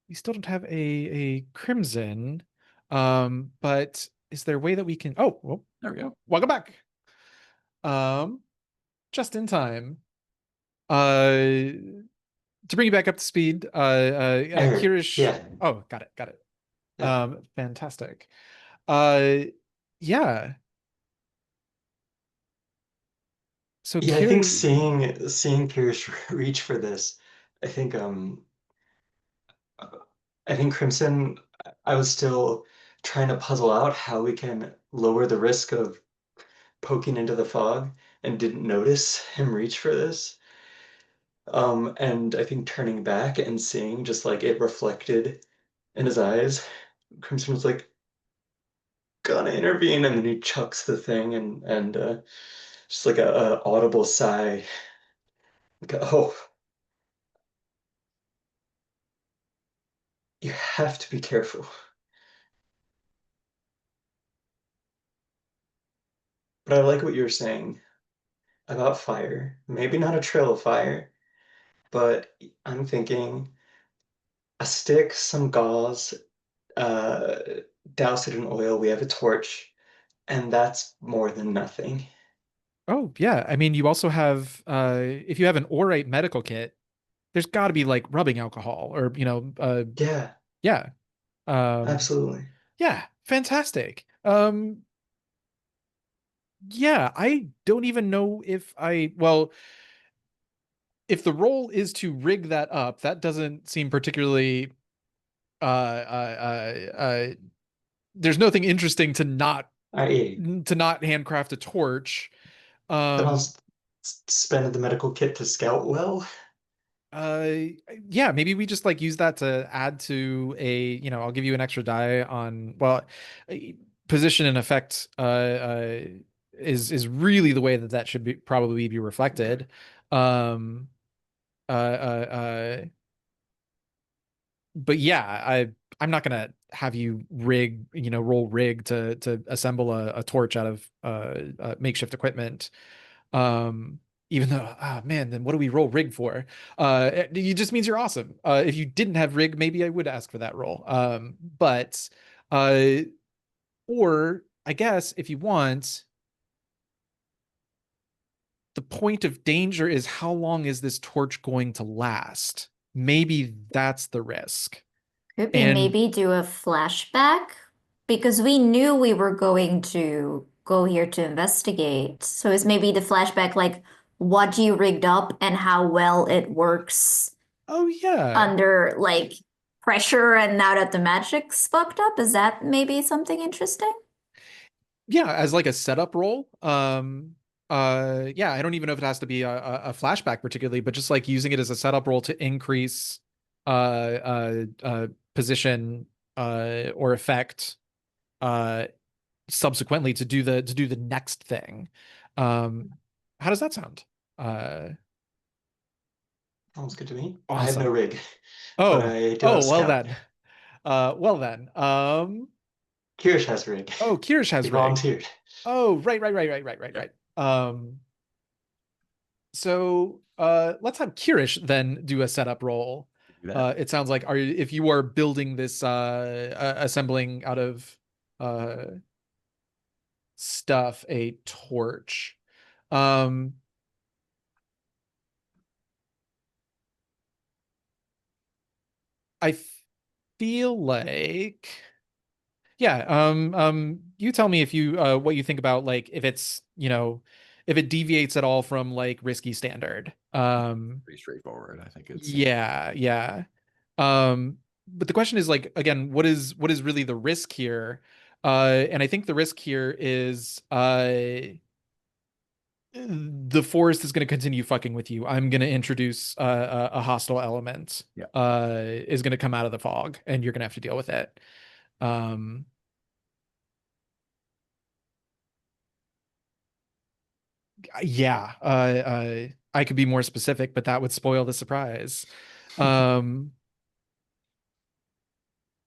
we still don't have a crimson. But is there a way that we can There we go. welcome back. Um just in time. Uh to bring you back up to speed, Eric, Kirish. yeah, Oh, got it, got it. yeah, Fantastic. Uh, yeah. So yeah. I think Kiri, seeing Pierce reach for this, I think I think Crimson. I was still trying to puzzle out how we can lower the risk of poking into the fog, and didn't notice him reach for this. And I think turning back and seeing just like it reflected in his eyes, Crimson was like, gonna intervene, and then he chucks the thing, and just like a audible sigh, like, oh, you have to be careful. But I like what you're saying about fire. Maybe not a trail of fire, but I'm thinking a stick, some gauze, uh, douse it in oil. We have a torch, and that's more than nothing. oh yeah. I mean, you also have if you have an orate medical kit, there's got to be like rubbing alcohol or Yeah, yeah. Um, absolutely. yeah, fantastic. Yeah, I don't even know if if the role is to rig that up, that doesn't seem particularly there's nothing interesting I to not handcraft a torch. then I'll Um, spend the medical kit to scout well. Uh, yeah, maybe we just like use that to add to a, I'll give you an extra die on, well, uh, position and effect is really the way that that should be probably be reflected. Um, uh, uh, uh, but yeah, I'm not gonna have you roll rig to assemble a torch out of makeshift equipment. Um, Even though, ah man, then what do we roll rig for? It just means you're awesome. If you didn't have rig, maybe I would ask for that roll. But uh, or I guess if you want, the point of danger is how long is this torch going to last? Maybe that's the risk. Could be And maybe do a flashback because we knew we were going to go here to investigate. So it's maybe the flashback like what you rigged up and how well it works oh yeah, under like pressure and now that the magic's fucked up. Is that maybe something interesting? yeah, as like a setup role. Yeah, I don't even know if it has to be a flashback particularly, but just like using it as a setup role to increase position or effect uh subsequently to do the next thing. um how does that sound? uh Sounds good to me. I have no Awesome. rig, but Oh, I do have oh, well scout. then. Well then. Kirish has rig. Oh, Kirsch He has rig. volunteered. Oh, right, Yep. right. So let's have Kirish then do a setup role. Do that. It sounds like if you are building this assembling out of uh stuff a torch. Um I feel like, yeah, you tell me if you what you think about like if it's, if it deviates at all from like risky standard. Pretty straightforward. I think it's Yeah, yeah. But the question is like again, what is really the risk here? And I think the risk here is the forest is going to continue fucking with you. I'm going to introduce a hostile element yeah. is going to come out of the fog, and you're going to have to deal with it. Um, yeah, I could be more specific, but that would spoil the surprise. Um,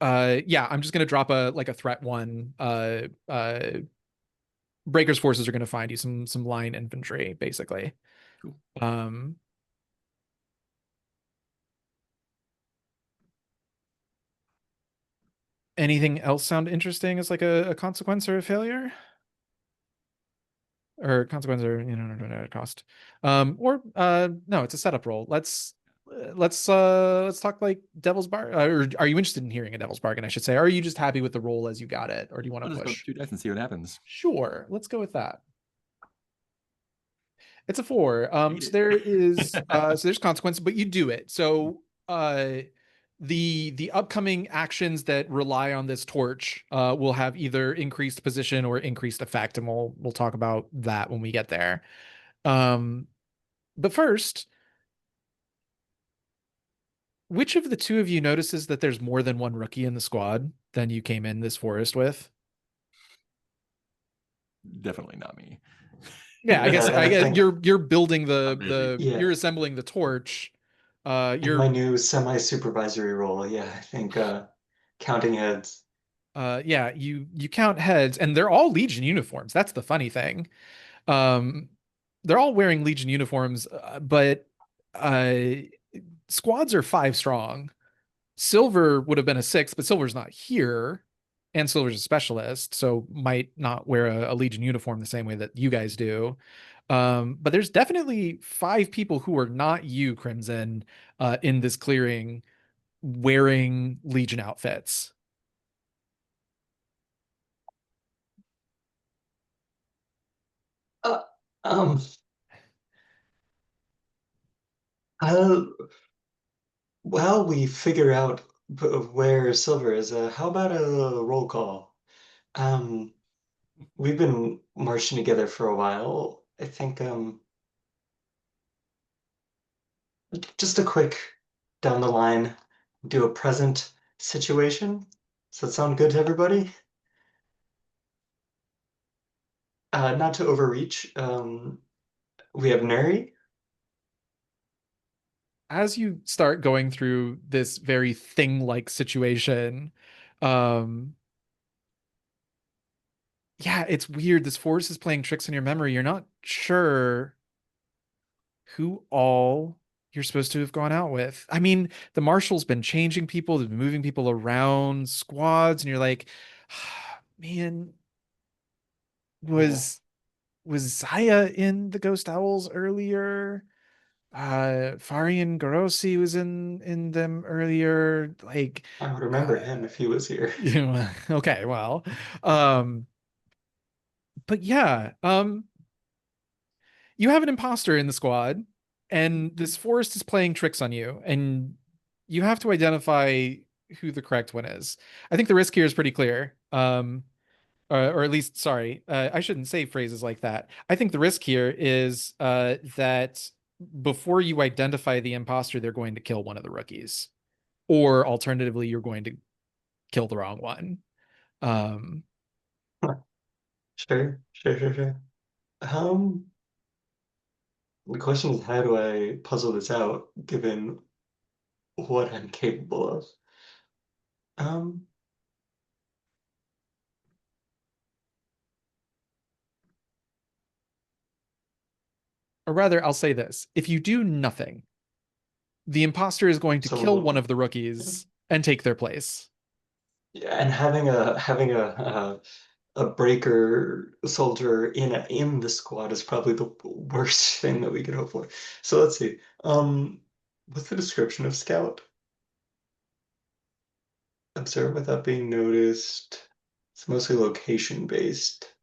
yeah, I'm just going to drop a like a threat one. Breaker's forces are going to find you some line infantry, basically. Cool. Um, Anything else sound interesting as like a consequence or a failure? Or consequence or no, cost. Or no, it's a setup roll. Let's talk like Devil's Bar. Or are you interested in hearing a Devil's Bargain, I should say? Or are you just happy with the roll as you got it? Or do you want I'll to just go push? 2 dice and see what happens. Sure, let's go with that. It's a 4. Hate So it. there is so there's consequence, but you do it. So the upcoming actions that rely on this torch will have either increased position or increased effect, and we'll talk about that when we get there. Um, but first, which of the two of you notices that there's more than one rookie in the squad than you came in this forest with? Definitely not me. Yeah, I I guess think, you're building I'm busy. yeah, you're assembling the torch. in my You're new semi-supervisory role, yeah, I think counting heads. yeah, you count heads, and they're all Legion uniforms. That's the funny thing. Um they're all wearing Legion uniforms, but uh squads are 5 strong. Silver would have been a 6, but Silver's not here, and Silver's a specialist, so might not wear a Legion uniform the same way that you guys do. But there's definitely 5 people who are not you, Crimson, in this clearing wearing Legion outfits. Uh, um, uh, while we figure out where Silver is, how about a roll call? Um, we've been marching together for a while. I think Just a quick down the line, do a present situation. Does that sound good to everybody? Not to overreach. We have Neri. As you start going through this very thing-like situation, um, yeah, it's weird. This force is playing tricks on your memory. You're not sure who all you're supposed to have gone out with. I mean, the marshal's been changing people, they've been moving people around squads, and you're like, man, Yeah, was Zaya in the Ghost Owls earlier? Farian Grossi was in them earlier. Like, I would remember uh, him if he was here. you know, okay, well, um, but yeah, you have an imposter in the squad, and this forest is playing tricks on you, and you have to identify who the correct one is. I think the risk here is pretty clear. Or at least, sorry, I shouldn't say phrases like that. I think the risk here is that before you identify the imposter, they're going to kill one of the rookies, or alternatively, you're going to kill the wrong one. Um, Sure, sure, sure, sure. Um, the question is, how do I puzzle this out given what I'm capable of? Um, or rather, I'll say this: if you do nothing, the imposter is going to Someone kill one will, of the rookies and take their place. yeah, and having a breaker soldier in the squad is probably the worst thing that we could hope for. So let's see. What's the description of Scout? Observe without being noticed. It's mostly location based.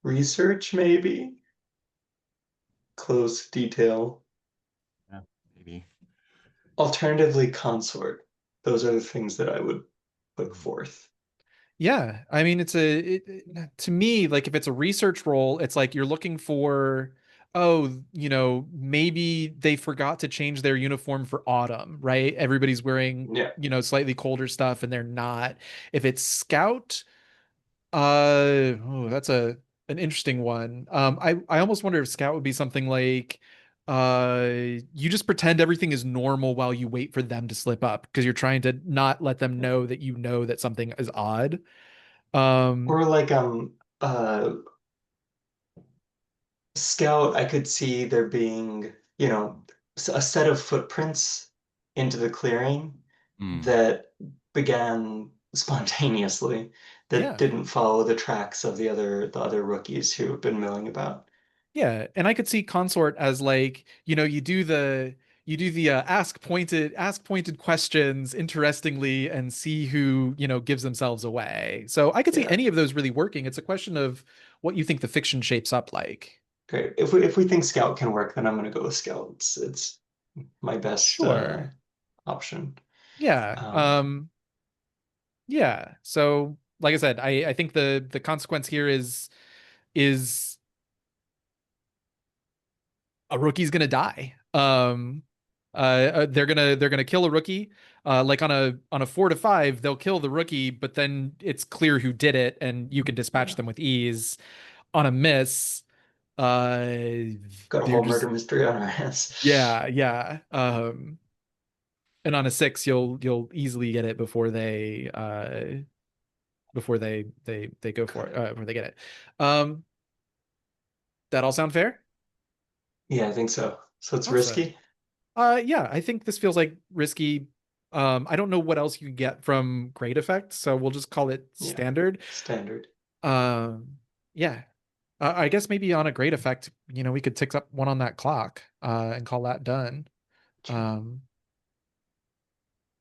Research, maybe? Close detail. Yeah, maybe. Alternatively, consort. Those are the things that I would put Mm. forth. Yeah, I mean, to me, like if it's a research role, it's like you're looking for, oh, maybe they forgot to change their uniform for autumn, right? Everybody's wearing, Yeah. slightly colder stuff and they're not. If it's scout, oh, that's an interesting one. I almost wonder if scout would be something like, you just pretend everything is normal while you wait for them to slip up because you're trying to not let them know that you know that something is odd. Um, Or like Scout, I could see there being, a set of footprints into the clearing Mm. that began spontaneously, that yeah, didn't follow the tracks of the other rookies who have been milling about. yeah, and I could see consort as like, you do the ask pointed questions interestingly and see who, gives themselves away. So I could see Yeah, any of those really working. It's a question of what you think the fiction shapes up like. great. If we think Scout can work, then I'm gonna go with Scout. It's my best Sure. option. Yeah. Um, Yeah. So like I said, I think the consequence here is a rookie's gonna die. They're gonna kill a rookie. Like on a 4 to 5, they'll kill the rookie, but then it's clear who did it, and you can dispatch yeah, them with ease. On a miss, uh, got a they're whole just murder mystery on our hands. yeah, yeah. And on a 6, you'll easily get it before they go for it, before they get it. Um, that all sound fair? Yeah, I think so. So it's Awesome. risky. Yeah, I think this feels like risky. I don't know what else you get from Great Effect, so we'll just call it Yeah, standard. standard. Yeah. I guess maybe on a Great Effect, we could tick up one on that clock, and call that done. Sure. Um,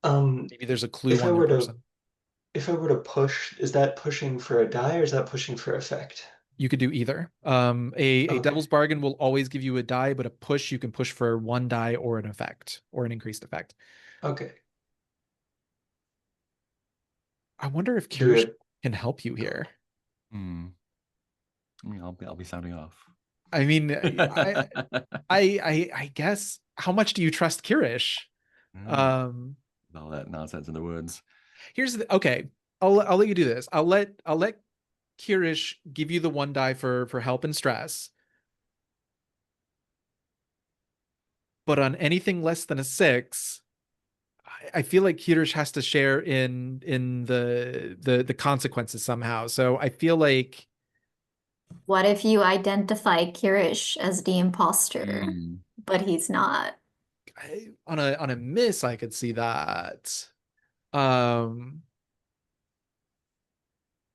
Um, maybe there's a clue if I on your were to person. if I were to push, is that pushing for a die or is that pushing for effect? You could do either. A Okay. Devil's Bargain will always give you a die, but a push you can push for one die or an effect or an increased effect. Okay. I wonder if Do we Kirsch have can help you here. Mm. I mean, I'll be sounding off. I mean, I guess how much do you trust Kirish? Um, All that nonsense in the woods. here's the okay. I'll let you do this. I'll let Kirish give you the one die for help and stress. But on anything less than a 6, I feel like Kirish has to share in the consequences somehow. So I feel like What if you identify Kirish as the imposter, Mm. but he's not? on a miss, I could see that. Um,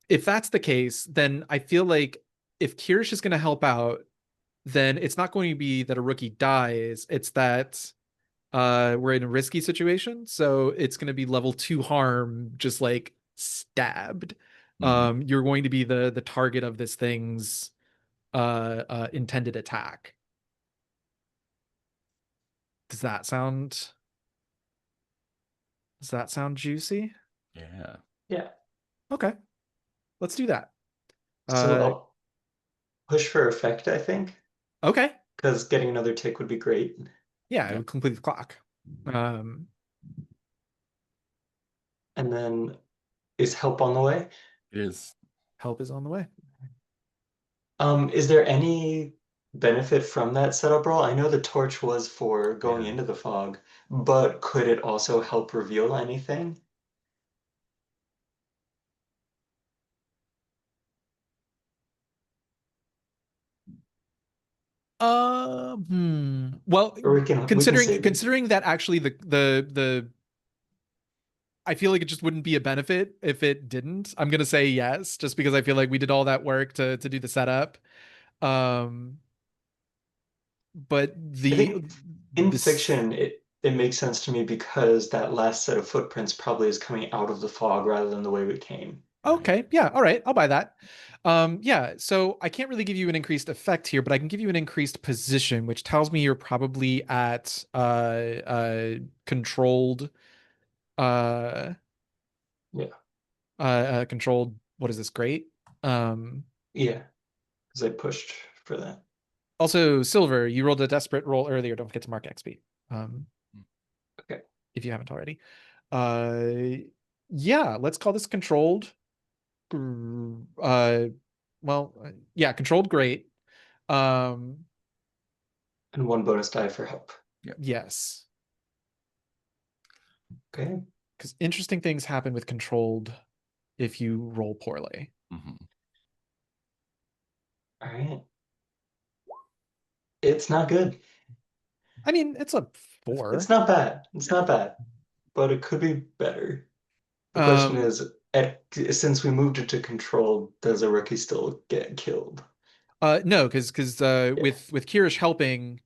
if that's the case, then I feel like if Kirish is going to help out, then it's not going to be that a rookie dies. It's that we're in a risky situation, so it's going to be level 2 harm, just like stabbed. You're going to be the target of this thing's intended attack. Does that sound juicy? Yeah. Yeah. Okay, let's do that. So I'll push for effect, I think, Okay, because getting another tick would be great. yeah, it Yep. would complete the clock. And then is help on the way? It is. Help is on the way. Is there any benefit from that setup roll? I know the torch was for going Yeah. into the fog, but could it also help reveal anything? Well, Or we can save it. considering that actually the I feel like it just wouldn't be a benefit if it didn't. I'm gonna say yes, just because I feel like we did all that work to do the setup. Um, but I the think in this fiction it makes sense to me because that last set of footprints probably is coming out of the fog rather than the way we came. Right. okay, yeah, all right, I'll buy that. Yeah, so I can't really give you an increased effect here, but I can give you an increased position, which tells me you're probably at controlled uh Yeah. controlled, what is this, great? Um, Yeah, because I pushed for that. Also, Silver, you rolled a desperate roll earlier. Don't forget to mark XP. Okay. If you haven't already. Yeah, let's call this controlled. Yeah, controlled great. Um, And one bonus die for help. yes, Okay. because interesting things happen with controlled if you roll poorly. Mm-hmm. All right. It's not good. I mean, it's a It's 4. not bad. It's Yeah. not bad, but it could be better. The question Um, is, since we moved it to control, does a rookie still get killed? no, because Yeah, with Kirish helping,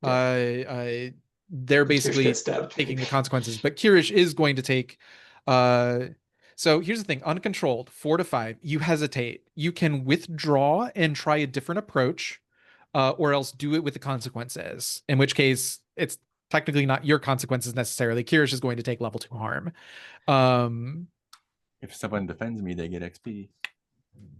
yeah. they're Kirish gets basically stabbed. taking the consequences, but Kirish is going to take. Uh, so here's the thing: uncontrolled, 4 to 5, you hesitate. You can withdraw and try a different approach, or else do it with the consequences. In which case, it's technically not your consequences necessarily. Kirish is going to take level 2 harm. Um, If someone defends me, they get XP.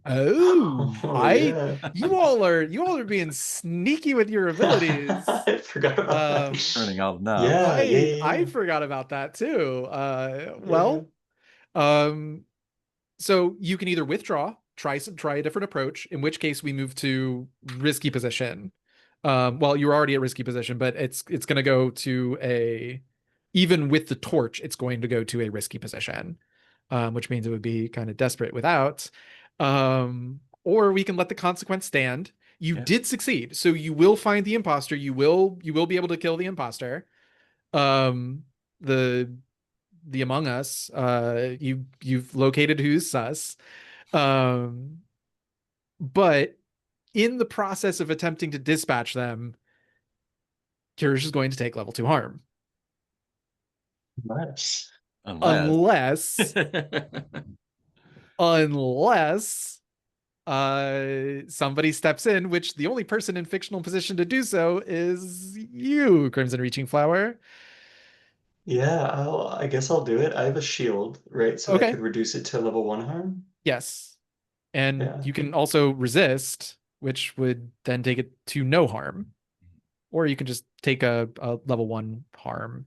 oh, Oh yeah. you all are being sneaky with your abilities. I forgot about that. Turning out knobs. Yeah, yeah, I yeah, forgot about that too. yeah. Um, so you can either withdraw, try a different approach, in which case we move to risky position. Well, you're already at risky position, but it's going to go to a even with the torch, it's going to go to a risky position, which means it would be kind of desperate without. Or we can let the consequence stand. You Yeah. did succeed, so you will find the imposter. You will be able to kill the imposter. Um, the Among Us, you've located who's sus. Um, but in the process of attempting to dispatch them, Kirish is going to take level 2 harm. Nice. Unless. Unless unless somebody steps in, which the only person in fictional position to do so is you, Crimson Reaching Flower. Yeah, I guess I'll do it. I have a shield, right? So that Okay. could reduce it to level 1 harm. Yes. And Yeah. you can also resist. which would then take it to no harm. Or you can just take a level 1 harm.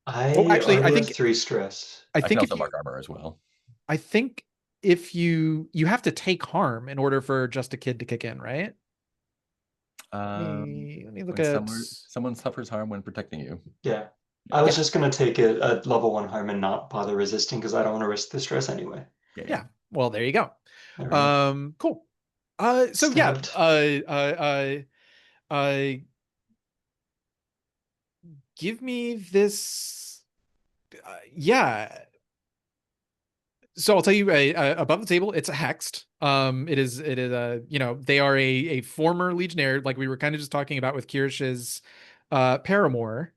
Oh, I actually, already have 3 stress. I I can think if also you mark armor as well. I think if you have to take harm in order for just a kid to kick in, right? Let me look When at someone suffers harm when protecting you. Yeah. I was Yeah. just gonna take it at level 1 harm and not bother resisting because I don't want to risk the stress anyway. Yeah. Well, there you go. All right. Cool. So yeah, Stabbed. give me this. Yeah. So I'll tell you, above the table, it's a hexed. It is a, they are a former legionnaire, like we were kind of just talking about with Kirish's paramour,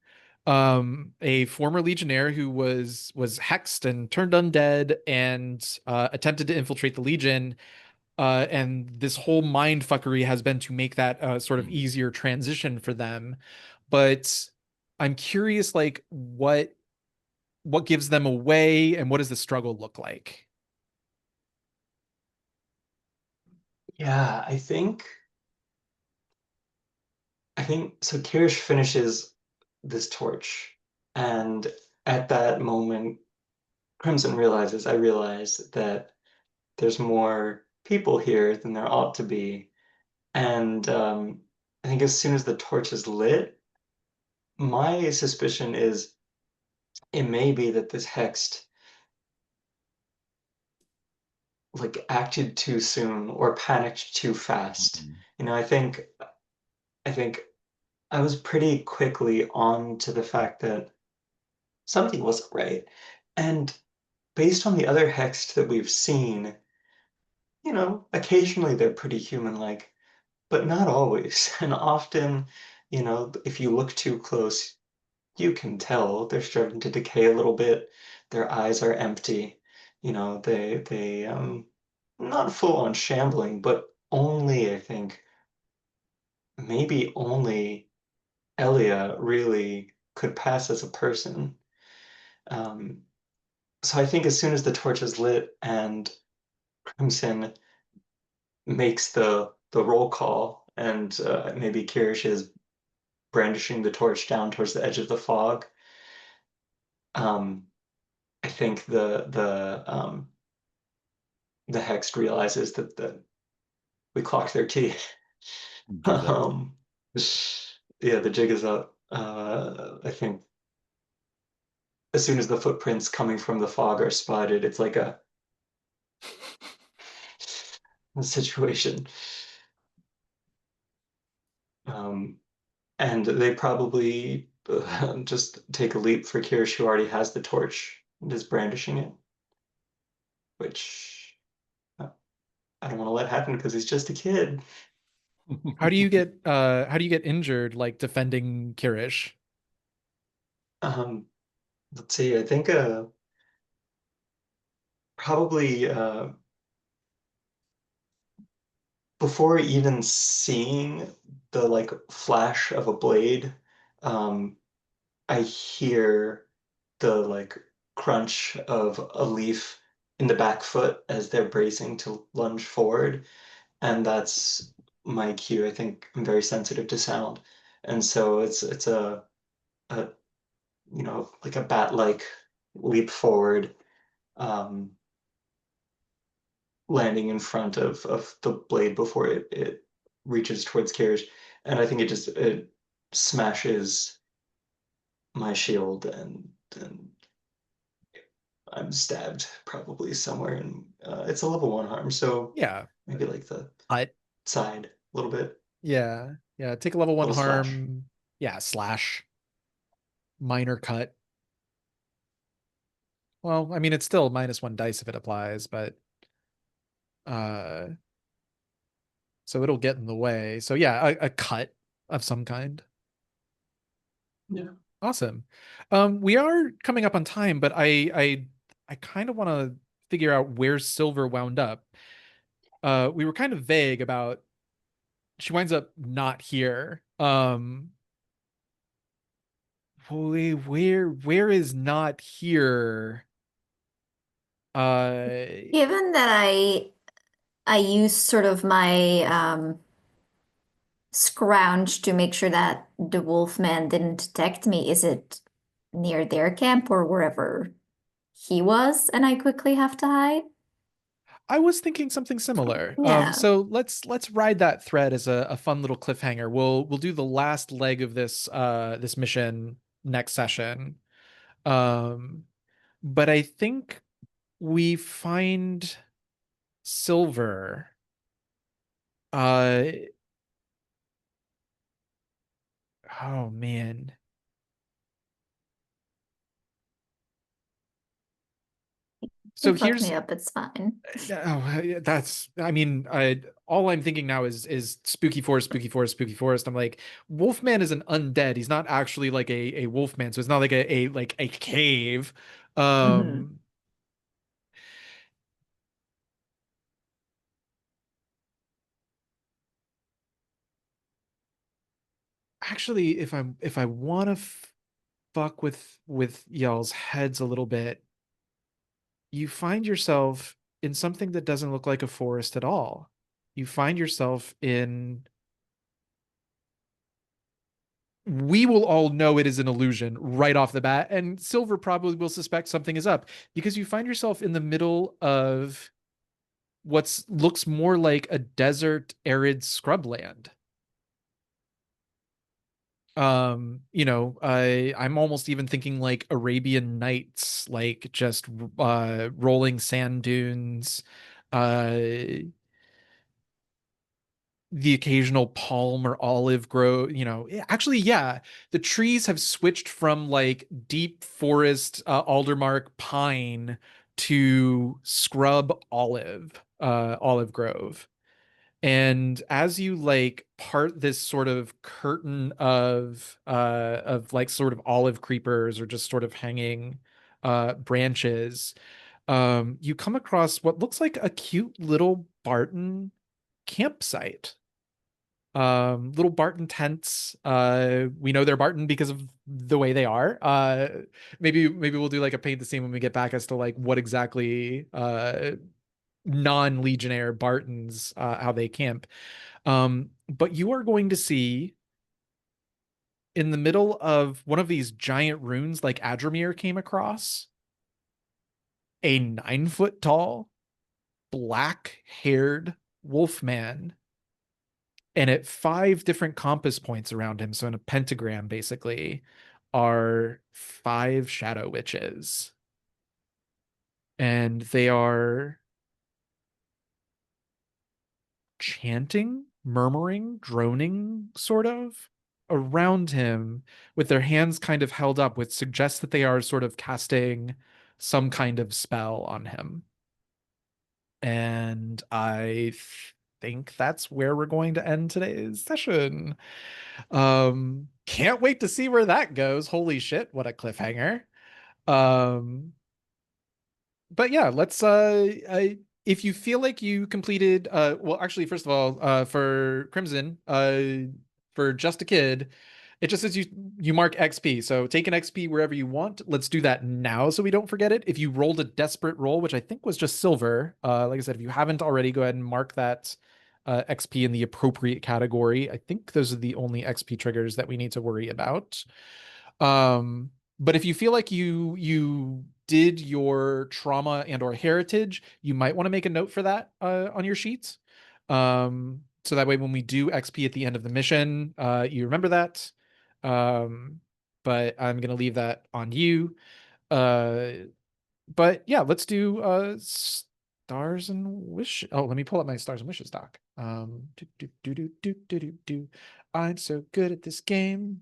a former legionnaire who was hexed and turned undead and attempted to infiltrate the Legion. And this whole mind fuckery has been to make that sort of easier transition for them. But I'm curious, like what gives them away and what does the struggle look like? Yeah, I think so. Kirish finishes this torch, and at that moment, Crimson realizes, I realize that there's more people here than there ought to be. And I think as soon as the torch is lit, my suspicion is it may be that this hexed like acted too soon or panicked too fast. Mhm. I think I was pretty quickly on to the fact that something wasn't right. And based on the other hexed that we've seen, occasionally they're pretty human-like, but not always. And often, if you look too close, you can tell they're starting to decay a little bit. Their eyes are empty. They not full on shambling, but only, I think, maybe only Elia really could pass as a person. Um, so I think as soon as the torch is lit and Crimson makes the roll call and maybe Kirish is brandishing the torch down towards the edge of the fog, um, I think the Hex realizes that we clocked their teeth. Jig's up. Um, yeah, the jig is up. I think as soon as the footprints coming from the fog are spotted, it's like a situation. Um, and they probably just take a leap for Kirish, who already has the torch and is brandishing it, which I don't want to let happen because he's just a kid. How do you get injured like defending Kirish? Um, let's see, I think probably before even seeing the like flash of a blade, um, I hear the like crunch of a leaf in the back foot as they're bracing to lunge forward, and that's my cue. I think I'm very sensitive to sound, and so it's a like a bat-like leap forward, um, landing in front of the blade before it reaches towards Kirish, and I think it smashes my shield and I'm stabbed probably somewhere, and it's a level 1 harm, so Yeah. maybe like the Cut. side a little bit, Yeah. Yeah. Take a level 1 little slash. harm. Yeah. Slash. Minor cut. Well, I mean, it's still -1 dice if it applies, but uh, so it'll get in the way. So yeah, a cut of some kind. Yeah. Awesome. We are coming up on time, but I kind of want to figure out where Silver wound up. We were kind of vague about she winds up not here. Where is not here? Uh, Given that I I use sort of my scrounge to make sure that the wolfman didn't detect me. Is it near their camp or wherever he was, and I quickly have to hide? I was thinking something similar. Yeah. So let's ride that thread as a fun little cliffhanger. We'll do the last leg of this mission next session. Um, but I think we find Silver. Uh, oh man. You So fucked here's me up, it's fine. that's I mean, all I'm thinking now is spooky forest, spooky forest, spooky forest. I'm like, Wolfman is an undead. He's not actually like a wolfman, so it's not like a like a cave. Hmm. Um Actually, if I want to fuck with y'all's heads a little bit, you find yourself in something that doesn't look like a forest at all. You find yourself in we will all know it is an illusion right off the bat, and Silver probably will suspect something is up because you find yourself in the middle of what looks more like a desert, arid scrubland. I'm almost even thinking like Arabian Nights, like just rolling sand dunes, uh the occasional palm or olive grow, actually, yeah, the trees have switched from like deep forest, aldermark pine to scrub olive grove. And as you like part this sort of curtain of like sort of olive creepers or just sort of hanging branches, you come across what looks like a cute little Barton campsite. Little Barton tents. We know they're Barton because of the way they are. Maybe we'll do like a paint the scene when we get back as to like what exactly non-legionnaire Bartons how they camp. But you are going to see in the middle of one of these giant runes like Adramir came across a 9 foot tall black haired wolf man, and at 5 different compass points around him, so in a pentagram basically, are 5 shadow witches. And they are chanting, murmuring, droning, sort of, around him with their hands kind of held up, which suggests that they are sort of casting some kind of spell on him. And I think that's where we're going to end today's session. Can't wait to see where that goes. Holy shit, what a cliffhanger. Um, but yeah, let's if you feel like you completed well, actually, first of all, for Crimson, for just a kid, it just says you mark XP. So take an XP wherever you want. Let's do that now so we don't forget it. If you rolled a desperate roll, which I think was just silver, like I said, if you haven't already, go ahead and mark that XP in the appropriate category. I think those are the only XP triggers that we need to worry about. Um, but if you feel like you did your trauma and or heritage, you might want to make a note for that on your sheets. So that way when we do XP at the end of the mission, you remember that. Um, but I'm gonna leave that on you. Uh, but yeah, let's do stars and wish. Oh, let me pull up my stars and wishes doc. Do, do, do, do, do, do, do, do. I'm so good at this game.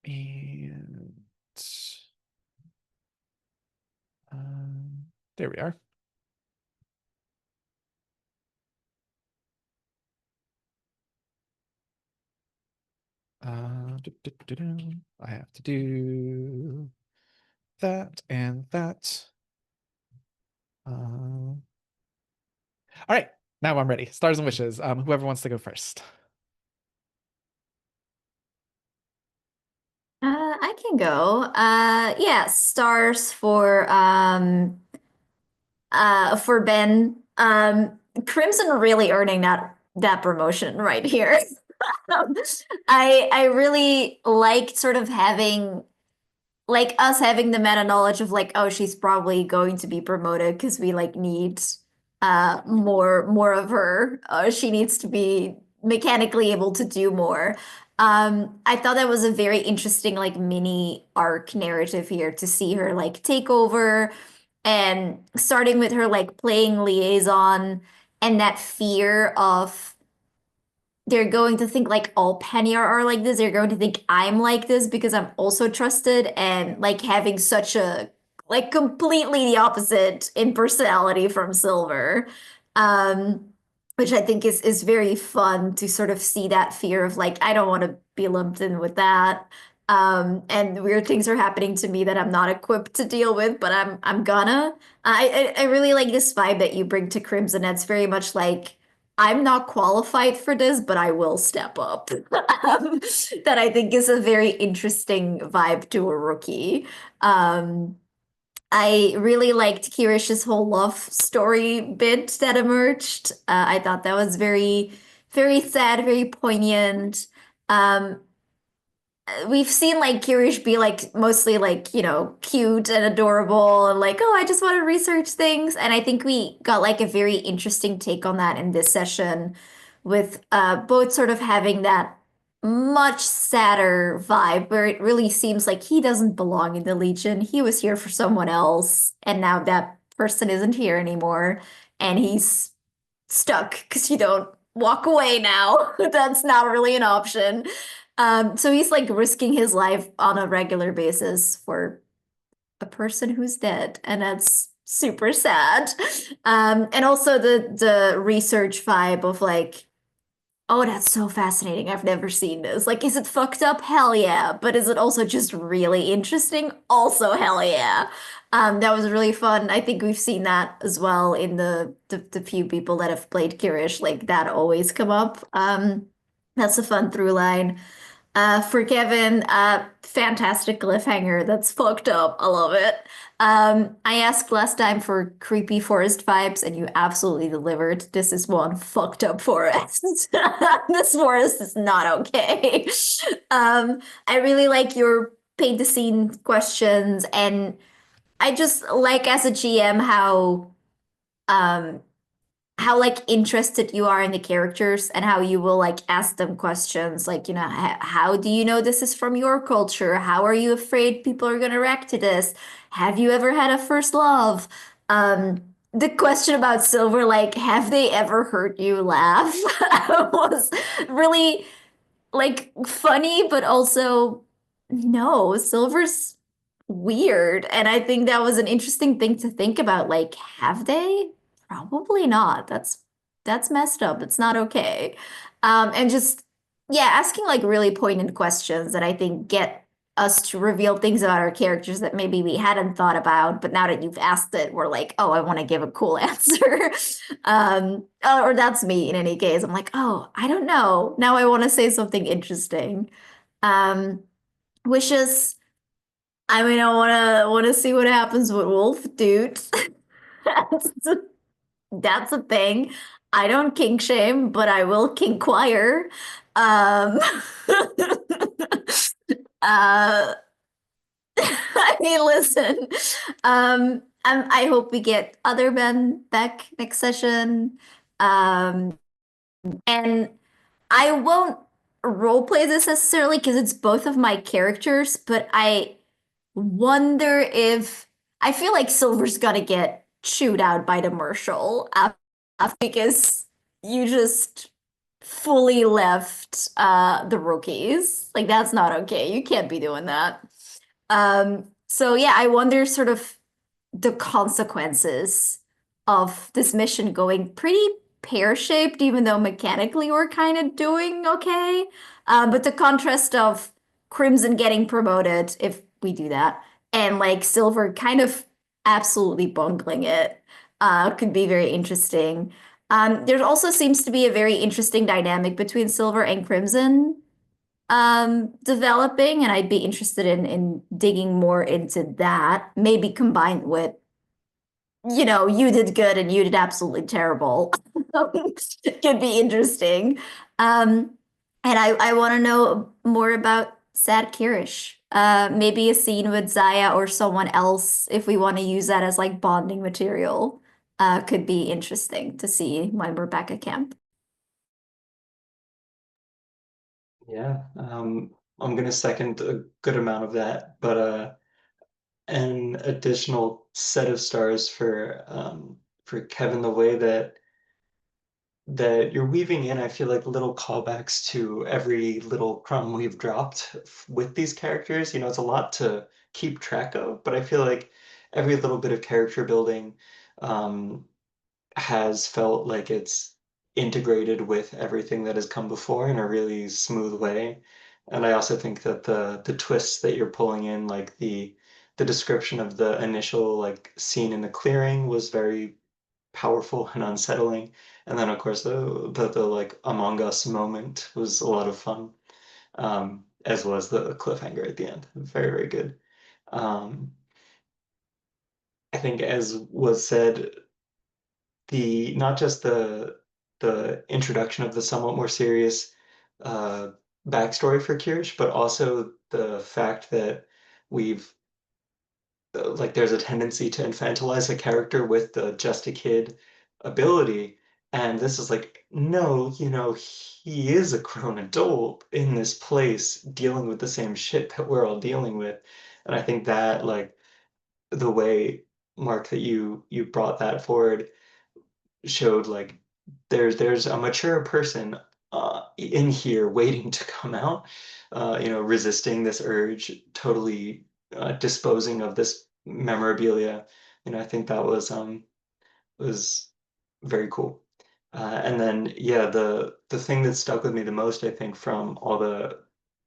And there we are. I have to do that and that. All right, now I'm ready. Stars and wishes. Whoever wants to go first. I can go. Yeah, stars for for Ben. Crimson really earning that promotion right here. I really liked sort of having like us having the meta knowledge of like, oh, she's probably going to be promoted because we like need more of her. She needs to be mechanically able to do more. I thought that was a very interesting like mini arc narrative here to see her like take over and starting with her like playing liaison and that fear of they're going to think like all Penya are like this. They're going to think I'm like this because I'm also trusted and like having such a like completely the opposite in personality from Silver. Um, which I think is very fun to sort of see that fear of like I don't want to be lumped in with that. And weird things are happening to me that I'm not equipped to deal with, but I'm gonna. I really like this vibe that you bring to Crimson. It's very much like I'm not qualified for this, but I will step up. That I think is a very interesting vibe to a rookie. Um, I really liked Kirish's whole love story bit that emerged. I thought that was very, very sad, very poignant. Um, we've seen like Kirish be like mostly like, you know, cute and adorable and like, oh, I just want to research things. And I think we got like a very interesting take on that in this session with both sort of having that much sadder vibe where it really seems like he doesn't belong in the Legion. He was here for someone else, and now that person isn't here anymore, and he's stuck because you don't walk away now. That's not really an option. So he's like risking his life on a regular basis for a person who's dead, and that's super sad. And also the research vibe of like, oh, that's so fascinating. I've never seen this. Like, is it fucked up? Hell yeah. But is it also just really interesting? Also, hell yeah. That was really fun. I think we've seen that as well in the few people that have played Kirish. Like that always come up. That's a fun through line. For Kevin, fantastic cliffhanger. That's fucked up. I love it. I asked last time for creepy forest vibes, and you absolutely delivered. This is one fucked up forest. This forest is not okay. I really like your paint the scene questions, and I just like as a GM um how like interested you are in the characters and how you will like ask them questions like, you know, how do you know this is from your culture? How are you afraid people are going to react to this? Have you ever had a first love? The question about Silver, like, have they ever heard you laugh? Was really like funny, but also no, Silver's weird. And I think that was an interesting thing to think about. Like, have they? Probably not. That's messed up. It's not okay. And just yeah, asking like really poignant questions that I think get us to reveal things about our characters that maybe we hadn't thought about, but now that you've asked it, we're like, oh, I want to give a cool answer. Or that's me in any case. I'm like, oh, I don't know. Now I want to say something interesting. Um, wishes. I mean, I wanna see what happens with Wolf, dude. That's that's a thing. I don't kink shame, but I will kink choir. Uh, I mean, listen. I hope we get other men back next session. Um, and I won't roleplay this necessarily because it's both of my characters, but I wonder if I feel like Silver's gonna get chewed out by the Marshal because you just fully left the rookies. Like that's not okay. You can't be doing that. So yeah, I wonder sort of the consequences of this mission going pretty pear-shaped, even though mechanically we're kind of doing okay. But the contrast of Crimson getting promoted, if we do that, and like Silver kind of absolutely bungling it, could be very interesting. There also seems to be a very interesting dynamic between Silver and Crimson developing, and I'd be interested in digging more into that, maybe combined with you know, you did good and you did absolutely terrible. Could be interesting. And I want to know more about Sad Kirish. Maybe a scene with Zaya or someone else if we want to use that as like bonding material. Could be interesting to see when we're back at camp. Yeah, I'm gonna second a good amount of that, but an additional set of stars for Kevin, the way that you're weaving in, I feel like little callbacks to every little crumb we've dropped with these characters. You know, it's a lot to keep track of, but I feel like every little bit of character building um, has felt like it's integrated with everything that has come before in a really smooth way. And I also think that the twists that you're pulling in, like the description of the initial like scene in the clearing was very powerful and unsettling. And then of course the like Among Us moment was a lot of fun. As was the cliffhanger at the end. Very, very good. Um, I think as was said, the not just the introduction of the somewhat more serious uh, backstory for Kirsch, but also the fact that we've like there's a tendency to infantilize a character with the just a kid ability. And this is like, no, you know, he is a grown adult in this place dealing with the same shit that we're all dealing with. And I think that like the way, Mark, that you brought that forward showed like there's a mature person in here waiting to come out, you know, resisting this urge, totally disposing of this memorabilia. You know, I think that was very cool. And then yeah, the thing that stuck with me the most, I think, from all the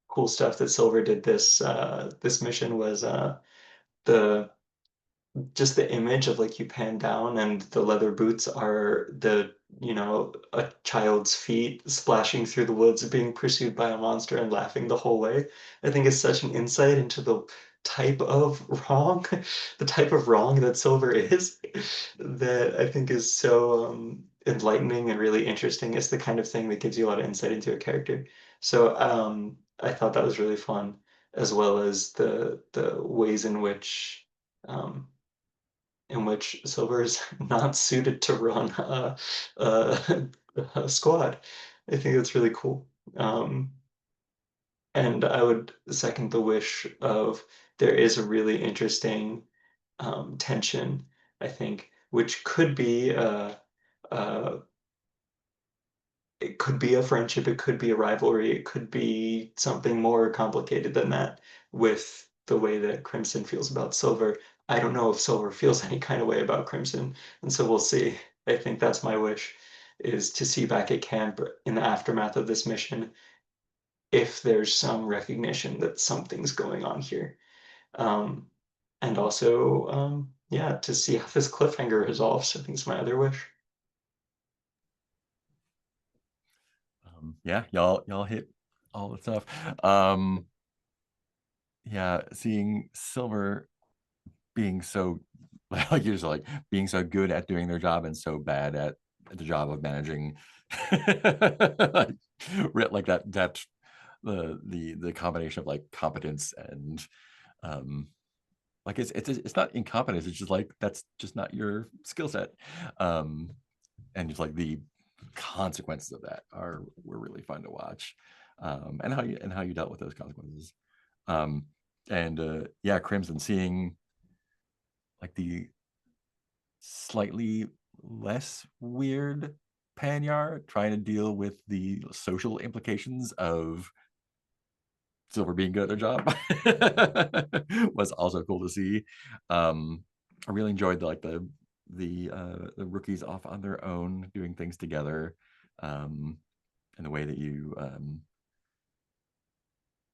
cool stuff that Silver did this mission was the just the image of like you pan down and the leather boots are the, you know, a child's feet splashing through the woods being pursued by a monster and laughing the whole way. I think is such an insight into the type of wrong, the type of wrong that Silver is, that I think is so enlightening and really interesting. It's the kind of thing that gives you a lot of insight into a character. So I thought that was really fun, as well as the ways um, in which Silver is not suited to run a squad. I think that's really cool. Um, and I would second the wish of there is a really interesting tension, I think, which could be uh, it could be a friendship, it could be a rivalry, it could be something more complicated than that with the way that Crimson feels about Silver. I don't know if Silver feels any kind of way about Crimson, and so we'll see. I think that's my wish, is to see back at camp in the aftermath of this mission if there's some recognition that something's going on here. Um, and also, yeah, to see how this cliffhanger resolves, I think is my other wish. Yeah, y'all hit all the stuff. Um, yeah, seeing Silver being so like you're just like being so good at doing their job and so bad at the job of managing like, like that the combination of like competence and um like it's not incompetence, it's just like that's just not your skill set. um and just like the consequences of that were really fun to watch. And how you dealt with those consequences. um and yeah, Crimson seeing like the slightly less weird Panyar trying to deal with the social implications of Silver being good at their job was also cool to see. I really enjoyed the rookies off on their own doing things together, and the way that you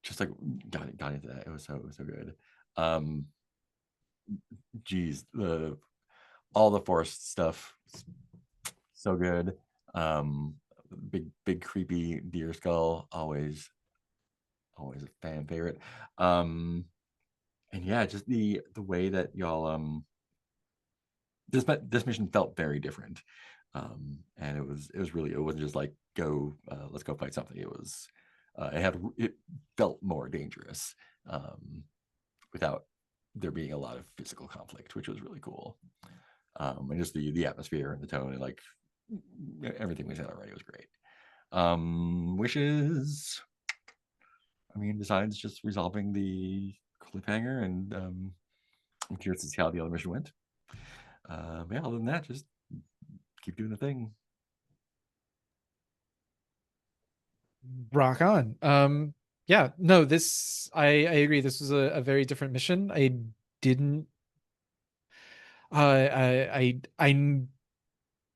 just like got into that. It was so good. Um, geez, the all the forest stuff, so good. Big creepy deer skull, always a fan favorite. um and yeah, just the way that y'all this mission felt very different, and it wasn't just like let's go fight something. It felt more dangerous, without there being a lot of physical conflict, which was really cool. And just the atmosphere and the tone and like everything we said already was great. Wishes. I mean, besides just resolving the cliffhanger, and I'm curious to see how the other mission went. Yeah, other than that, just keep doing the thing. Rock on. Yeah, no, this I agree. This was a very different mission. I didn't I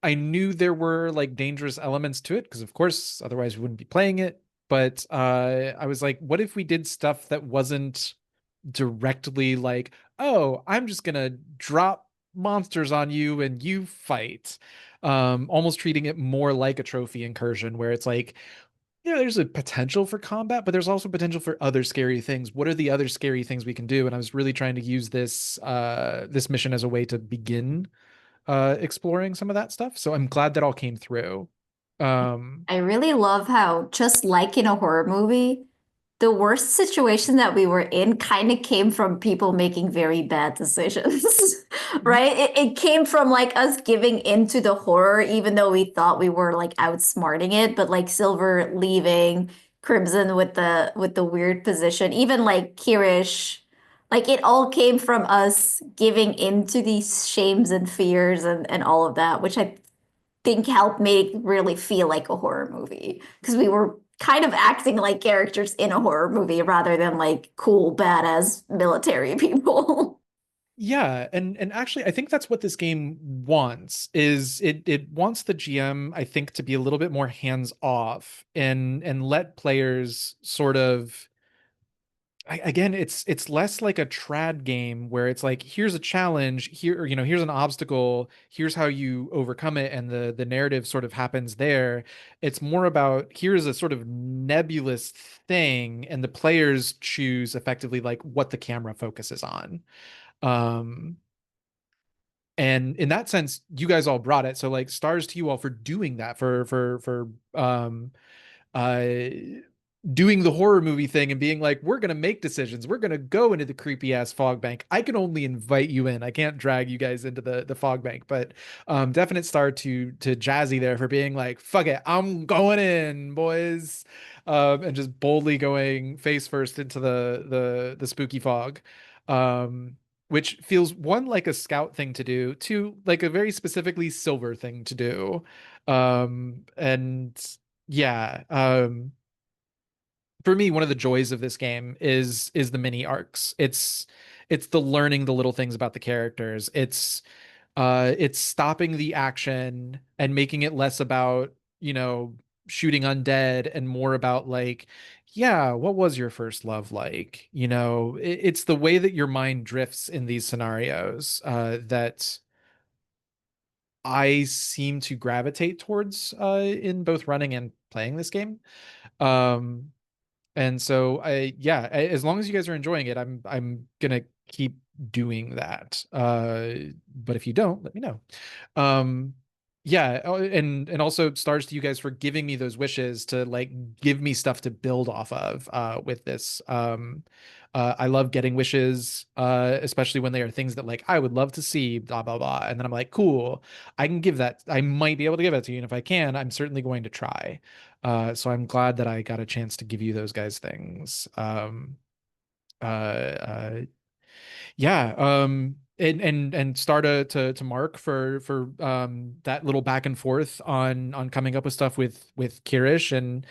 knew there were like dangerous elements to it because of course otherwise we wouldn't be playing it. But I was like, what if we did stuff that wasn't directly like, oh, I'm just gonna drop monsters on you and you fight. Almost treating it more like a trophy incursion where it's like, there's a potential for combat, but there's also potential for other scary things. What are the other scary things we can do? And I was really trying to use this mission as a way to begin exploring some of that stuff. So I'm glad that all came through. I really love how, just like in a horror movie, the worst situation that we were in kind of came from people making very bad decisions, right? It came from like us giving into the horror, even though we thought we were like outsmarting it, but like Silver leaving, Crimson with the weird position, even like Kirish, like it all came from us giving into these shames and fears and all of that, which I think helped make really feel like a horror movie because we were kind of acting like characters in a horror movie rather than like cool badass military people. Yeah, and actually I think that's what this game wants is it wants the GM, I think, to be a little bit more hands off and let players sort of again, it's less like a trad game where it's like, here's a challenge here, here's an obstacle, here's how you overcome it, and the narrative sort of happens there. It's more about, here's a sort of nebulous thing and the players choose effectively like what the camera focuses on. um and in that sense you guys all brought it, so like stars to you all for doing that, for uh doing the horror movie thing and being like, we're gonna make decisions, we're gonna go into the creepy ass fog bank. I can only invite you in, I can't drag you guys into the fog bank. But definite star to Jazzy there for being like, fuck it, I'm going in, boys. And just boldly going face first into the spooky fog. Which feels, one, like a scout thing to do, two, like a very specifically Silver thing to do. And yeah, for me, one of the joys of this game is the mini arcs. It's the learning the little things about the characters. It's stopping the action and making it less about, shooting undead and more about like, yeah, what was your first love like? It's the way that your mind drifts in these scenarios that I seem to gravitate towards in both running and playing this game. Um, and so as long as you guys are enjoying it, I'm gonna keep doing that. But if you don't, let me know. Um, yeah, and also stars to you guys for giving me those wishes to like give me stuff to build off of with this. I love getting wishes, especially when they are things that like I would love to see, blah blah blah. And then I'm like, cool, I can give that. I might be able to give that to you, and if I can, I'm certainly going to try. So I'm glad that I got a chance to give you those guys things. Uh, uh, yeah, and star to Mark for that little back and forth on coming up with stuff with Kirish. And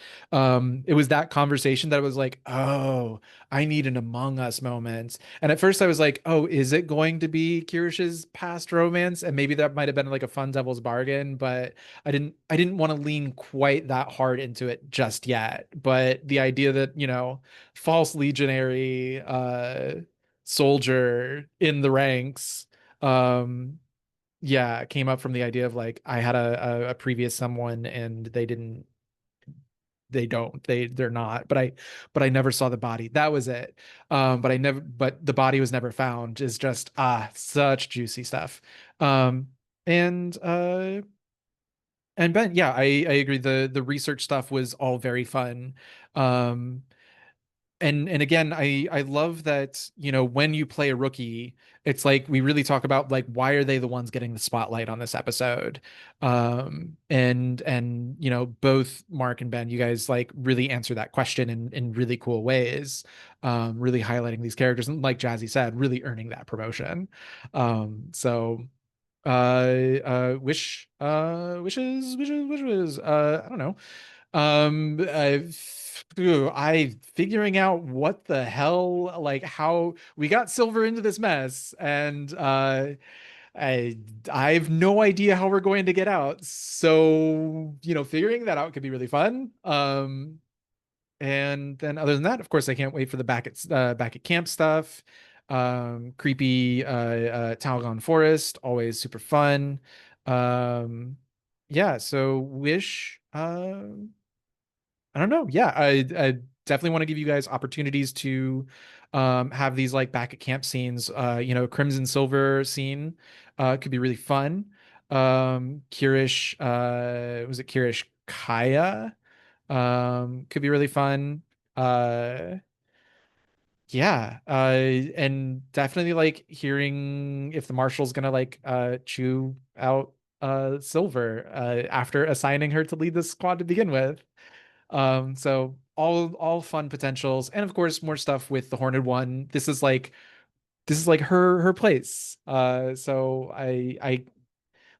it was that conversation that was like, oh, I need an Among Us moment. And at first I was like, oh, is it going to be Kirish's past romance? And maybe that might have been like a fun devil's bargain, but I didn't want to lean quite that hard into it just yet. But the idea that, false legionary soldier in the ranks, um yeah, came up from the idea of like, I had a previous someone and they're not, but I never saw the body. That was it. But the body was never found, is just such juicy stuff. And Ben, yeah, I agree. The research stuff was all very fun. Um, and again, I love that, when you play a rookie, it's like we really talk about like why are they the ones getting the spotlight on this episode. And both Mark and Ben, you guys like really answer that question in really cool ways. Really highlighting these characters and, like Jazzy said, really earning that promotion. So wishes, I don't know. I figuring out what the hell, like how we got Silver into this mess, and I have no idea how we're going to get out. So, figuring that out could be really fun. And then other than that, of course, I can't wait for the back at camp stuff. Creepy Talgon Forest, always super fun. Yeah, so wish I don't know. Yeah, I definitely want to give you guys opportunities to have these like back at camp scenes. Crimson Silver scene could be really fun. Kirish, was it Kirish Kaya? Could be really fun. Uh, yeah, and definitely like hearing if the marshal's gonna like chew out Silver after assigning her to lead the squad to begin with. So all fun potentials, and of course more stuff with the Horned One. This is like her place. So I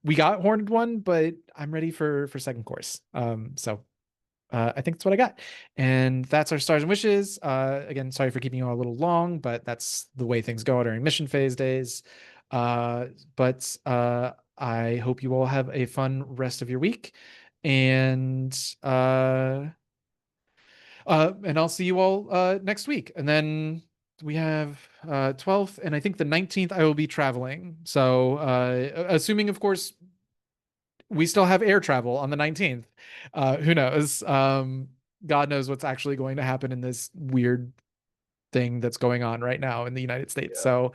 we got Horned One, but I'm ready for second course. So I think that's what I got. And that's our stars and wishes. Again, sorry for keeping you all a little long, but that's the way things go during mission phase days. But I hope you all have a fun rest of your week. And and I'll see you all next week. And then we have 12th, and I think the 19th I will be traveling. So assuming, of course, we still have air travel on the 19th. Who knows? God knows what's actually going to happen in this weird thing that's going on right now in the United States. Yeah. So,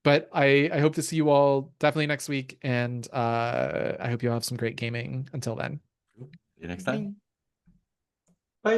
but I hope to see you all definitely next week, and I hope you all have some great gaming until then. See you next time.